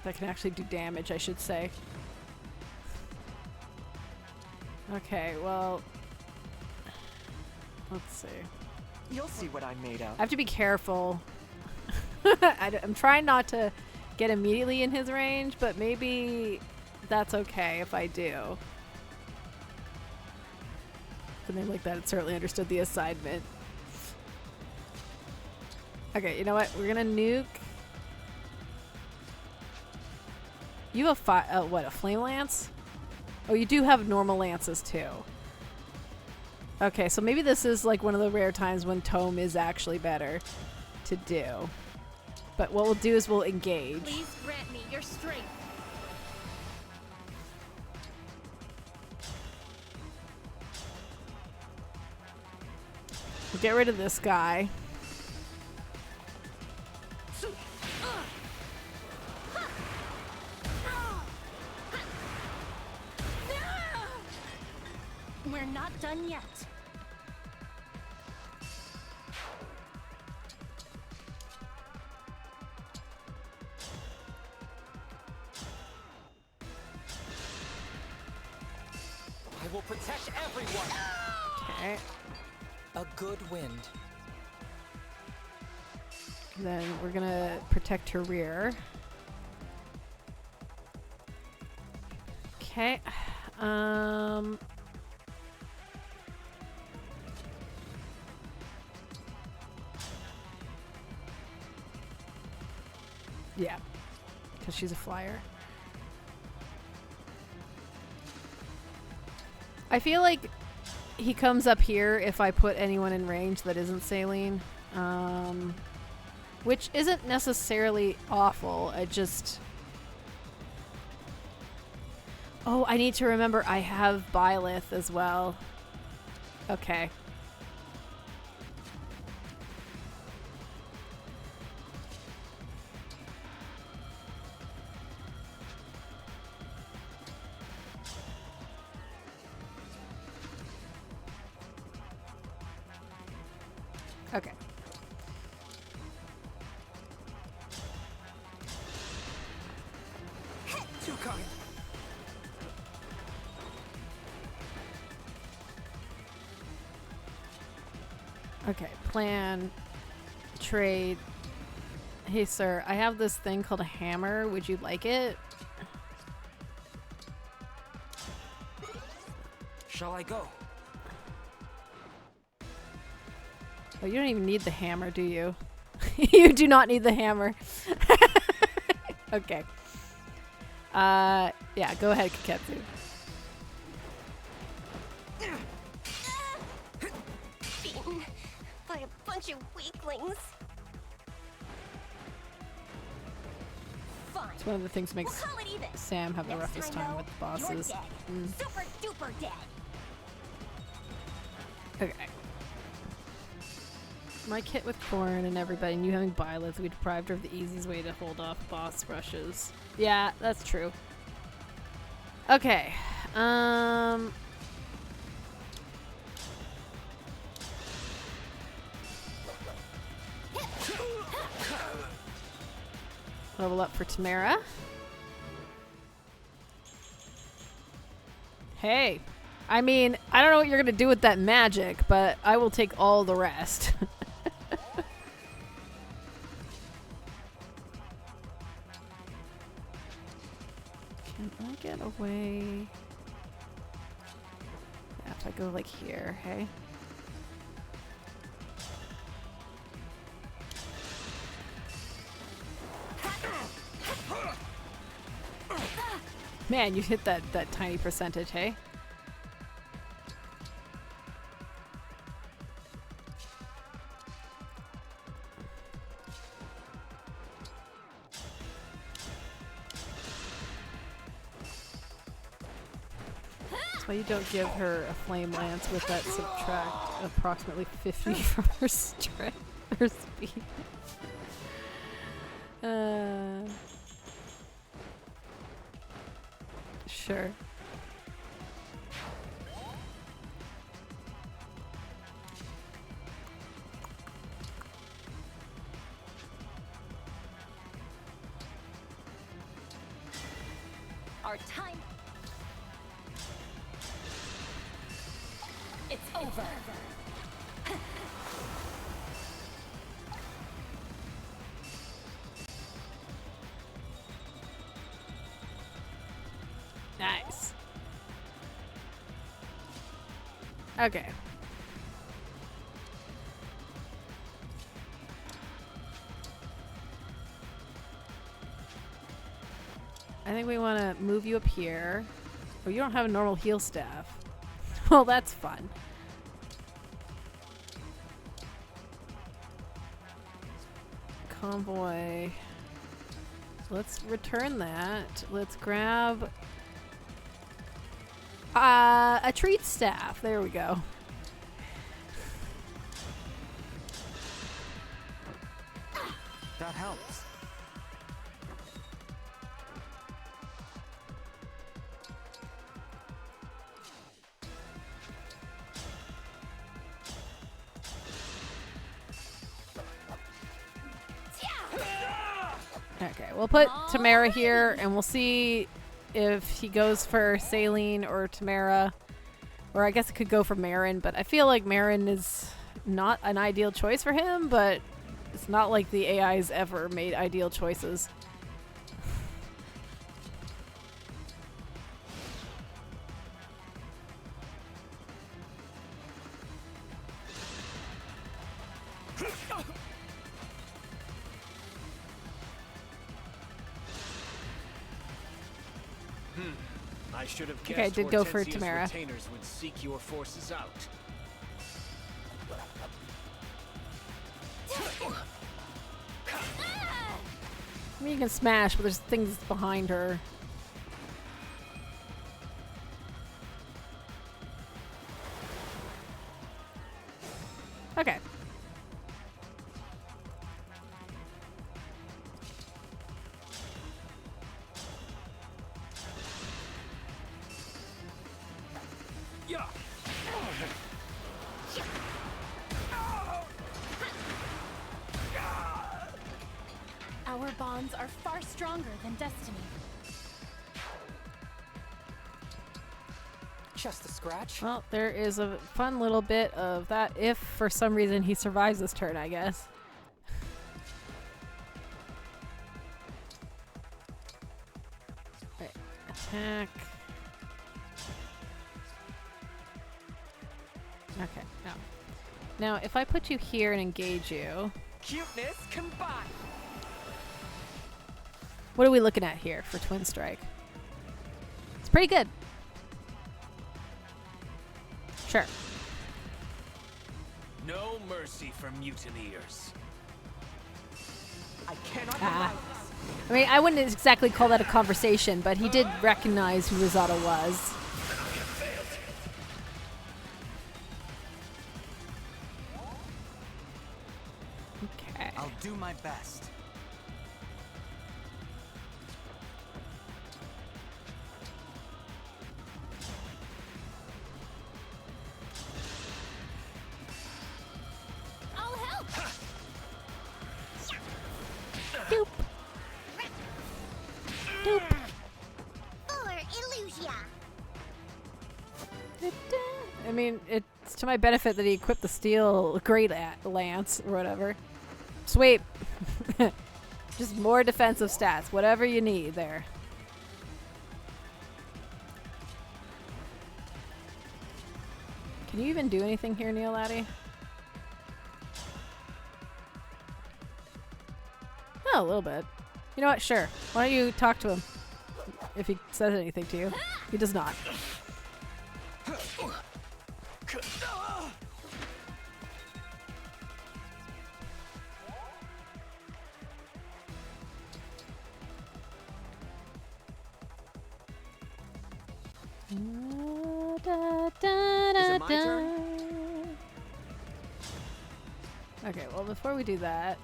That can actually do damage, I should say. Okay, well, let's see. You'll see what I'm made of. I have to be careful. I'm trying not to get immediately in his range, but maybe that's okay if I do. Something like that, it certainly understood the assignment. Okay, you know what? We're gonna nuke. You have what, a flame lance? Oh, you do have normal lances too. Okay, so maybe this is like one of the rare times when tome is actually better to do. But what we'll do is we'll engage. Please grant me your strength. We'll get rid of this guy. We're not done yet. I will protect everyone. Okay. A good wind. Then we're gonna protect her rear. Okay. Yeah, because she's a flyer. I feel like he comes up here if I put anyone in range that isn't Saline. Which isn't necessarily awful. I just... Oh, I need to remember I have Byleth as well. Okay. Okay. Too kind. Okay, plan, trade. Hey sir, I have this thing called a hammer. Would you like it? Shall I go? Oh, you don't even need the hammer, do you? You do not need the hammer. Okay. Yeah, go ahead, Kaketsu. by a bunch of weaklings. Fine. It's one of the things that makes We'll call it even. Sam have the Next roughest time, time though, with the bosses. You're dead. Super duper dead. Okay. My kit with Corn and everybody, and you having Byleth, we deprived her of the easiest way to hold off boss rushes. Yeah, that's true. Okay. Level up for Tamara. Hey. I mean, I don't know what you're gonna do with that magic, but I will take all the rest. Can I get away? Yeah, if I go like here, hey? Man, you hit that tiny percentage, hey? That's why you don't give her a flame lance with that subtract approximately 50 from her strength or speed. Sure. Our time. It's over. Nice. Okay. I think we want to move you up here. Oh, you don't have a normal heal staff. Well, that's fun. Convoy. Let's return that. Let's grab a treat staff. There we go. That helps. Okay, we'll put Tamara here, and we'll see if he goes for Saline or Tamara. Or I guess it could go for Marin, but I feel like Marin is not an ideal choice for him, but it's not like the AI's ever made ideal choices. I should have guessed Okay, I did go for Hortensia's Tamara. retainers would seek your forces out. I mean, you can smash, but there's things behind her. Okay. Yeah. Our bonds are far stronger than destiny. Just a scratch. Well, there is a fun little bit of that if for some reason he survives this turn, I guess. Right. Attack. Okay, now. Now, if I put you here and engage you, Cuteness combined. what are we looking at here for Twin Strike? It's pretty good. Sure. No mercy for mutineers. I cannot allow this. I mean, I wouldn't exactly call that a conversation, but he did recognize who Rosado was. Okay. I'll do my best. I'll help. Doop. Doop. For Illusia. I mean, it's to my benefit that he equipped the steel great lance or whatever. Sweet. Just more defensive stats, whatever you need there. Can you even do anything here, Neil Laddie? Oh, a little bit. You know what? Sure. Why don't you talk to him? If he says anything to you. He does not. Is it my turn? Okay, well, before we do that,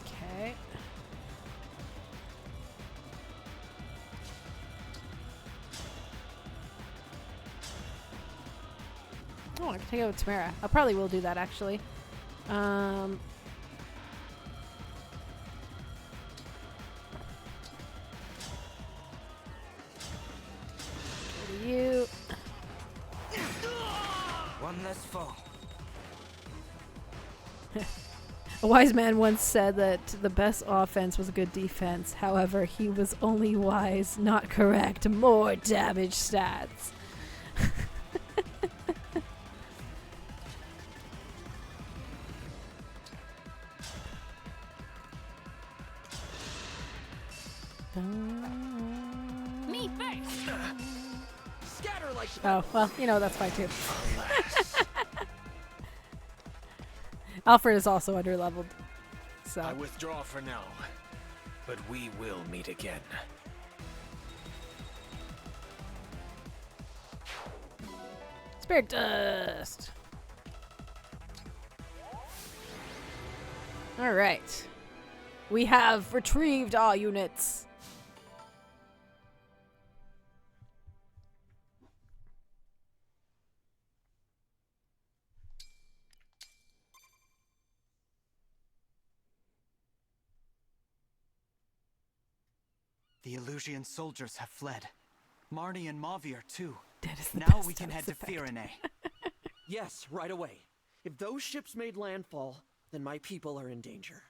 okay. Oh, I can take it with Tamara. I probably will do that, actually. You. One less foe. A wise man once said that the best offense was a good defense. However, he was only wise, not correct. More damage stats. Me first. Scatter like. Oh, well, you know, that's fine too. Alfred is also underleveled. So. I withdraw for now, but we will meet again. Spirit dust. All right. We have retrieved all units. The Illusian soldiers have fled. Marnie and Mavi are too. That is the Now best we can head to effect. Firene. Yes, right away. If those ships made landfall, then my people are in danger.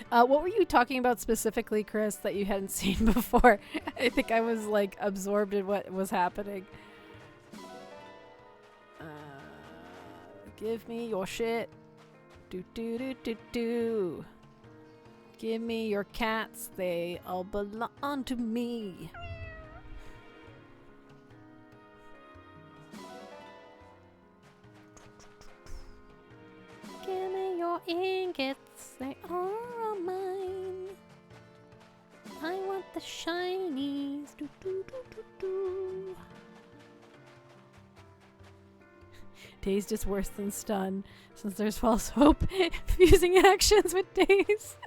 What were you talking about specifically, Chris, that you hadn't seen before? I think I was like absorbed in what was happening. Give me your shit. Do do do do do. Give me your cats. They all belong to me. Give me your ingots. They are mine. I want the shinies. Do do do do do. Dazed is worse than stun, since there's false hope fusing actions with Daze.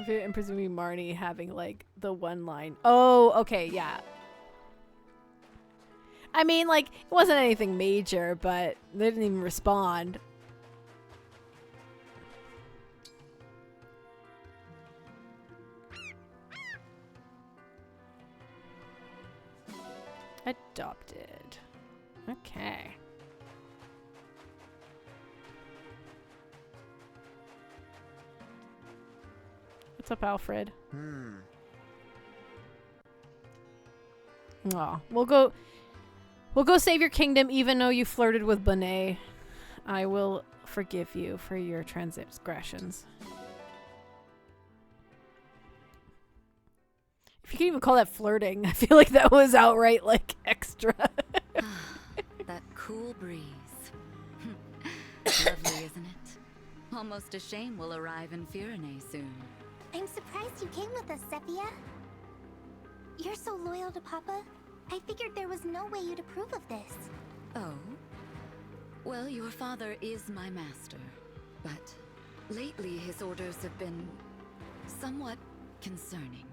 I'm presuming Marnie having like the one line. Oh, okay, yeah. I mean, like, it wasn't anything major, but they didn't even respond. Adopted. Okay. What's up, Alfred? Aw, we'll go save your kingdom even though you flirted with Bonet. I will forgive you for your transgressions. If you can even call that flirting, I feel like that was outright, like, extra. That cool breeze. Lovely, isn't it? Almost a shame we'll arrive in Firene soon. I'm surprised you came with us, Sephia. You're so loyal to Papa. I figured there was no way you'd approve of this. Oh? Well, your father is my master, but lately his orders have been somewhat concerning.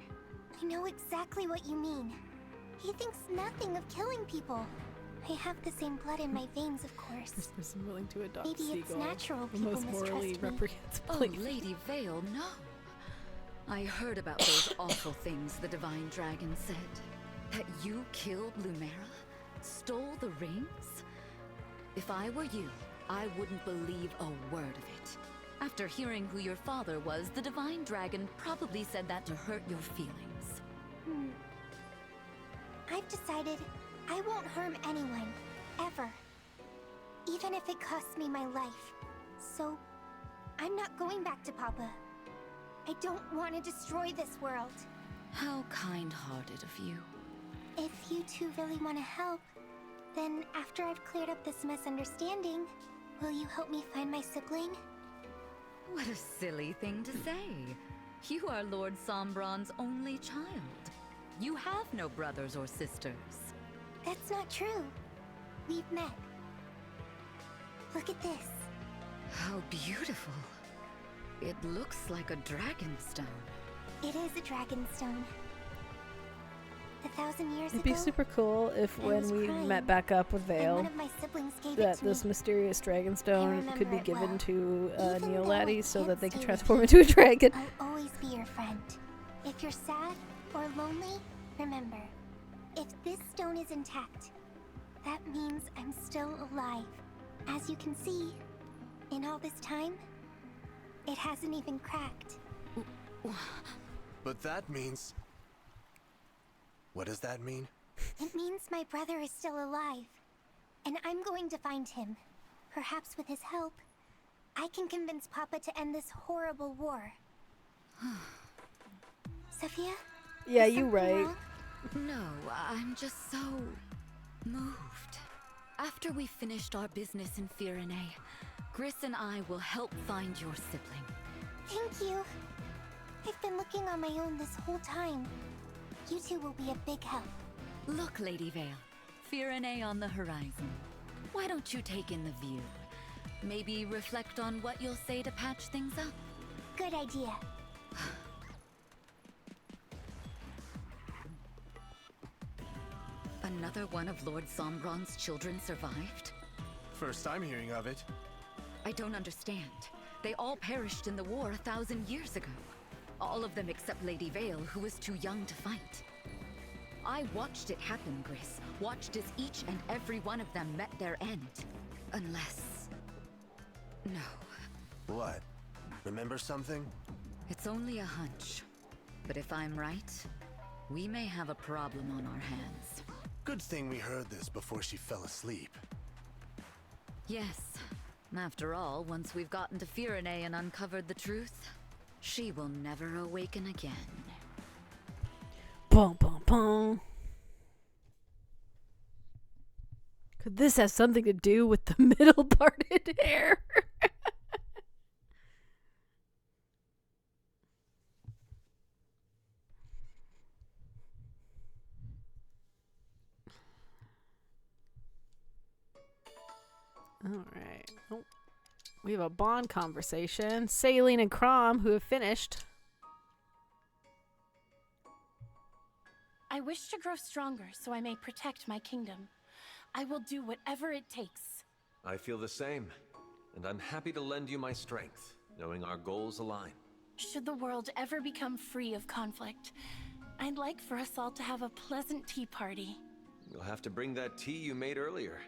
I know exactly what you mean. He thinks nothing of killing people. I have the same blood in my veins, of course. This person willing to adopt Maybe it's Seagull, natural the people most morally mistrust me. reprehensible. Oh, Lady Vale, no. I heard about those awful things the Divine Dragon said. That you killed Lumera? Stole the rings? If I were you, I wouldn't believe a word of it. After hearing who your father was, the Divine Dragon probably said that to hurt your feelings. I've decided I won't harm anyone, ever. Even if it costs me my life. So, I'm not going back to Papa. I don't want to destroy this world. How kind-hearted of you. If you two really want to help, then after I've cleared up this misunderstanding, will you help me find my sibling? What a silly thing to say. You are Lord Sombron's only child. You have no brothers or sisters. That's not true. We've met. Look at this. How beautiful. It looks like a dragonstone. It is a dragonstone. 1,000 years It'd ago, be super cool if I when was we crying, met back up with and Vale, one of my siblings gave it that to this me. mysterious dragonstone could remember be it given well. to Even Neo though Laddie I so can't that they could stay transform with into a dragon. I'll always be your friend. If you're sad or lonely, remember, if this stone is intact, that means I'm still alive. As you can see, in all this time, it hasn't even cracked. But that means... What does that mean? It means my brother is still alive, and I'm going to find him. Perhaps with his help, I can convince Papa to end this horrible war. Sophia? Yeah, is you something right. wrong? No, I'm just so moved. After we finished our business in Firene, Gris and I will help find your sibling. Thank you. I've been looking on my own this whole time. You two will be a big help. Look, Lady Vale, Firene on the horizon. Why don't you take in the view? Maybe reflect on what you'll say to patch things up? Good idea. Another one of Lord Sombron's children survived? First I'm hearing of it. I don't understand. They all perished in the war 1,000 years ago. All of them except Lady Vale, who was too young to fight. I watched it happen, Gris. Watched as each and every one of them met their end. Unless... No. What? Remember something? It's only a hunch. But if I'm right, we may have a problem on our hands. Good thing we heard this before she fell asleep. Yes. After all, once we've gotten to Firene and uncovered the truth, she will never awaken again. Boom, boom, boom. Could this have something to do with the middle parted hair? Alright. Oh. We have a bond conversation. Saline and Crom, who have finished. I wish to grow stronger so I may protect my kingdom. I will do whatever it takes. I feel the same, and I'm happy to lend you my strength, knowing our goals align. Should the world ever become free of conflict, I'd like for us all to have a pleasant tea party. you'll have to bring that tea you made earlier.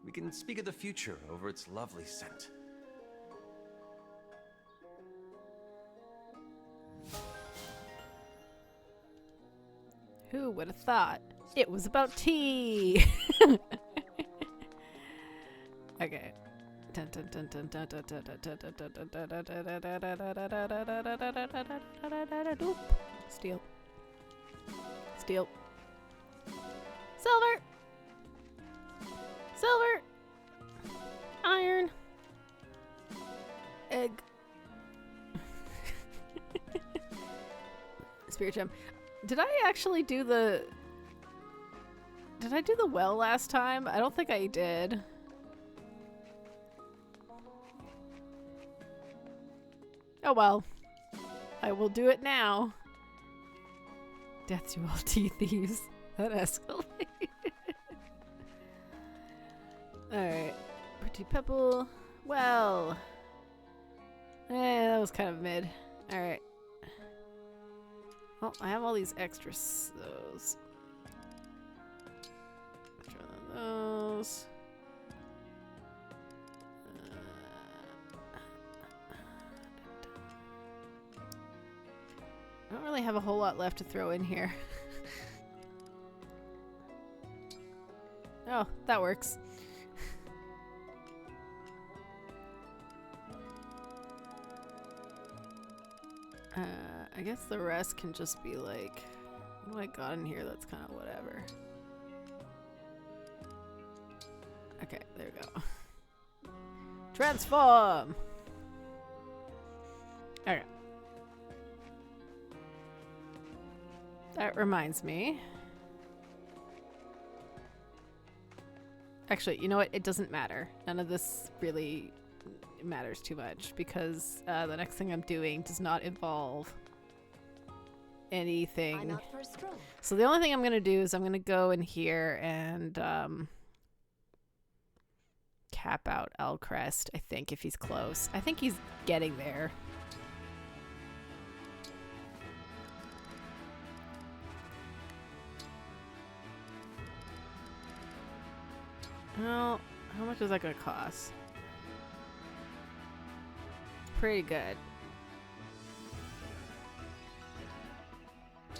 We can speak of the future over its lovely scent. Who would have thought it was about tea? Okay. Steel. Steel. Silver. Silver. Iron. Egg. Spirit gem. Did I actually do the... Did I do the well last time? I don't think I did. Oh well. I will do it now. Death to all tea thieves. That escalated. Alright. Pretty pebble. Well. That was kind of mid. Alright. Well, I have all these extras. Those. Those. I don't really have a whole lot left to throw in here. Oh, that works. I guess the rest can just be like, what do I got in here that's kind of whatever. Okay, there we go. Transform! Okay. That reminds me. Actually, you know what? It doesn't matter. None of this really matters too much because the next thing I'm doing does not involve anything. So the only thing I'm going to do is I'm going to go in here and cap out Alcrest, I think, if he's close. I think he's getting there. Well, how much is that going to cost? Pretty good.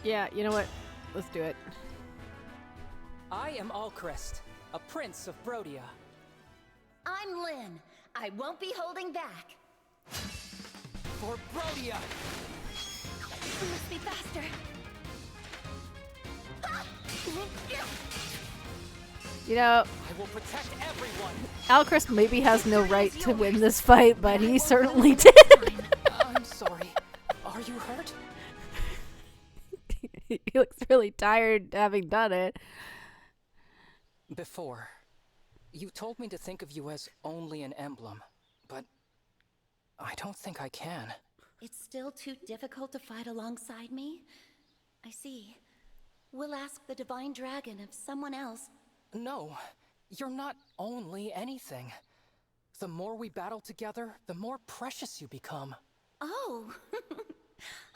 Yeah, you know what? Let's do it. I am Alcrest, a prince of Brodia. I'm Lynn. I won't be holding back. For Brodia! We must be faster. You know, I will protect everyone. Alcrest maybe has no right to win this fight, but he certainly did. I'm sorry. Are you hurt? He looks really tired having done it. Before, you told me to think of you as only an emblem, but I don't think I can. It's still too difficult to fight alongside me? I see. We'll ask the Divine Dragon if someone else... No, you're not only anything. The more we battle together, the more precious you become. Oh!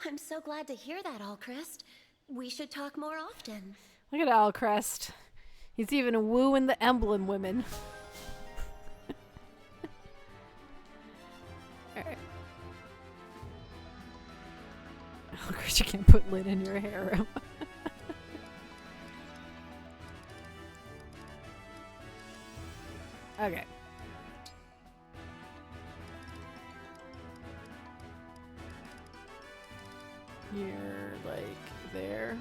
I'm so glad to hear that, Alcrest. We should talk more often. Look at Alcrest. He's even wooing the emblem women. Alright. Alcrest, you can't put lid in your harem. Okay. You're like there.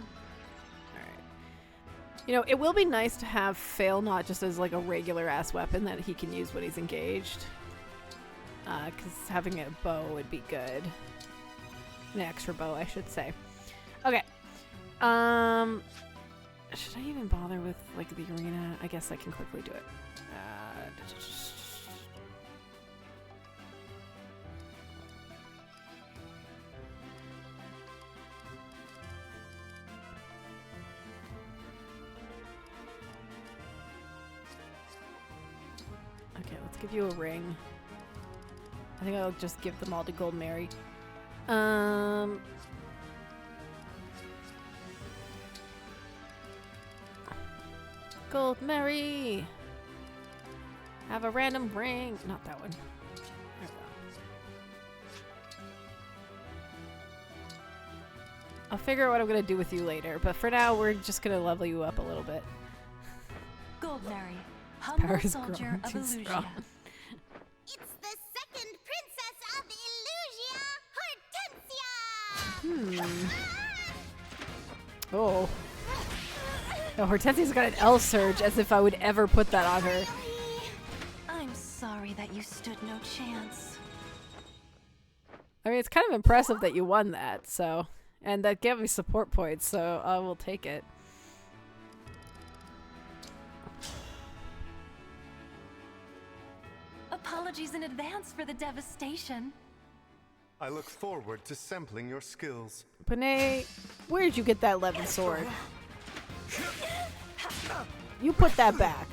Alright. You know, it will be nice to have Fail not just as like a regular ass weapon that he can use when he's engaged. Because having a bow would be good. An extra bow, I should say. Okay. Should I even bother with like the arena? I guess I can quickly do it. Okay, let's give you a ring. I think I'll just give them all to Gold Mary. Gold Mary! Have a random ring. Not that one. There we go. I'll figure out what I'm gonna do with you later, but for now, we're just gonna level you up a little bit. Gold Mary, humble Power's soldier growing of too Illusia. strong. It's the second princess of Illusia, Hortensia! Oh. No, Hortensia's got an L surge, as if I would ever put that on her. I'm sorry that you stood no chance. I mean, it's kind of impressive that you won that, so... And that gave me support points, so I will take it. Apologies in advance for the devastation. I look forward to sampling your skills. Panay, where'd you get that Levin sword? You put that back.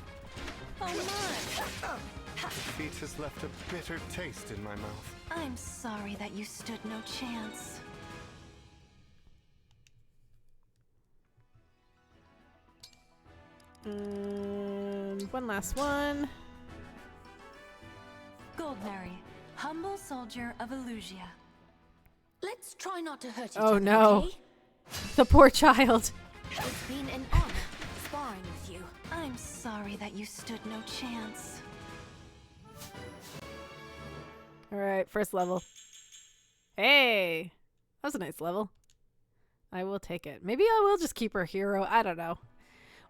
Oh my! Defeat has left a bitter taste in my mouth. I'm sorry that you stood no chance. And one last one. Gold Mary, humble soldier of Illusia. Let's try not to hurt each Oh other, no. okay? The poor child. It's been an honor sparring with you. I'm sorry that you stood no chance. Alright, first level. Hey! That was a nice level. I will take it. Maybe I will just keep her hero. I don't know.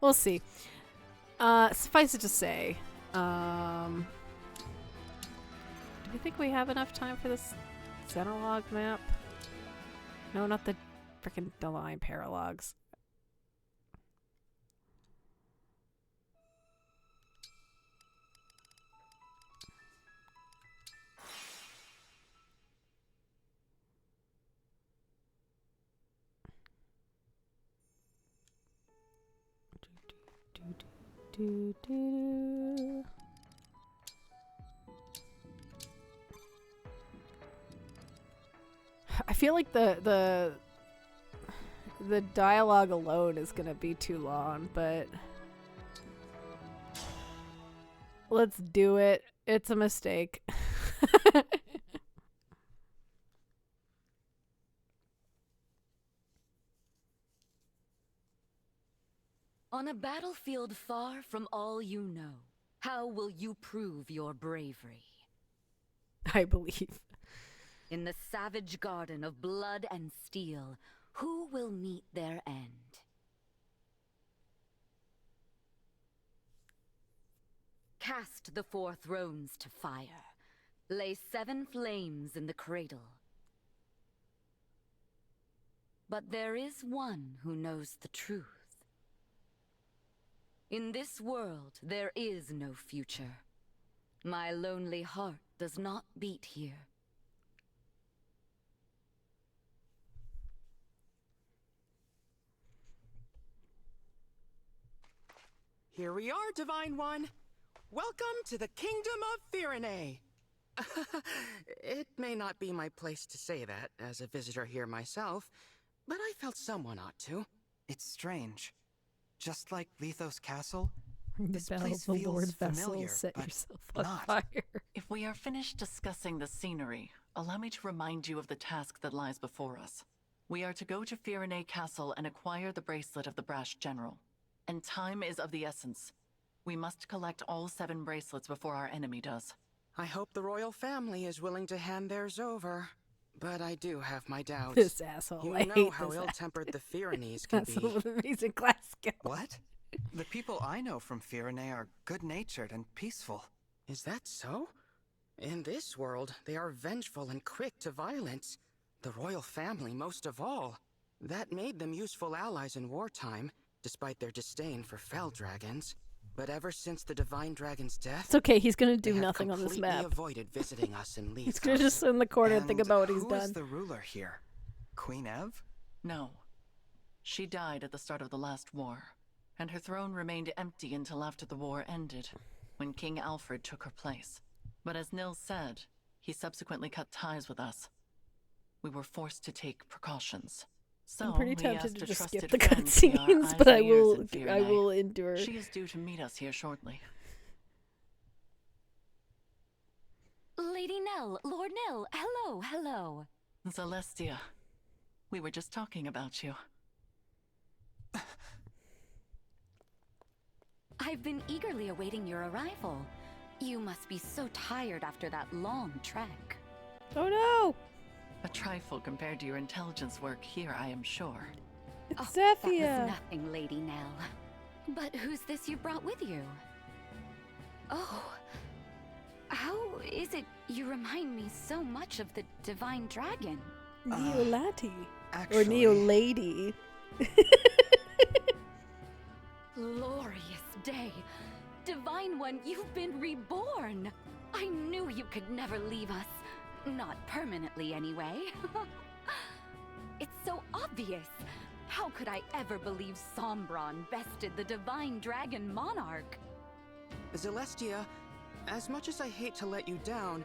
We'll see. Suffice it to say, do we think we have enough time for this Xenologue map? No, not the frickin' Divine Paralogs. I feel like the dialogue alone is gonna be too long, but let's do it. It's a mistake. On a battlefield far from all you know, how will you prove your bravery? I believe. In the savage garden of blood and steel, who will meet their end? Cast the 4 thrones to fire. Lay 7 flames in the cradle. But there is one who knows the truth. In this world, there is no future. My lonely heart does not beat here. Here we are, Divine One. Welcome to the Kingdom of Firene. It may not be my place to say that, as a visitor here myself, but I felt someone ought to. It's strange. Just like Lethos Castle, this Bell, place the feels Lord familiar, Vessel, set but yourself on not. fire. If we are finished discussing the scenery, allow me to remind you of the task that lies before us. We are to go to Firene Castle and acquire the bracelet of the Brash General. And time is of the essence. We must collect all 7 bracelets before our enemy does. I hope the royal family is willing to hand theirs over. But I do have my doubts. This asshole. You I know hate how this ill-tempered the Firenes can be. asshole with amazing class skill. What? The people I know from Firene are good-natured and peaceful. Is that so? In this world, they are vengeful and quick to violence. The royal family most of all. That made them useful allies in wartime, despite their disdain for fell dragons. But ever since the Divine Dragon's death, It's okay, he's gonna do they have nothing on this completely map. avoided visiting us in Lethos. He's gonna just sit in the corner and think about what he's who is done. the ruler here? Queen Ev? No. She died at the start of the last war, and her throne remained empty until after the war ended, when King Alfred took her place. But as Nils said, he subsequently cut ties with us. We were forced to take precautions. So, I'm pretty we tempted asked to a just skip trusted the friend to be our cutscenes, eyes but and I ears will. in I Firenze. will endure. She is due to meet us here shortly. Lady Nell, Lord Nell, hello, hello. Celestia, we were just talking about you. I've been eagerly awaiting your arrival. You must be so tired after that long trek. Oh no! A trifle compared to your intelligence work here, I am sure. It's That Zephyr. was nothing, Lady Nell. But who's this you brought with you? Oh, how is it you remind me so much of the Divine Dragon? Neolati. Or actually- Neolady. Glorious day. Divine One, you've been reborn. I knew you could never leave us. Not permanently, anyway. It's so obvious. How could I ever believe Sombron bested the Divine Dragon Monarch? Celestia, as much as I hate to let you down,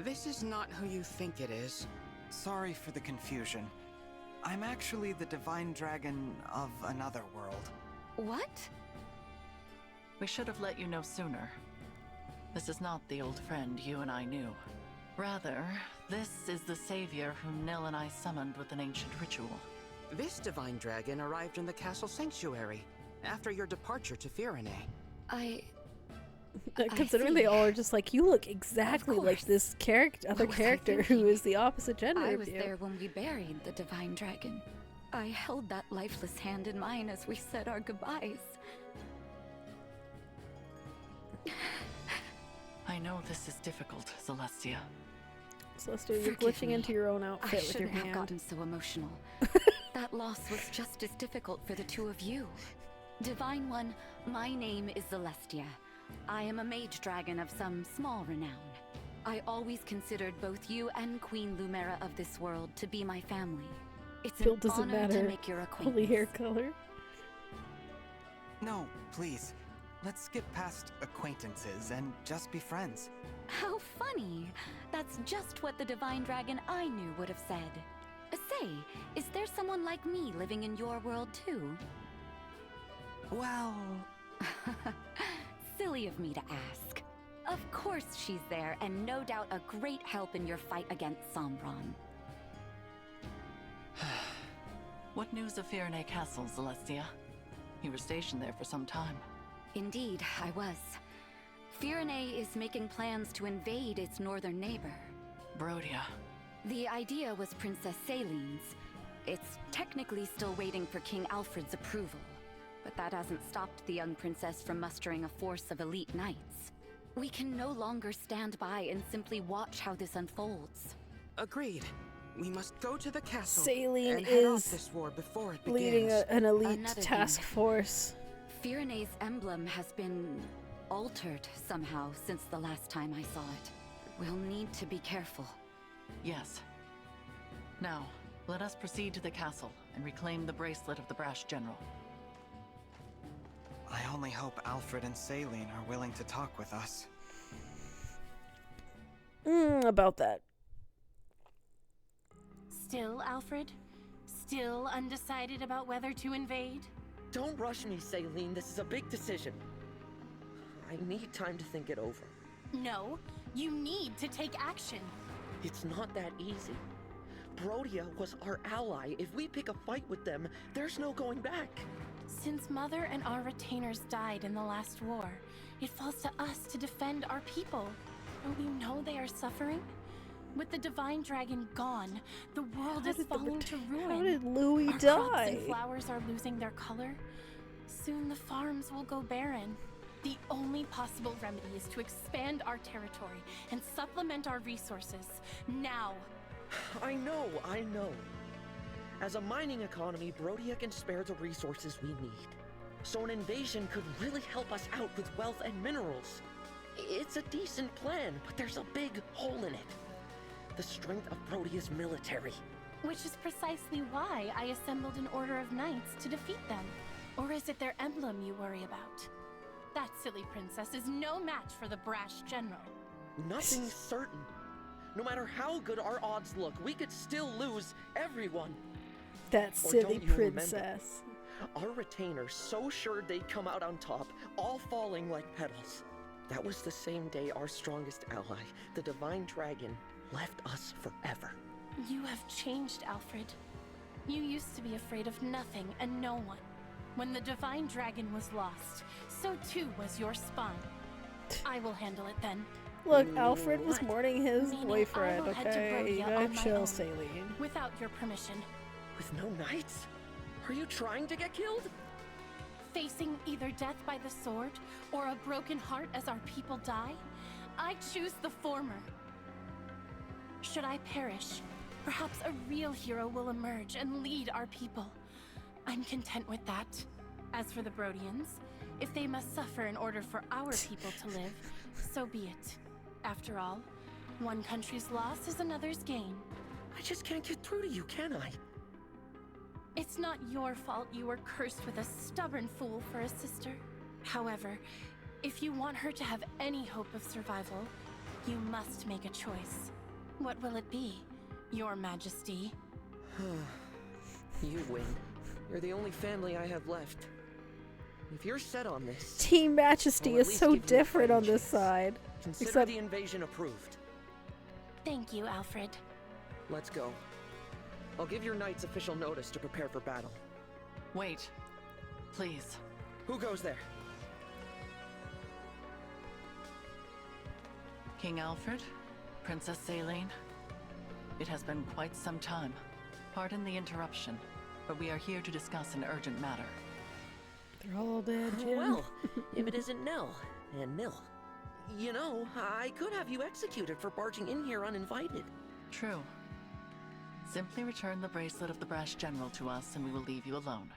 this is not who you think it is. Sorry for the confusion. I'm actually the Divine Dragon of another world. What? We should have let you know sooner. This is not the old friend you and I knew. Rather, this is the savior whom Nell and I summoned with an ancient ritual. This Divine Dragon arrived in the castle sanctuary after your departure to Firenze. Considering they all are just like, you look exactly like this other character who is the opposite gender I of was you. there when we buried the Divine Dragon. I held that lifeless hand in mine as we said our goodbyes. I know this is difficult, Celestia. Celestia, you're Forgive glitching me. into your own I outfit with your shouldn't have hand. gotten so emotional. That loss was just as difficult for the two of you. Divine One, my name is Celestia. I am a mage dragon of some small renown. I always considered both you and Queen Lumera of this world to be my family. It's Still an doesn't honor matter. to make your acquaintance. Only hair color. No, please. Let's skip past acquaintances and just be friends. How funny. That's just what the Divine Dragon I knew would have said. Say, is there someone like me living in your world too? Well... Silly of me to ask. Of course she's there, and no doubt a great help in your fight against Sombron. What news of Firenze Castle, Celestia? You were stationed there for some time. Indeed, I was. Firenze is making plans to invade its northern neighbor. Brodia. The idea was Princess Celine's. It's technically still waiting for King Alfred's approval, but that hasn't stopped the young princess from mustering a force of elite knights. We can no longer stand by and simply watch how this unfolds. Agreed. We must go to the castle Celine and head off is this war before it leading begins. an elite Another task thing. force. Firenze's emblem has been altered somehow since the last time I saw it. We'll need to be careful. Yes. Now, let us proceed to the castle and reclaim the bracelet of the Brash General. I only hope Alfred and Celine are willing to talk with us. About that. Still, Alfred? Still undecided about whether to invade? Don't rush me, Celine. This is a big decision. I need time to think it over. No, you need to take action. It's not that easy. Brodia was our ally. If we pick a fight with them, there's no going back. Since Mother and our retainers died in the last war, it falls to us to defend our people. Don't you know they are suffering? With the Divine Dragon gone, the world is falling to ruin. How did Louis Our die? crops and flowers are losing their color. Soon the farms will go barren. The only possible remedy is to expand our territory and supplement our resources. Now! I know. As a mining economy, Brodia can spare the resources we need. So an invasion could really help us out with wealth and minerals. It's a decent plan, but there's a big hole in it. The strength of Brodia's military. Which is precisely why I assembled an order of knights to defeat them. Or is it their emblem you worry about? That silly princess is no match for the Brash General. Nothing's certain. No matter how good our odds look, we could still lose everyone. That Or silly don't you remember? princess. Our retainers so sure they'd come out on top, all falling like petals. That was the same day our strongest ally, the Divine Dragon, left us forever. You have changed, Alfred. You used to be afraid of nothing and no one. When the Divine Dragon was lost, so too was your spine. I will handle it then. Look, Alfred was mourning his Meaning boyfriend, I will head to okay? You Brodia gotta on my chill, own, Saline. without your permission. With no knights? Are you trying to get killed? Facing either death by the sword or a broken heart as our people die, I choose the former. Should I perish, perhaps a real hero will emerge and lead our people. I'm content with that. As for the Brodians, if they must suffer in order for our people to live, so be it. After all, one country's loss is another's gain. I just can't get through to you, can I? It's not your fault you were cursed with a stubborn fool for a sister. However, if you want her to have any hope of survival, you must make a choice. What will it be, Your Majesty? You win. You're the only family I have left. If you're set on this, Team Majesty I'll at is least so give you a different on fighting this chance. side. Consider Except the invasion approved. Thank you, Alfred. Let's go. I'll give your knights official notice to prepare for battle. Wait. Please. Who goes there? King Alfred? Princess Saline? It has been quite some time. Pardon the interruption, but we are here to discuss an urgent matter. they're all dead, Jim. Well, if it isn't Nell and Nil. You know, I could have you executed for barging in here uninvited. True. Simply return the bracelet of the Brash General to us and we will leave you alone.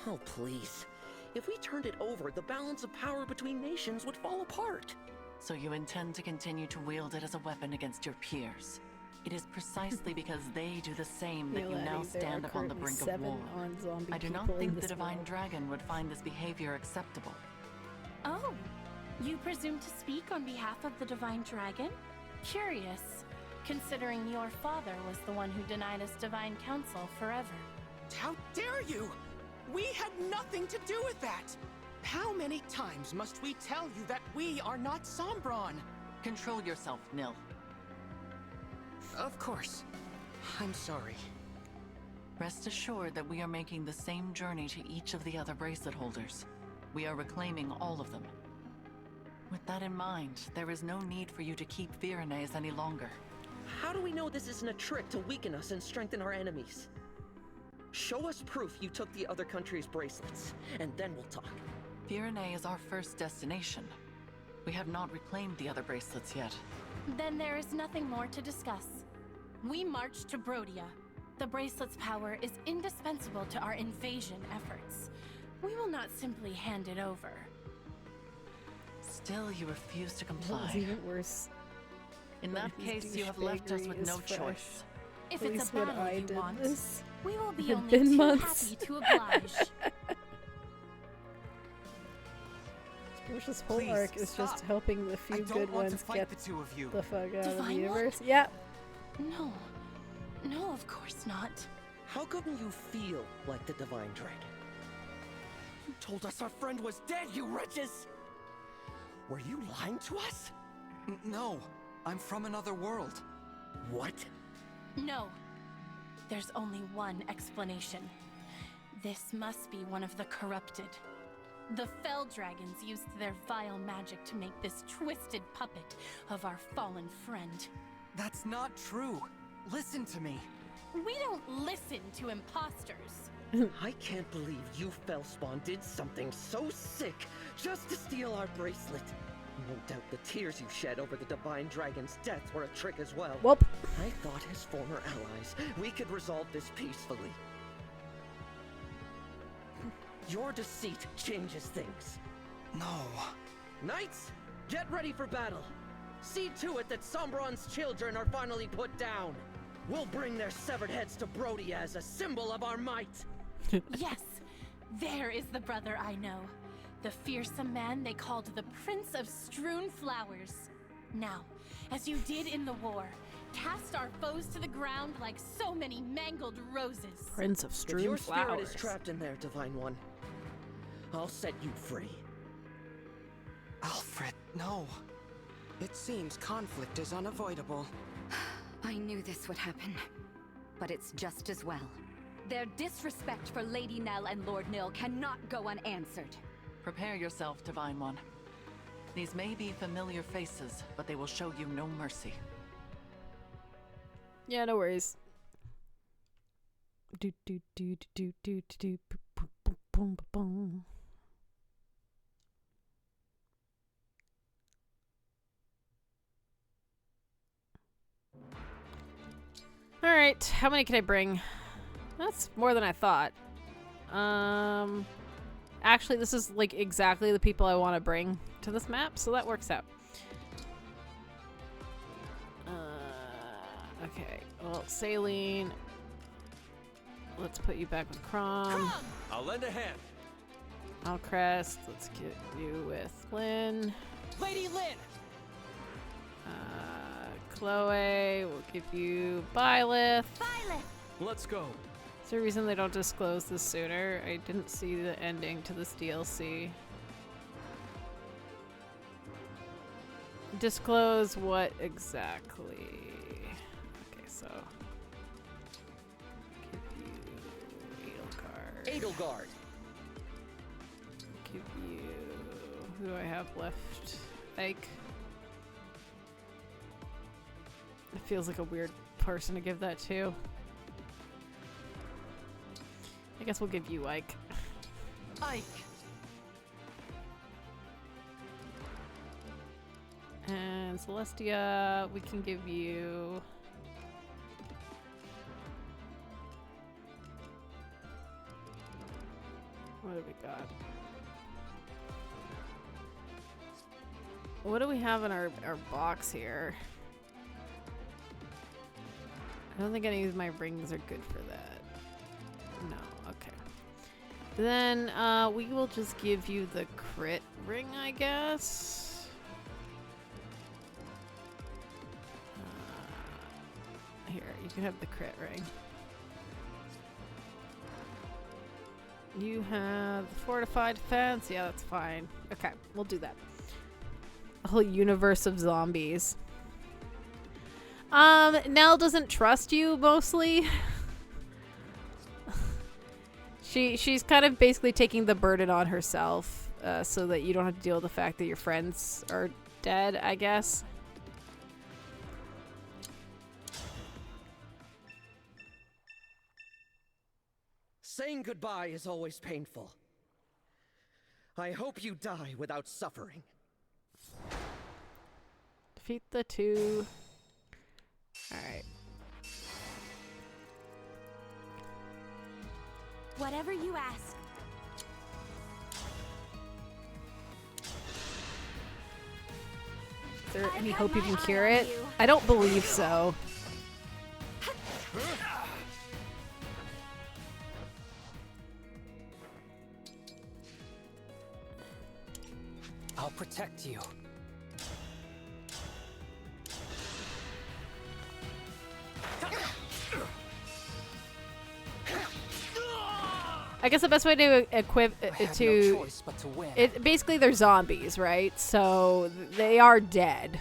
Oh, please. If we turned it over, the balance of power between nations would fall apart. So you intend to continue to wield it as a weapon against your peers. It is precisely because they do the same that you now stand upon the brink of war. I do not think the Divine Dragon would find this behavior acceptable. Oh, you presume to speak on behalf of the Divine Dragon? Curious, considering your father was the one who denied us Divine Counsel forever. How dare you! We had nothing to do with that! How many times must we tell you that we are not Sombron? Control yourself, Nil. Of course. I'm sorry. Rest assured that we are making the same journey to each of the other bracelet holders. We are reclaiming all of them. With that in mind, there is no need for you to keep Virenes any longer. How do we know this isn't a trick to weaken us and strengthen our enemies? Show us proof you took the other country's bracelets, and then we'll talk. Virenais is our first destination. We have not reclaimed the other bracelets yet. Then there is nothing more to discuss. We march to Brodia. The bracelet's power is indispensable to our invasion efforts. We will not simply hand it over. Still, you refuse to That was comply. even worse. In that case, you have left us with no choice. If At it's least a when battle I you did want, this, we will be it had only been too months. happy to oblige. Portia's whole Please, arc is just stop. helping the I few don't good want to ones fight get the two of you. the fuck out of the Divine one? universe. Yeah. No. No, of course not. How couldn't you feel like the Divine Dragon? You told us our friend was dead, you wretches! Were you lying to us? No, I'm from another world. What? No. There's only one explanation. This must be one of the corrupted. The Fell Dragons used their vile magic to make this twisted puppet of our fallen friend. That's not true. Listen to me. We don't listen to imposters. I can't believe you, Fellspawn, did something so sick just to steal our bracelet. No doubt the tears you shed over the Divine Dragon's death were a trick as well. Whoop. I thought as former allies, we could resolve this peacefully. Your deceit changes things. No. Knights, get ready for battle. See to it that Sombron's children are finally put down. We'll bring their severed heads to Brodia as a symbol of our might. Yes, there is the brother I know. The fearsome man they called the Prince of Strewn Flowers. Now, as you did in the war, cast our foes to the ground like so many mangled roses. Prince of If strewn your spirit flowers. is trapped in there, Divine One, I'll set you free. Alfred, no. It seems conflict is unavoidable. I knew this would happen, but it's just as well. Their disrespect for Lady Nell and Lord Nil cannot go unanswered. Prepare yourself, Divine One. These may be familiar faces, but they will show you no mercy. Yeah, no worries. Do do do do do do do boom boom boom boom. All right, how many can I bring? That's more than I thought. Actually, this is like exactly the people I want to bring to this map, so that works out. Okay, well, Saline. Let's put you back with Crom. I'll lend a hand. Alcrest, let's get you with Lynn. Lady Lynn! Chloe, we'll give you Byleth. Let's go. Is there a reason they don't disclose this sooner? I didn't see the ending to this DLC. Disclose what exactly? Okay, so give you Edelgard. Edelgard. Give you who do I have left? Ike. It feels like a weird person to give that to. I guess we'll give you Ike. Ike. And Celestia, we can give you... What do we got? What do we have in our box here? I don't think any of my rings are good for that. No, okay. Then we will just give you the crit ring, I guess. Here, you can have the crit ring. You have the fortified defense. Yeah, that's fine. Okay, we'll do that. A whole universe of zombies. Nell doesn't trust you mostly. She's kind of basically taking the burden on herself, so that you don't have to deal with the fact that your friends are dead, I guess. Saying goodbye is always painful. I hope you die without suffering. Defeat the two. Alright. Whatever you ask. Is there any hope you can cure it? I don't believe so. I'll protect you. I guess the best way to equip no choice but to win. it basically they're zombies, right? So they are dead.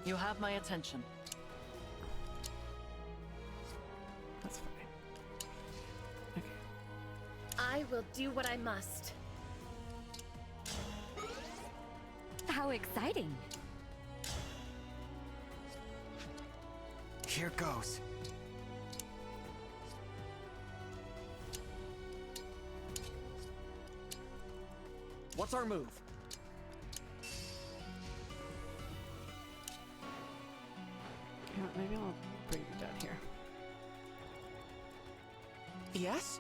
You have my attention. That's fine. I will do what I must. How exciting. Here goes. What's our move? You know what, maybe I'll bring you down here. Yes?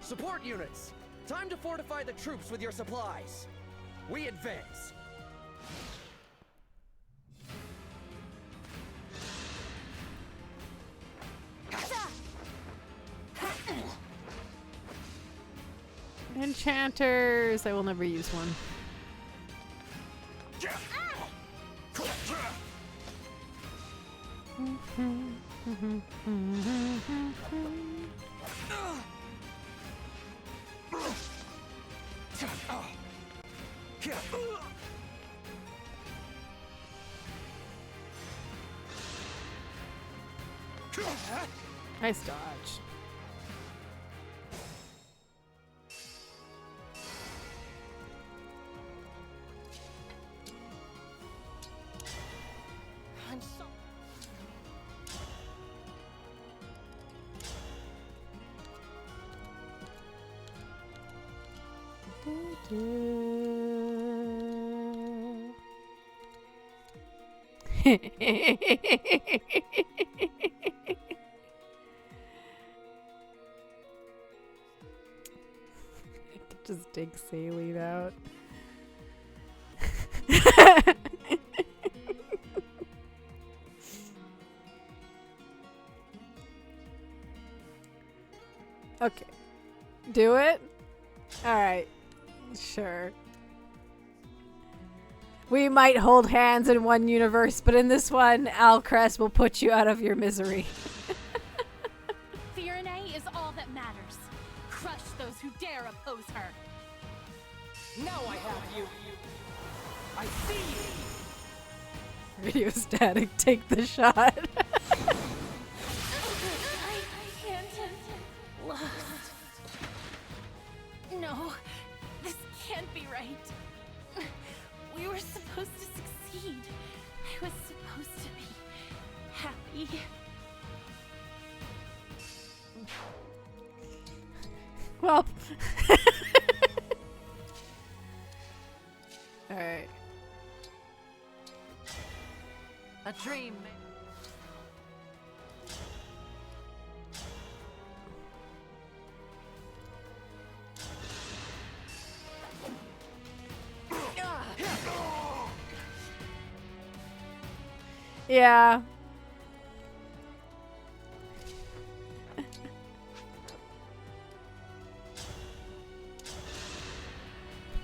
Support units! Time to fortify the troops with your supplies. We advance. Enchanters! I will never use one. Nice dodge. I'm so... Just dig saline out. Okay. Do it? Alright. Sure. We might hold hands in one universe, but in this one, Alcrest will put you out of your misery. Firenze is all that matters. Crush those who dare oppose her. Now I have you. I see you. Radio static, take the shot. I can't. Lost. No, this can't be right. We were supposed to succeed. I was supposed to be happy. Well. Alright. A dream. Yeah.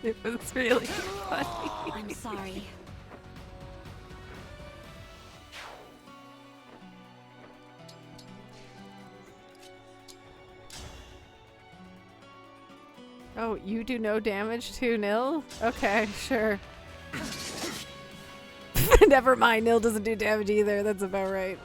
It was really funny. I'm sorry. Oh, you do no damage to Nil? Okay, sure. Never mind, Nil doesn't do damage either. That's about right.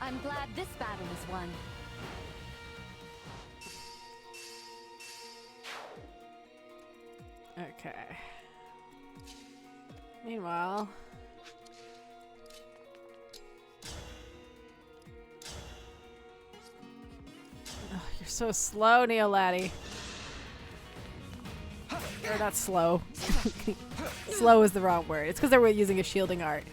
I'm glad this battle is won. Okay. Meanwhile... Oh, you're so slow, Neolati. Or not slow. Slow is the wrong word. It's because they were using a shielding art.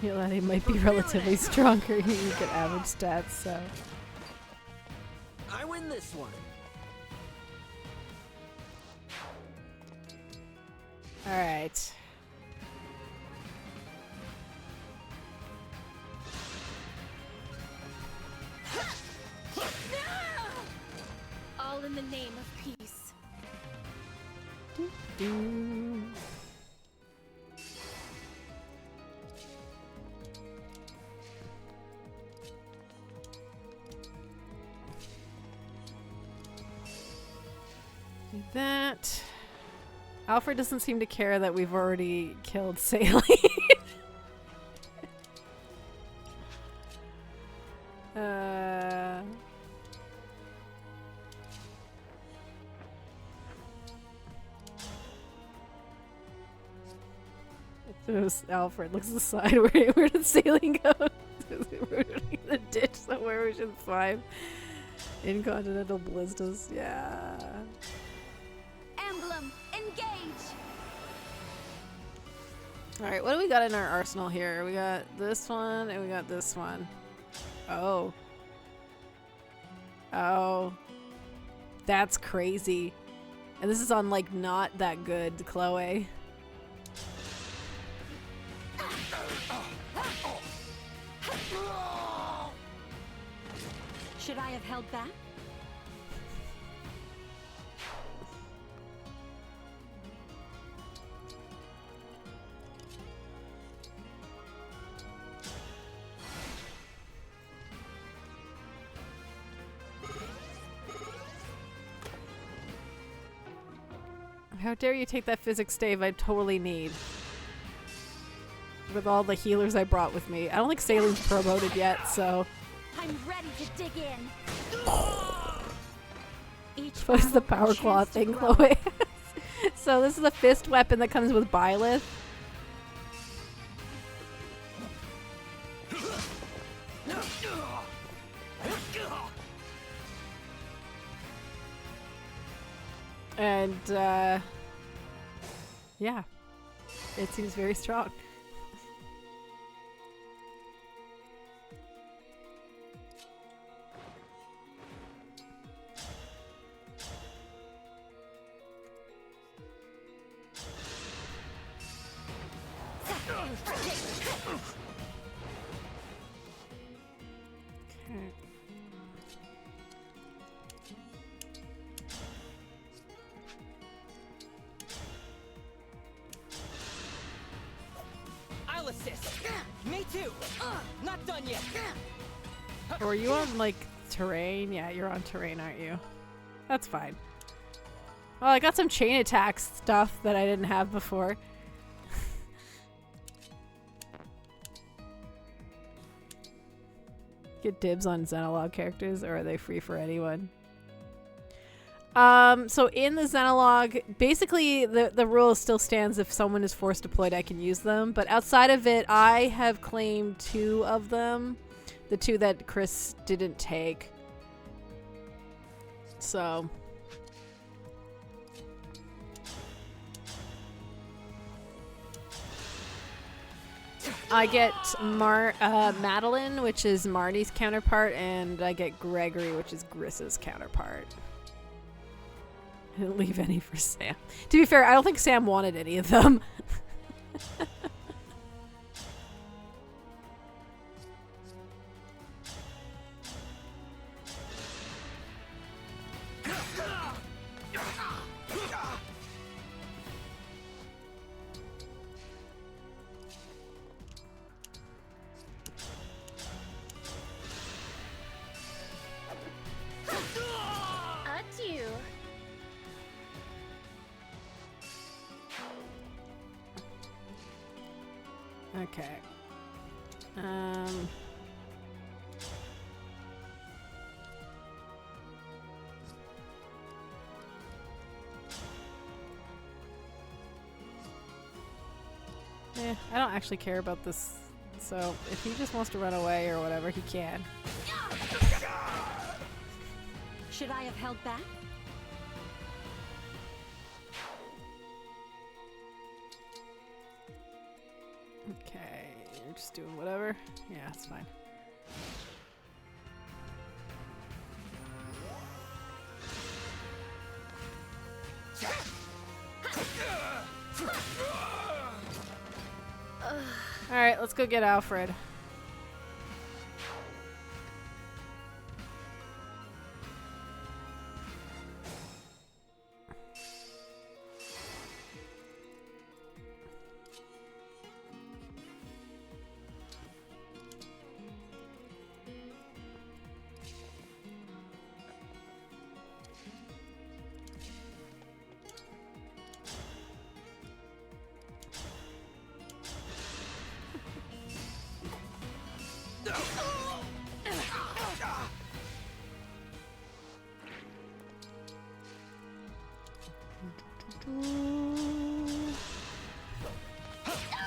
Neolati might be relatively stronger. You get average stats, so. I win this one. Alright. All in the name of peace. Doo. Do that. Alfred doesn't seem to care that we've already killed Saline. Alfred looks aside. Where did sailing go? We're in the ditch somewhere. We should swim. Incontinental ballistas. Yeah. Emblem, engage! Alright, what do we got in our arsenal here? We got this one and we got this one. Oh. Oh. That's crazy. And this is on, like, not that good, Chloe. Should I have held back? How dare you take that physics stave I totally need. With all the healers I brought with me. I don't think sailing's promoted yet, so... I'm ready to dig in. What is the power claw thing, Chloe? So this is a fist weapon that comes with Byleth. And, yeah. It seems very strong. I'll assist. Me too. Not done yet. Or are you on, like, terrain? Yeah, you're on terrain, aren't you? That's fine. Well, I got some chain attack stuff that I didn't have before. Get dibs on Xenolog characters, or are they free for anyone? So in the Xenolog, basically the rule still stands: if someone is force deployed, I can use them. But outside of it, I have claimed 2 of them. The 2 that Chris didn't take. So... I get Madeline, which is Marnie's counterpart, and I get Gregory, which is Griss's counterpart. I didn't leave any for Sam. To be fair, I don't think Sam wanted any of them. Adieu. Okay. I don't actually care about this, so if he just wants to run away or whatever, he can. Should I have held back? Okay, you're just doing whatever. Yeah, it's fine. Alright, let's go get Alfred.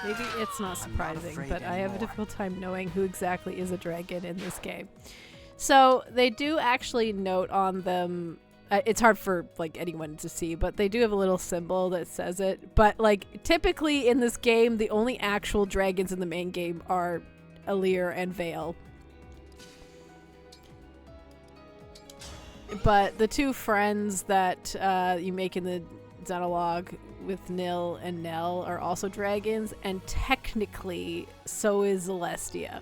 Maybe it's not surprising, but I have a difficult time knowing who exactly is a dragon in this game. So they do actually note on them. It's hard for like anyone to see, but they do have a little symbol that says it. But like typically in this game, the only actual dragons in the main game are Alir and Vale. But the two friends that you make in the Xenologue with Nil and Nell are also dragons, and technically so is Celestia.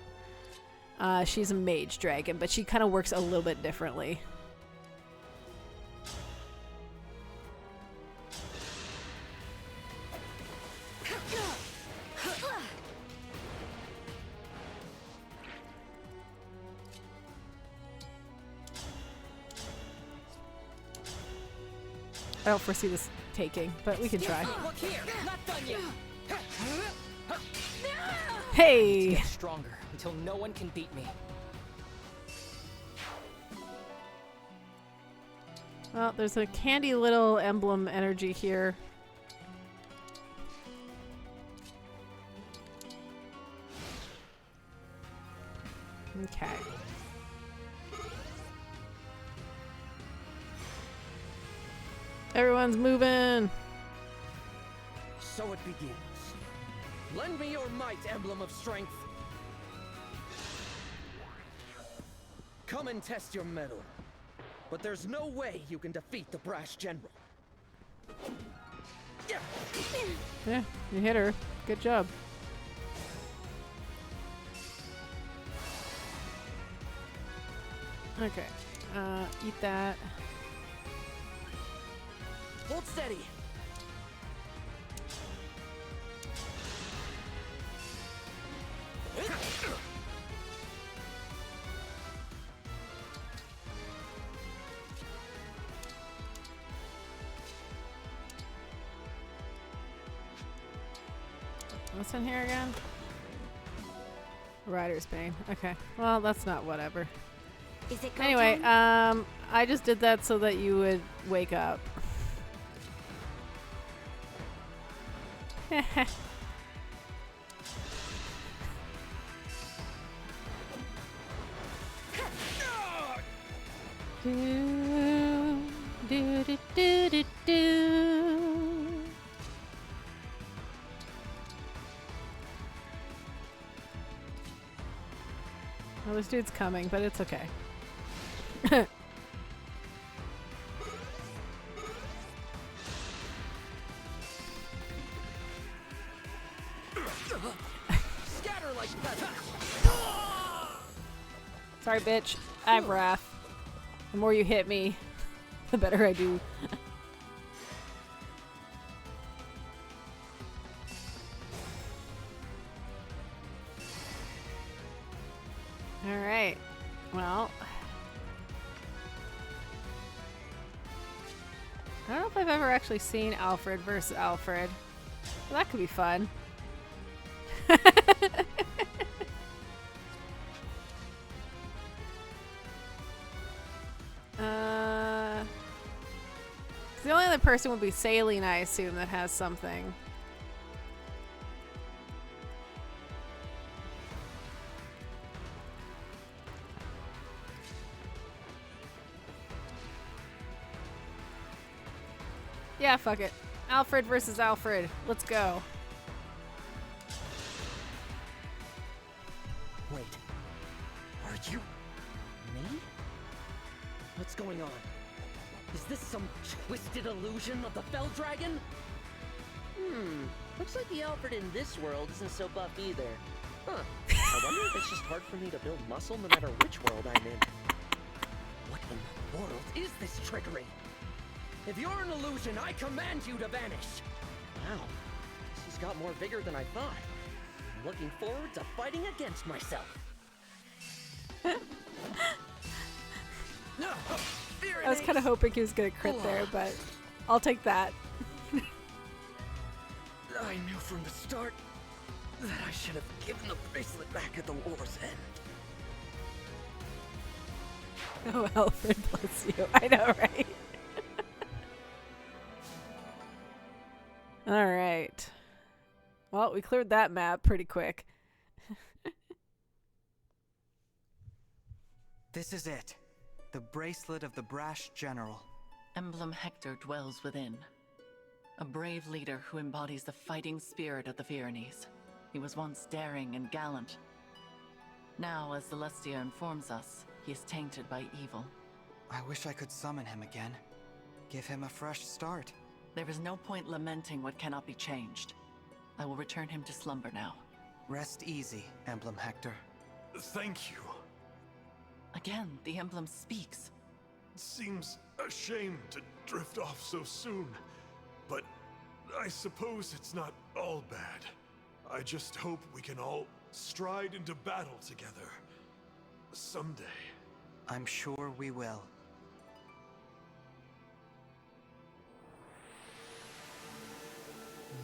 She's a mage dragon, but she kind of works a little bit differently. I don't foresee this taking, but we can try. Look here, not done yet. Hey! Get stronger until no one can beat me. Well, there's a candy little emblem energy here. Okay. Everyone's moving. So it begins. Lend me your might, Emblem of Strength. Come and test your mettle. But there's no way you can defeat the brash general. Yeah, you hit her. Good job. Okay. Eat that. Hold steady. What's in here again? Rider's Bane. Okay. Well, that's not whatever. Is it go Anyway, time? I just did that so that you would wake up. do, do, do, do, do, do. Well, this dude's coming, but it's okay. Scatter like feathers. Sorry, bitch. I have wrath. The more you hit me, the better I do. Alright. Well. I don't know if I've ever actually seen Alfred versus Alfred. Well, that could be fun. The only other person would be Saline, I assume, that has something. Yeah, fuck it. Alfred versus Alfred. Let's go. Wait. Are you... me? What's going on? Is this some twisted illusion of the Fell Dragon? Looks like the Alfred in this world isn't so buff either. Huh. I wonder if it's just hard for me to build muscle no matter which world I'm in. What in the world is this trickery? If you're an illusion, I command you to vanish! Wow. Guess he's got more vigor than I thought. I'm looking forward to fighting against myself. I was kind of hoping he was going to crit there, but I'll take that. I knew from the start that I should have given the bracelet back at the war's end. Oh, Alfred, bless you. I know, right? All right. Well, we cleared that map pretty quick. This is it. The bracelet of the brash general. Emblem Hector dwells within. A brave leader who embodies the fighting spirit of the Pyrenees. He was once daring and gallant. Now, as Celestia informs us, he is tainted by evil. I wish I could summon him again. Give him a fresh start. There is no point lamenting what cannot be changed. I will return him to slumber now. Rest easy, Emblem Hector. Thank you. Again, the emblem speaks. It seems a shame to drift off so soon, but I suppose it's not all bad. I just hope we can all stride into battle together. Someday. I'm sure we will.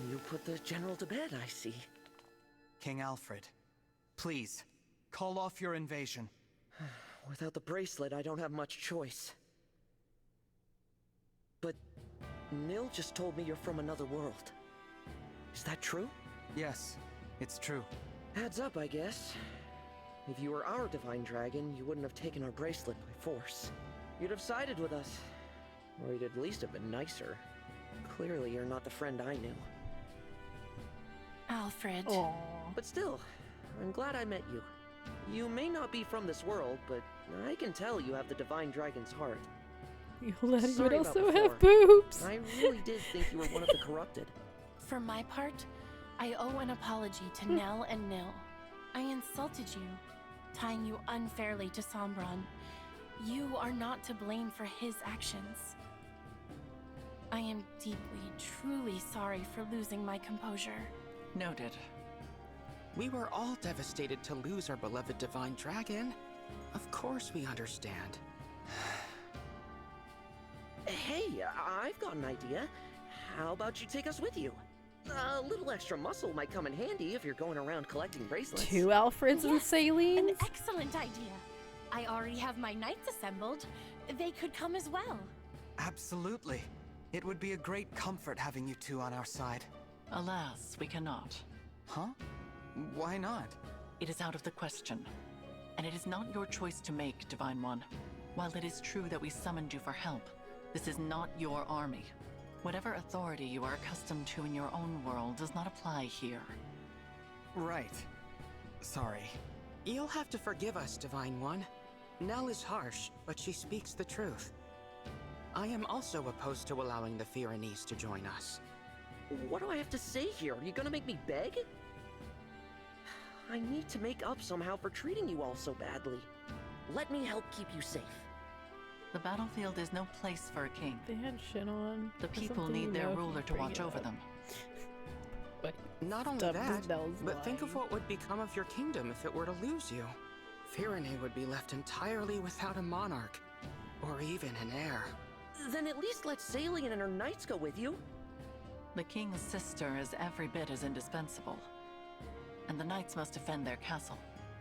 You put the general to bed, I see. King Alfred, please, call off your invasion. Without the bracelet, I don't have much choice. But Nil just told me you're from another world. Is that true? Yes, it's true. Adds up, I guess. If you were our divine dragon, you wouldn't have taken our bracelet by force. You'd have sided with us. Or you'd at least have been nicer. Clearly, you're not the friend I knew. Alfred. Aww. But still, I'm glad I met you. You may not be from this world, but I can tell you have the divine dragon's heart. You would Sorry about also before. have boobs. I really did think you were one of the corrupted. For my part, I owe an apology to Nell and Nil. I insulted you, tying you unfairly to Sombron. You are not to blame for his actions. I am deeply, truly sorry for losing my composure. Noted. We were all devastated to lose our beloved divine dragon. Of course we understand. Hey, I've got an idea. How about you take us with you? A little extra muscle might come in handy if you're going around collecting bracelets. 2 Alfreds and Salines? An excellent idea. I already have my knights assembled. They could come as well. Absolutely. It would be a great comfort having you two on our side. Alas, we cannot. Huh? Why not? It is out of the question. And it is not your choice to make, Divine One. While it is true that we summoned you for help, this is not your army. Whatever authority you are accustomed to in your own world does not apply here. Right. Sorry. You'll have to forgive us, Divine One. Nell is harsh, but she speaks the truth. I am also opposed to allowing the Pyrenees to join us. What do I have to say here? Are you gonna make me beg? I need to make up somehow for treating you all so badly. Let me help keep you safe. The battlefield is no place for a king. They had shit on. The people need their ruler to watch over them. Not only that, but think of what would become of your kingdom if it were to lose you. Pyrenee would be left entirely without a monarch, or even an heir. Then at least let Salian and her knights go with you. The king's sister is every bit as indispensable. And the knights must defend their castle.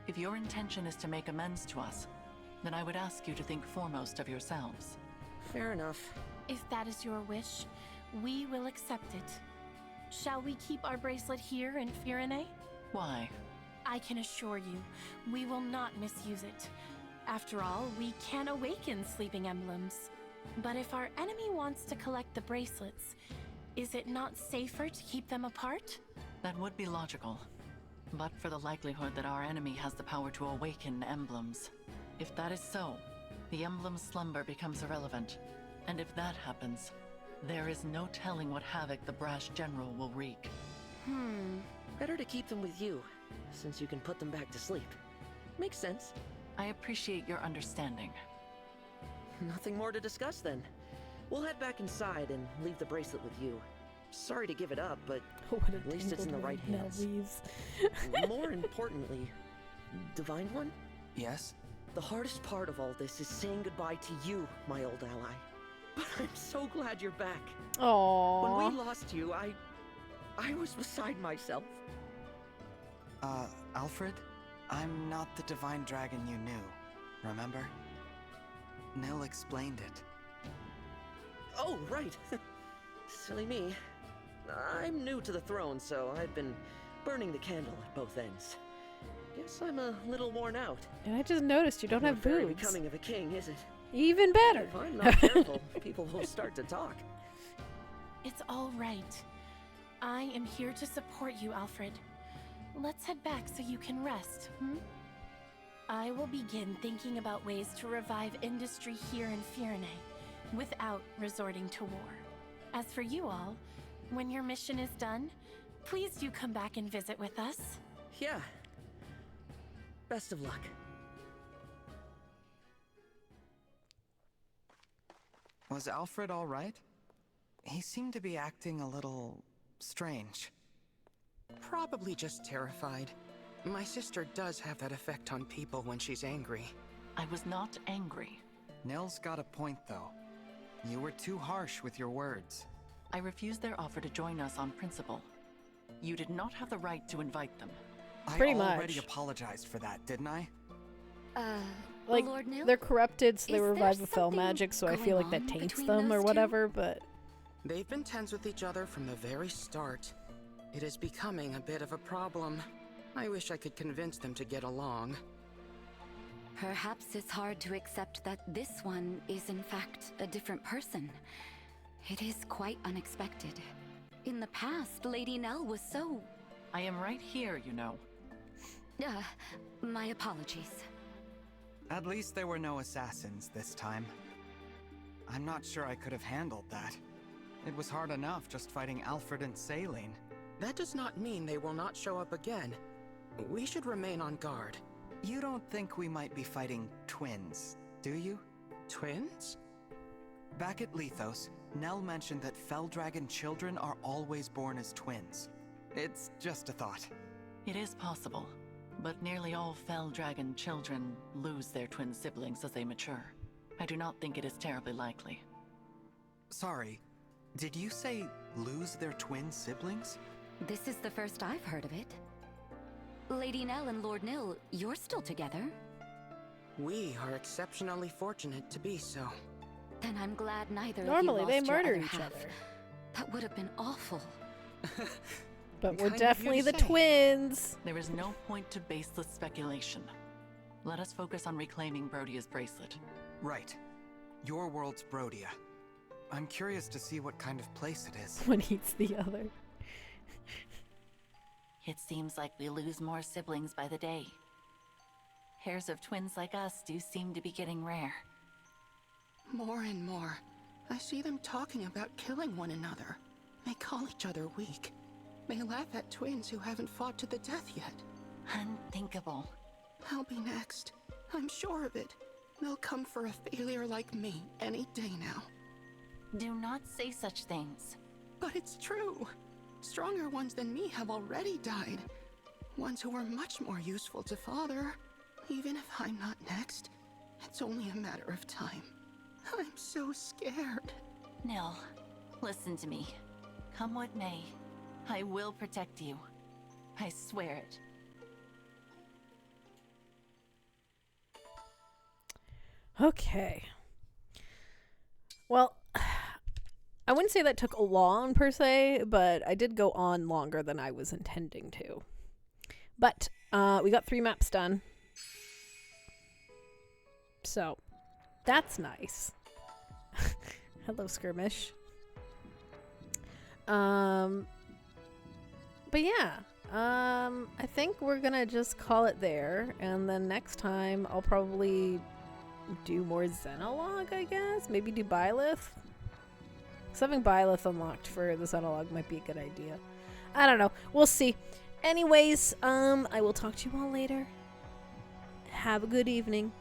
If your intention is to make amends to us, then I would ask you to think foremost of yourselves. Fair enough. If that is your wish, we will accept it. Shall we keep our bracelet here in Pyrenee? Why? I can assure you, we will not misuse it. After all, we can awaken sleeping emblems. But if our enemy wants to collect the bracelets, is it not safer to keep them apart? That would be logical. But for the likelihood that our enemy has the power to awaken emblems. If that is so, the emblem's slumber becomes irrelevant. And if that happens, there is no telling what havoc the brash general will wreak. Better to keep them with you, since you can put them back to sleep. Makes sense. I appreciate your understanding. Nothing more to discuss then. We'll head back inside and leave the bracelet with you. Sorry to give it up, but at least it's in the right hands. More importantly, Divine One? Yes? The hardest part of all this is saying goodbye to you, my old ally. But I'm so glad you're back. Aww. When we lost you, I was beside myself. Alfred? I'm not the divine dragon you knew, remember? Nell explained it. Oh, right. Silly me. I'm new to the throne, so I've been burning the candle at both ends. Guess I'm a little worn out. And I just noticed you don't have Not very boobs. becoming of a king, is it? Even better. If I'm not careful, people will start to talk. It's all right. I am here to support you, Alfred. Let's head back so you can rest, I will begin thinking about ways to revive industry here in Firene without resorting to war. As for you all, when your mission is done, please do come back and visit with us. Yeah. Best of luck. Was Alfred all right? He seemed to be acting a little strange. Probably just terrified. My sister does have that effect on people when she's angry. I was not angry. Nell's got a point, though. You were too harsh with your words. I refused their offer to join us on principle. You did not have the right to invite them. Pretty I already much. apologized for that, didn't I? Like, Lord Nil? they're corrupted, so they Is there revive with fel something magic, so I going feel like that on taints between them or those two? whatever, but... They've been tense with each other from the very start. It is becoming a bit of a problem. I wish I could convince them to get along. Perhaps it's hard to accept that this one is in fact a different person. It is quite unexpected. In the past, Lady Nell was so... I am right here, you know. My apologies. At least there were no assassins this time. I'm not sure I could have handled that. It was hard enough just fighting Alfred and Saline. That does not mean they will not show up again. We should remain on guard. You don't think we might be fighting twins, do you? Twins? Back at Lethos, Nell mentioned that Fel Dragon children are always born as twins. It's just a thought. It is possible, but nearly all Fel Dragon children lose their twin siblings as they mature. I do not think it is terribly likely. Sorry, did you say lose their twin siblings? This is the first I've heard of it. Lady Nell and Lord Nil, you're still together? We are exceptionally fortunate to be so. Then I'm glad neither Normally, of you they lost your murder other each half. other. That would have been awful. But we're Kind of definitely you the to say. twins. There is no point to baseless speculation. Let us focus on reclaiming Brodia's bracelet. Right. Your world's Brodia. I'm curious to see what kind of place it is. One eats the other. It seems like we lose more siblings by the day. Pairs of twins like us do seem to be getting rare. More and more, I see them talking about killing one another. They call each other weak. They laugh at twins who haven't fought to the death yet. Unthinkable. I'll be next. I'm sure of it. They'll come for a failure like me any day now. Do not say such things. But it's true. Stronger ones than me have already died. Ones who were much more useful to Father. Even if I'm not next, it's only a matter of time. I'm so scared. Nil, listen to me. Come what may, I will protect you. I swear it. Okay. Well, I wouldn't say that took long per se, but I did go on longer than I was intending to. But we got 3 maps done. So, that's nice. Hello, Skirmish. But yeah, I think we're gonna just call it there, and then next time I'll probably do more Xenologue, I guess? Maybe do Byleth? Because having Byleth unlocked for the Xenologue might be a good idea. I don't know. We'll see. Anyways, I will talk to you all later. Have a good evening.